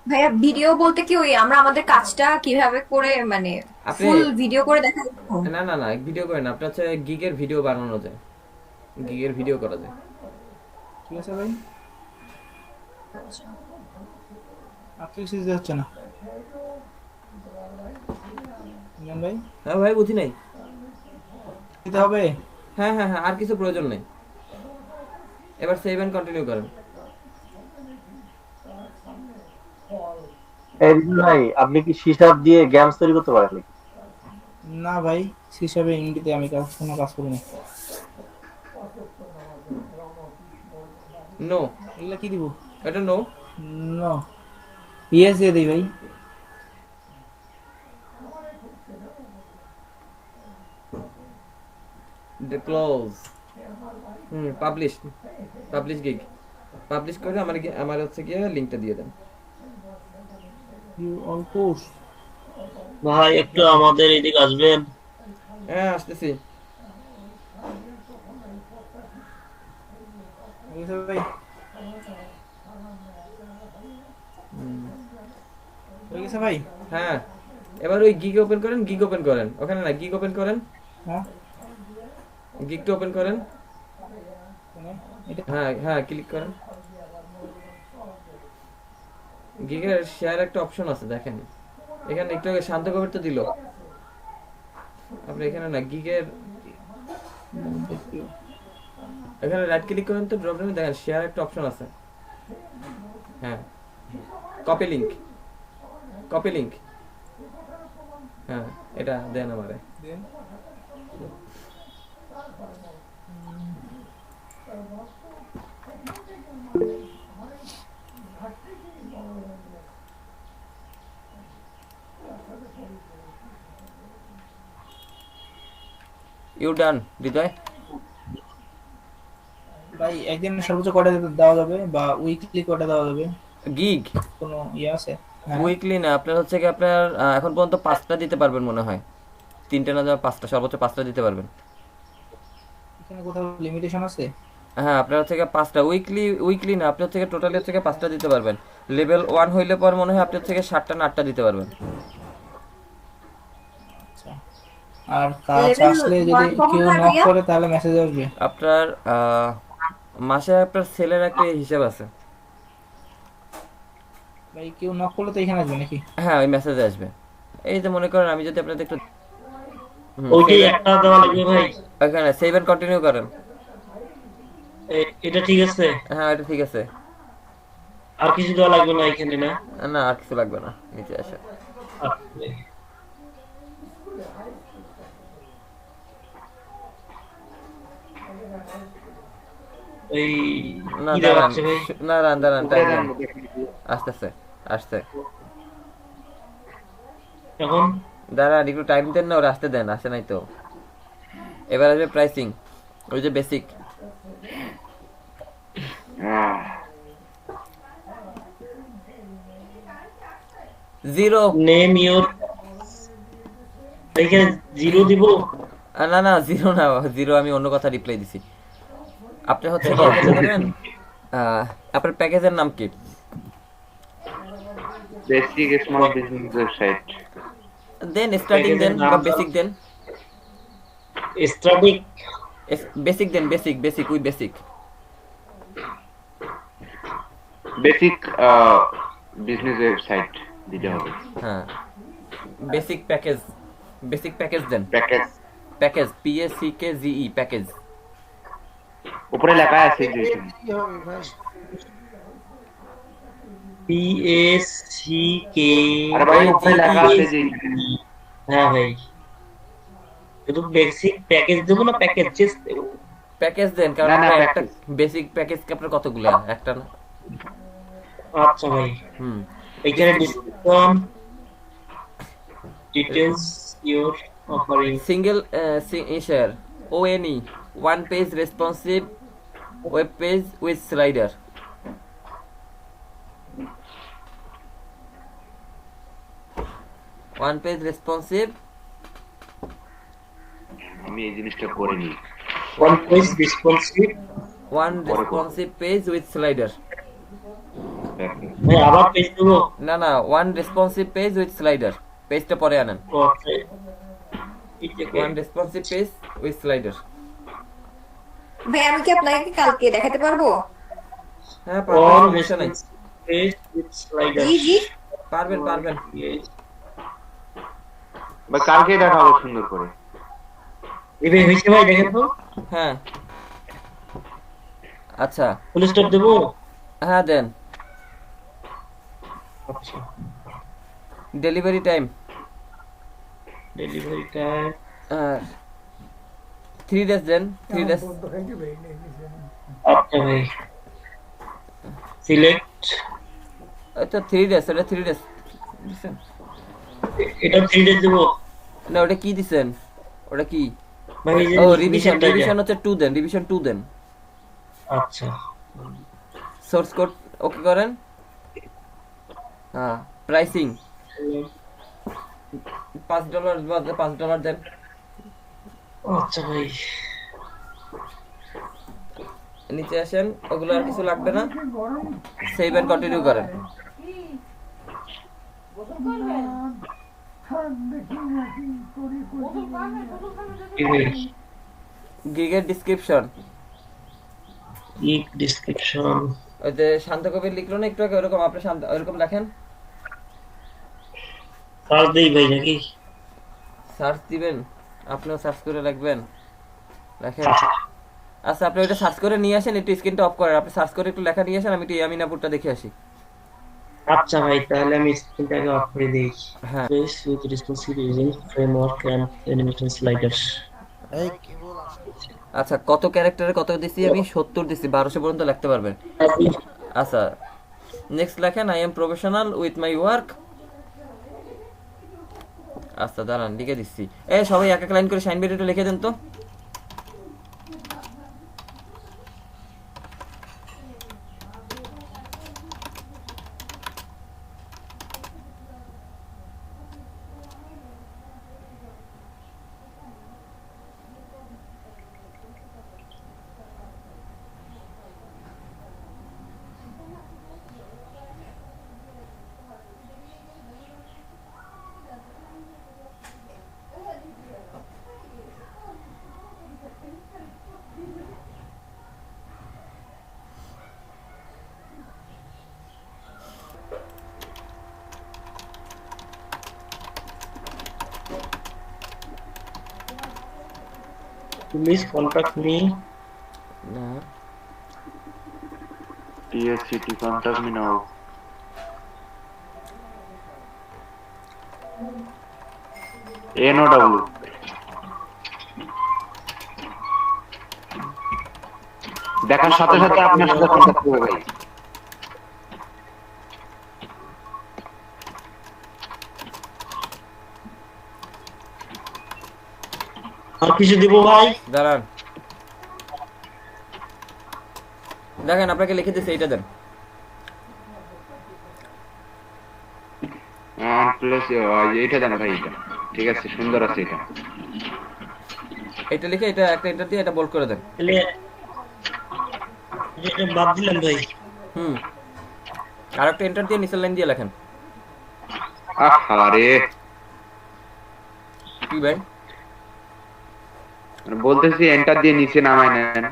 ভাইয়া ভিডিও বলতে কি ওই আমরা আমাদের কাজটা কিভাবে করে মানে ফুল ভিডিও করে দেখাবো? না না না ভিডিও করেন, আপনার হচ্ছে গিগের ভিডিও বানানো যায়, গিগের ভিডিও করা যায়। ঠিক আছে ভাই। আচ্ছা আপনি কিছু হচ্ছে না ভাই? হ্যাঁ ভাই বুঝি নাই দিতে হবে। হ্যাঁ হ্যাঁ হ্যাঁ আর কিছু প্রয়োজন নেই। এবার সেভ এন্ড কন্টিনিউ করেন। ভাই আপনি কি হিসাব দিয়ে গেমস তৈরি করতে পারেন? না ভাই হিসাবে ইংরেজিতে আমি কোনো কাজ করি না। নো এগুলা কি দিব? এটা নো নো ইয়েস দিয়ে দিই ভাই। ক্লোজ পাবলিশ গিগ পাবলিশ করে আমার হচ্ছে গিয়ে লিংকটা দিয়ে দেন। ইউ অল কোর্স ভাই একটু আমাদের এদিকে আসবেন? হ্যাঁ আসতেছি। ভাই ভাই হ্যাঁ এবার ওই গিগ ওপেন করেন, ওখানে না গিগ ওপেন করেন। হ্যাঁ গিগটা ওপেন করেন। হ্যাঁ হ্যাঁ ক্লিক করেন। গিগের শেয়ার একটা অপশন আছে দেখেন এখানে, একটু আগে শান্ত কবির তো দিল। আপনি এখানে না গিগের এখানে রাইট ক্লিক করেন তো ড্রপ ডাউনে দেখেন শেয়ার একটা অপশন আছে। হ্যাঁ কপি লিংক হ্যাঁ এটা দেন আমারে। ইউ ডান হৃদয়? ভাই একদিন সর্বোচ্চ কয়টা দেওয়া যাবে বা উইকলি কয়টা দেওয়া যাবে গিগ? কোনো ইয়ে আছে? উইকলি না, আপনার হচ্ছে কি আপনার এখন পর্যন্ত 5টা দিতে পারবেন মনে হয়, 3টে না 5টা, সর্বোচ্চ 5টা দিতে পারবেন। এখানে কোথাও লিমিটেশন আছে? হ্যাঁ আপনার হচ্ছে কি 5টা উইকলি না, আপনি হচ্ছে কি টোটালি হচ্ছে কি 5টা দিতে পারবেন। লেভেল 1 হইলে পর মনে হয় আপনি হচ্ছে কি 7টা না 8টা দিতে পারবেন। আর কাজ Level আসলে যদি 1 কখন কেউ হয় নক ভাইয়া? করে তাহলে মেসেজ আসবে। আপনার মাসে আপনার সেলের একটা হিসাব আছে। ভাই কেউ নক করলে তো এখানে আসবে নাকি? হ্যাঁ, ওই মেসেজে আসবে। এই যে মনে করেন আমি যদি আপনাদের একটু ওইটাই একটা দেওয়া লাগবে ভাই। ওখানে সেভ এন্ড কন্টিনিউ করেন। এটা ঠিক আছে? হ্যাঁ, এটা ঠিক আছে। আর কিছু দেওয়া লাগবে না এখানে না? না, আর কিছু লাগবে না, নিচে আসে। এই না কি দাঁড়ান, দেখাচ্ছে ভাই? না দাঁড়ান, টাইম নেন। আসতেছে, আসছে। এখন দাঁড়ান, একটু টাইম দেন না, ওরা আসতে দেন, আসে নাই তো। এবার আসবে প্রাইসিং, ওই যে বেসিক। জিরো নেম ইওর, এখানে জিরো দিব? না না, জিরো না, জিরো আমি অন্য কথা রিপ্লাই দিছি। আপনি হচ্ছে কি জানেন, আপনার প্যাকেজের নাম কি? Basic small business website. দেন স্টার্টিং দেন বা বেসিক দেন। স্টার্টিং বেসিক দেন, basic, basic we basic. Basic business website দিতে হবে। হ্যাঁ, বেসিক প্যাকেজ, বেসিক প্যাকেজ দেন। Package, package PACKGE package. উপরে লেখা আছে যে কি হবে ভাই? PACK। আরে ভাই উপরে লেখা আছে যে, হ্যাঁ ভাই, শুধু বেসিক প্যাকেজ দেব না প্যাকেজ দেব? প্যাকেজ দেন, কারণ না, আপনার একটা প্যাকেজ। বেসিক প্যাকেজ কি আপনার কতগুলো? একটা না? আচ্ছা ভাই, এখানে discount details your offering. Single share ONE, one page responsive web page with slider. One page responsive, আমি এই জিনিসটা করিনি। One page responsive, one responsive page with slider. ভাই আবার পেজ দেব? না না, one responsive page with slider. পেজটা পরে আনেন। One responsive page with slider. ভাই আমি কি আপনাকে কালকে দেখাতে পারবো? হ্যাঁ পারবেন, সমস্যা নাই। Page with slider. জি জি পারবেন। ভাই কালকে দেখাবো সুন্দর করে। এবে হইছে ভাই, দেখেন তো। হ্যাঁ, আচ্ছা, ফুল স্টপ দেব? হ্যাঁ দেন। আচ্ছা, delivery time, delivery time 3 days দেন, 3 days। আচ্ছা ভাই, সিলেক্ট, আচ্ছা 3 days, এটা 3 days এটা 3 ডেজ দেব না? ওটা কি দিছেন? ওটা কি? ভাই? ও রিভিশন হচ্ছে 2 দেন, রিভিশন 2 দেন। আচ্ছা, সোর্স কোড ওকে করেন। হ্যাঁ, প্রাইসিং $5 বাদে $5 দেন। আচ্ছা ভাই, নিচে আসেন, ওগুলো আর কিছু লাগবে না। সেভ এন্ড কন্টিনিউ করেন। গিগের ডিসক্রিপশন, ওই যে শান্ত কবির লিখলো না একটু আগে, ওরকম আপনি ওরকম লেখেন। সার্চ দেই ভাই নাকি? সার্চ দিবেন, আপনিও সার্চ করে রাখবেন, লেখেন। আচ্ছা, আপনি ওইটা সার্চ করে নিয়ে আসেন, একটু স্ক্রিনটা অফ করেন। আপনি সার্চ করে একটু লেখা নিয়ে আসেন, আমি একটু ইয়ামিনাপুরটা দেখে আসি। আচ্ছা ভাই, তাহলে আমি স্ক্রিনটাকে অফ করে দেই। হ্যাঁ, page with responsive using framework and animation sliders. এই কেবল আচ্ছা, কত ক্যারেক্টারে কত দিছি আমি? 70 দিছি, 1200 পর্যন্ত লিখতে পারবেন। আচ্ছা, নেক্সট লেখেন, I am professional with my work. আচ্ছা দাঁড়ান, লিখে দিচ্ছি। সবাই এক এক লাইন করে সাইন বেরিটা লিখে দেন তো। Please contact me. না TSCT contact me now. NOW. দেখার সাথে সাথে আপনার সাথে কন্টাক্ট করবে ভাই। আর কিছু দিব ভাই? দাঁড়ান, দেখেন আপনাকে লিখে দিয়েছে, এইটা দেন। প্লাস এইটা জানা ভাই, এটা ঠিক আছে, সুন্দর আছে এটা। এটা লিখে এটা একটা এন্টার দিয়ে এটা বোল্ড করে দেন। এটা বাদ দিলাম ভাই। আর একটা এন্টার দিয়ে নিচের লাইন দিয়ে লেখেন। আরে কি ভাই বলতেছি, এন্টার দিয়ে নিচে নামায় নেন।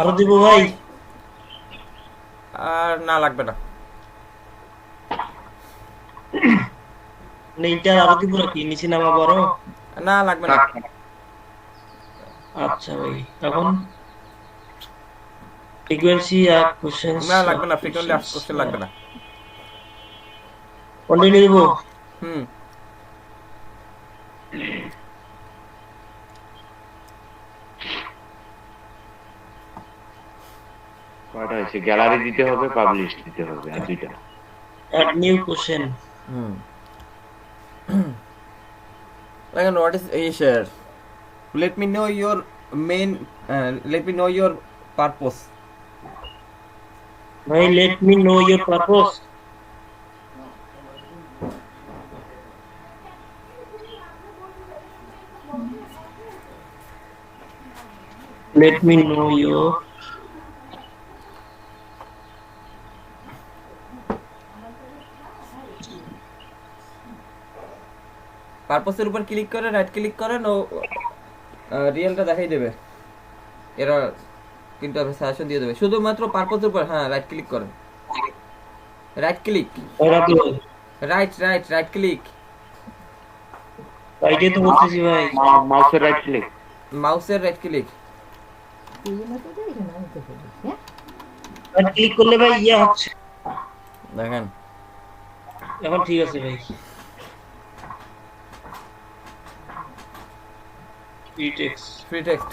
আরো দিব ভাই? আর না লাগবে না। এইটা আরো দিব নাকি? নিচে নামা বড়? না লাগবে না। আচ্ছা ভাই, এখন ফ্রিকোয়েন্সি আর কোশ্চেন না লাগবে না, ফ্রিকোয়েন্টলি আস্ক কোশ্চেন লাগবে না। কন্টিনিউ দিব? কয়টা হয়েছে? গ্যালারি দিতে হবে, পাবলিশ দিতে হবে, আর দুইটা। Add new question. Like what is share? Let me know your main. Let me know your purpose. Why let me know your purpose? Let me know your পারপসের উপর ক্লিক করে রাইট ক্লিক করেন ও রিয়েলটা দেখাই দেবে। এরা কিন্তু আপনি সাজেশন দিয়ে দেবে। শুধুমাত্র পারপসের উপর রাইট ক্লিক করেন। Right click, right click. রাইটে তো বলতেছি ভাই। মাউসের রাইট ক্লিক, মাউসের রাইট ক্লিক। রাইট ক্লিক করলে ভাই ইয়া হচ্ছে, দেখেন এখন ঠিক আছে ভাই। Free text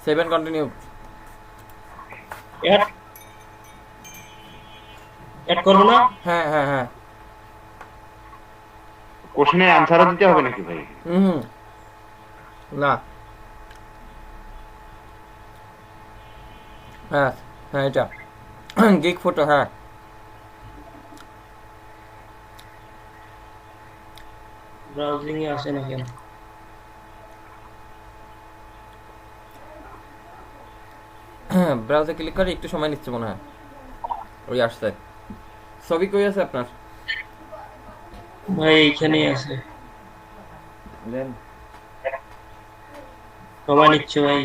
save and continue. Add করব না? হ্যাঁ কোশ্চেনের অ্যানসারও দিতে হবে নাকি ভাই? না হ্যাঁ এটা গিগ ফটো। ব্রাউজিং এ আসে না কেন? ব্রাউজার ক্লিক করে একটু সময় নিচ্ছে মনে হয়। ওই আসছে। ছবি কই আছে আপনার? ভাই এইখানেই আছে। দেন সময় নিচ্ছে ভাই।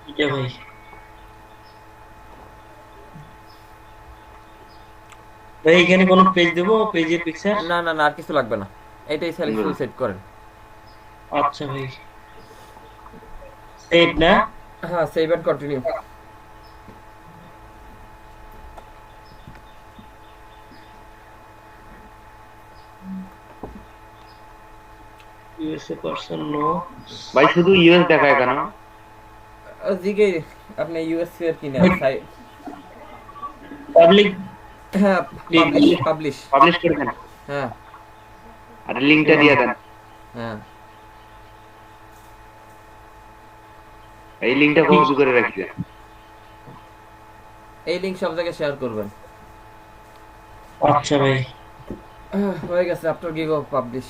এটা ভাই ভাই এখানে কোন পেজ দেবো? পেজের পিকচার? না আর কিছু লাগবে না, এটাই সেলফ সেট করেন। আচ্ছা ভাই, সেভ না? হ্যাঁ save and continue. USA person no. ভাই শুধু ইউএস দেখায় কেন? জিগে আপনি ইউএসএ এর কিনা পাবলিক। হ্যাঁ পাবলিশ করে দেন। হ্যাঁ আর লিংকটা দিয়ে দেন। এই লিংকটা কপি করে রাখি। এই লিংক সব জায়গায় শেয়ার করবেন। আচ্ছা ভাই, হয়ে গেছে। আপনার গিগ পাবলিশ।